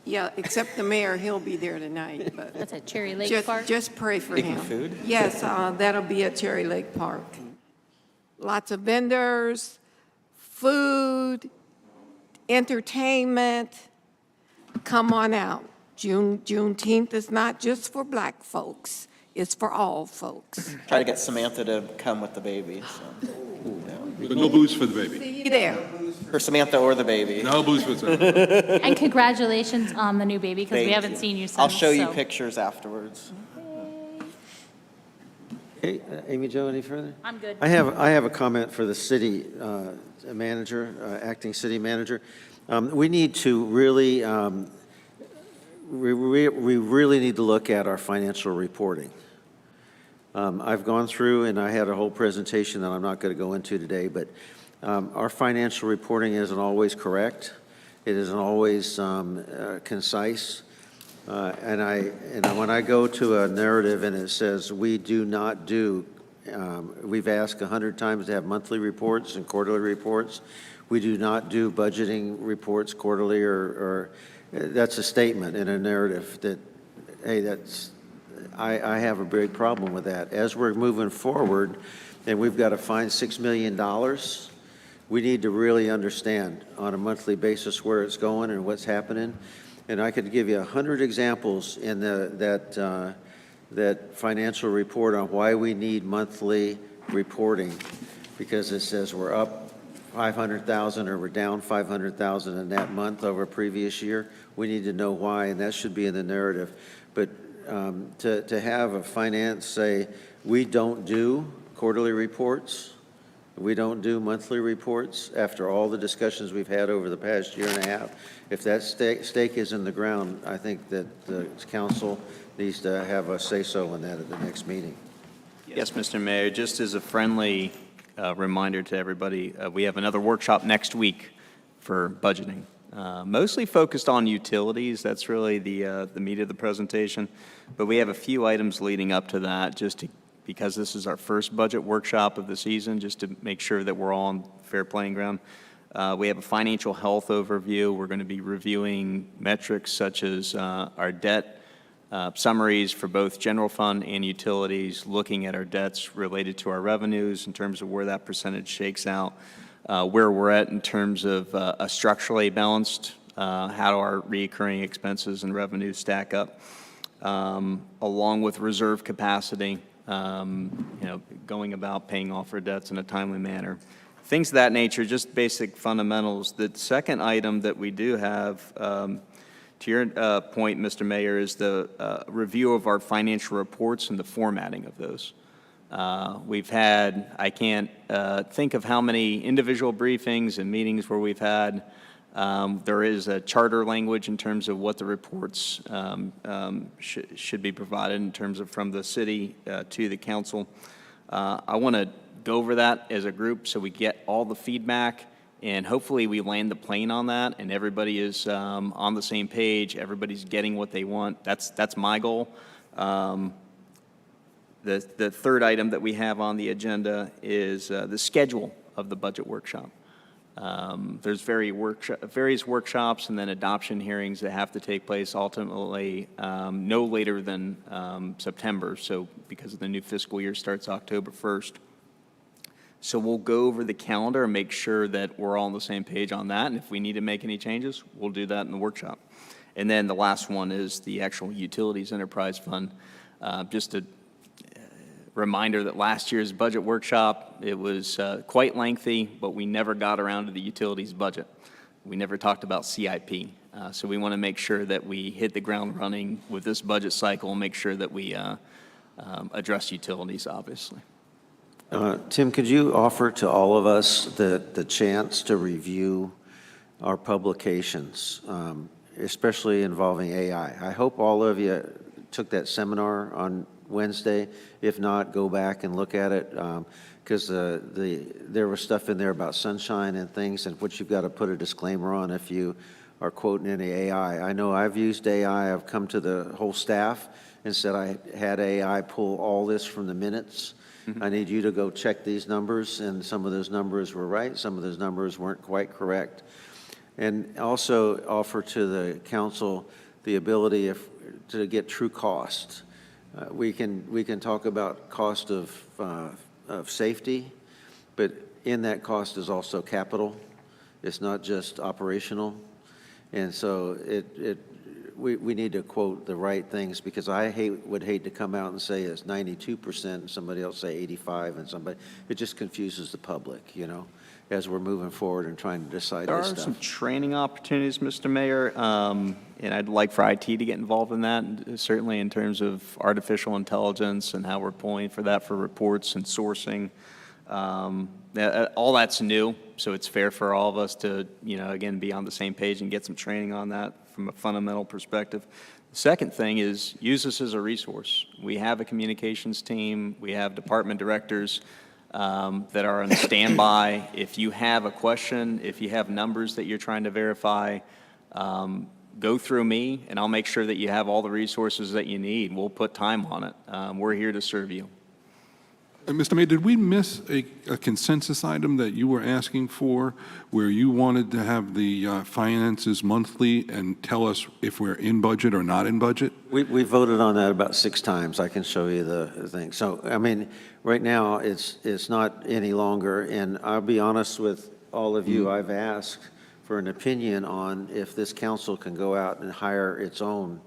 Yeah, except the mayor, he'll be there tonight, but That's at Cherry Lake Park. just pray for him. Yes, that'll be at Cherry Lake Park. Lots of vendors, food, entertainment. Come on out. Juneteenth is not just for black folks, it's for all folks. Try to get Samantha to come with the baby, so. But no booze for the baby. See you there. For Samantha or the baby. No booze for the baby. And congratulations on the new baby, because we Thank haven't you. seen you since. I'll show you so- pictures afterwards. Hey, Amy Jo, any further? I'm good. I have a comment for the city manager, acting city manager. We need to really, we really need to look at our financial reporting. I've gone through, and I had a whole presentation that I'm not going to go into today, but our financial reporting isn't always correct. It isn't always concise. And when I go to a narrative and it says, we do not do, we've asked 100 times to have monthly reports and quarterly reports. We do not do budgeting reports quarterly, or that's a statement in a narrative that, hey, that's, I have a big problem with that. As we're moving forward and we've got to find $6 million, we need to really understand on a monthly basis where it's going and what's happening. And I could give you 100 examples in that financial report on why we need monthly reporting, because it says we're up 500,000 or we're down 500,000 in that month over a previous year. We need to know why, and that should be in the narrative. But to have a finance say, we don't do quarterly reports, we don't do monthly reports, after all the discussions we've had over the past year and a half, if that stake is in the ground, I think that the council needs to have a say-so in that at the next meeting. Yes, Mr. Mayor, just as a friendly reminder to everybody, we have another workshop next week for budgeting, mostly focused on utilities. That's really the meat of the presentation. But we have a few items leading up to that, because this is our first budget workshop of the season, just to make sure that we're all on fair playing ground. We have a financial health overview. We're going to be reviewing metrics such as our debt summaries for both general fund and utilities, looking at our debts related to our revenues in terms of where that percentage shakes out, where we're at in terms of a structurally balanced, how our recurring expenses and revenues stack up, along with reserve capacity, going about paying off our debts in a timely manner. Things of that nature, just basic fundamentals. The second item that we do have, to your point, Mr. Mayor, is the review of our financial reports and the formatting of those. We've had, I can't think of how many individual briefings and meetings where we've had. There is a charter language in terms of what the reports should be provided in terms of from the city to the council. I want to go over that as a group so we get all the feedback, and hopefully we land the plane on that and everybody is on the same page, everybody's getting what they want. That's my goal. The third item that we have on the agenda is the schedule of the budget workshop. There's various workshops and then adoption hearings that have to take place ultimately no later than September, so because the new fiscal year starts October 1st. So we'll go over the calendar and make sure that we're all on the same page on that, and if we need to make any changes, we'll do that in the workshop. And then the last one is the actual Utilities Enterprise Fund. Just to reminder that last year's budget workshop, it was quite lengthy, but we never got around to the utilities budget. We never talked about CIP. So we want to make sure that we hit the ground running with this budget cycle and make sure that we address utilities, obviously. Tim, could you offer to all of us the chance to review our publications, especially involving AI? I hope all of you took that seminar on Wednesday. If not, go back and look at it, because there was stuff in there about sunshine and things, and which you've got to put a disclaimer on if you are quoting any AI. I know I've used AI. I've come to the whole staff and said I had AI pull all this from the minutes. I need you to go check these numbers, and some of those numbers were right, some of those numbers weren't quite correct. And also offer to the council the ability to get true cost. We can talk about cost of safety, but in that cost is also capital. It's not just operational. And so we need to quote the right things, because I would hate to come out and say it's 92% and somebody else say 85 and somebody, it just confuses the public, you know, as we're moving forward and trying to decide There this are stuff. some training opportunities, Mr. Mayor, and I'd like for IT to get involved in that, certainly in terms of artificial intelligence and how we're pulling for that for reports and sourcing. All that's new, so it's fair for all of us to, you know, again, be on the same page and get some training on that from a fundamental perspective. The second thing is use this as a resource. We have a communications team. We have department directors that are on standby. If you have a question, if you have numbers that you're trying to verify, go through me, and I'll make sure that you have all the resources that you need. We'll put time on it. We're here to serve you. Mr. Mayor, did we miss a consensus item that you were asking for, where you wanted to have the finances monthly and tell us if we're in budget or not in budget? We voted on that about 6 times. I can show you the thing. So, I mean, right now, it's not any longer, and I'll be honest with all of you, I've asked for an opinion on if this council can go out and hire its own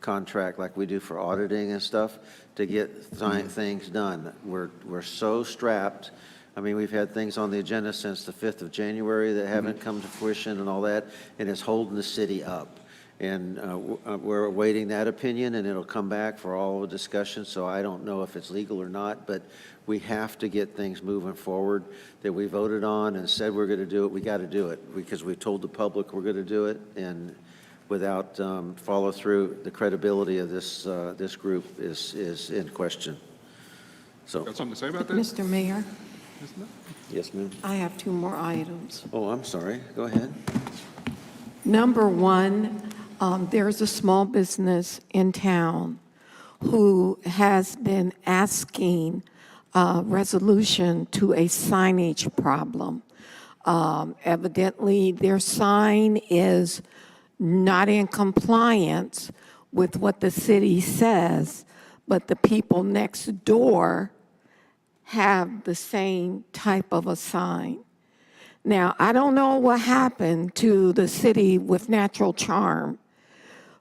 contract like we do for auditing and stuff to get things done. We're so strapped. I mean, we've had things on the agenda since the 5th of January that haven't come to fruition and all that, and it's holding the city up. And we're awaiting that opinion, and it'll come back for all the discussion, so I don't know if it's legal or not, but we have to get things moving forward that we voted on and said we're going to do it. We got to do it because we told the public we're going to do it, and without follow through, the credibility of this this group is in question. So, Got something to say about that? Mr. Mayor, yes, ma'am. I have 2 more items. Oh, I'm sorry. Go ahead. Number 1, there's a small business in town who has been asking resolution to a signage problem. Evidently, their sign is not in compliance with what the city says, but the people next door have the same type of a sign. Now, I don't know what happened to the city with Natural Charm,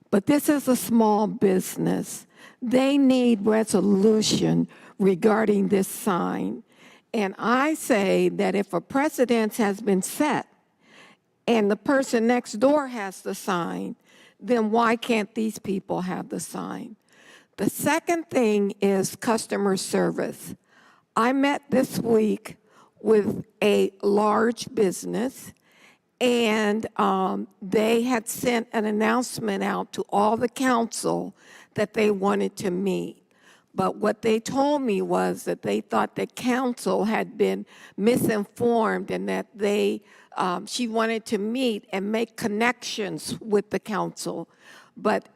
but this is a small business. They need resolution regarding this sign. And I say that if a precedent has been set and the person next door has the sign, then why can't these people have the sign? The second thing is customer service. I met this week with a large business, and they had sent an announcement out to all the council that they wanted to meet. But what they told me was that they thought the council had been misinformed and that she wanted to meet and make connections with the council. But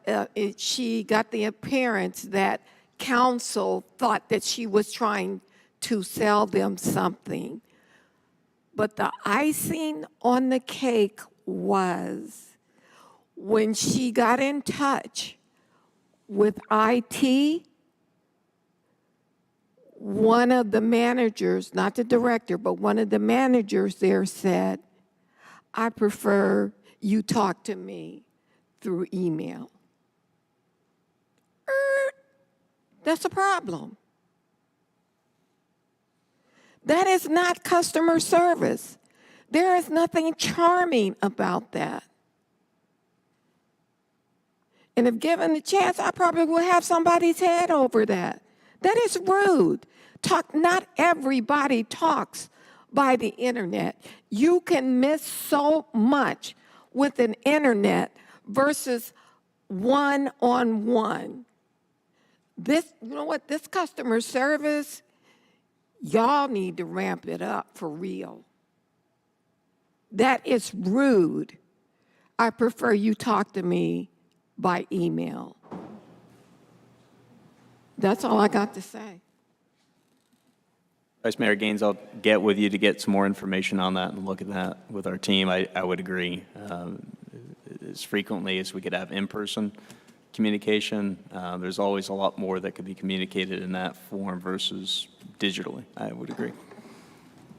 she got the appearance that council thought that she was trying to sell them something. But the icing on the cake was when she got in touch with IT, one of the managers, not the director, but one of the managers there said, I prefer you talk to me through email. That's a problem. That is not customer service. There is nothing charming about that. And if given the chance, I probably will have somebody's head over that. That is rude. Not everybody talks by the internet. You can miss so much with an internet versus one-on-one. This, you know what, this customer service, y'all need to ramp it up for real. That is rude. I prefer you talk to me by email. That's all I got to say. Vice Mayor Gaines, I'll get with you to get some more information on that and look at that with our team. I would agree. As frequently as we could have in-person communication, there's always a lot more that could be communicated in that form versus digitally. I would agree.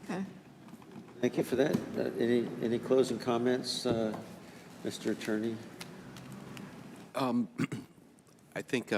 Okay. Thank you for that. Any closing comments, Mr. Attorney? I think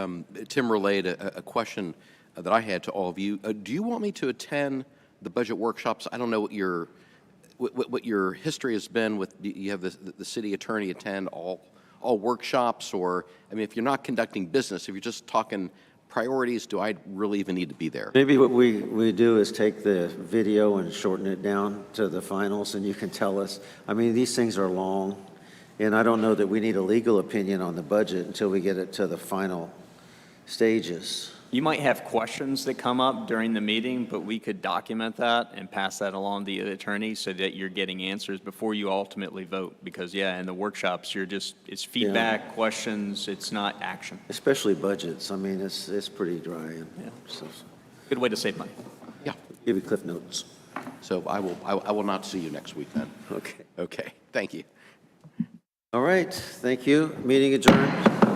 Tim relayed a question that I had to all of you. Do you want me to attend the budget workshops? I don't know what your history has been with, you have the city attorney attend all workshops, or, I mean, if you're not conducting business, if you're just talking priorities, do I really even need to be there? Maybe what we do is take the video and shorten it down to the finals, and you can tell us. I mean, these things are long, and I don't know that we need a legal opinion on the budget until we get it to the final stages. You might have questions that come up during the meeting, but we could document that and pass that along to the attorney so that you're getting answers before you ultimately vote. Because, yeah, in the workshops, it's feedback, questions, it's not action. Especially budgets. I mean, it's pretty dry. And so, Good way to save money. Yeah. give you cliff notes. So I will not see you next week then. Okay. Okay, thank you. All right. Thank you. Meeting adjourned.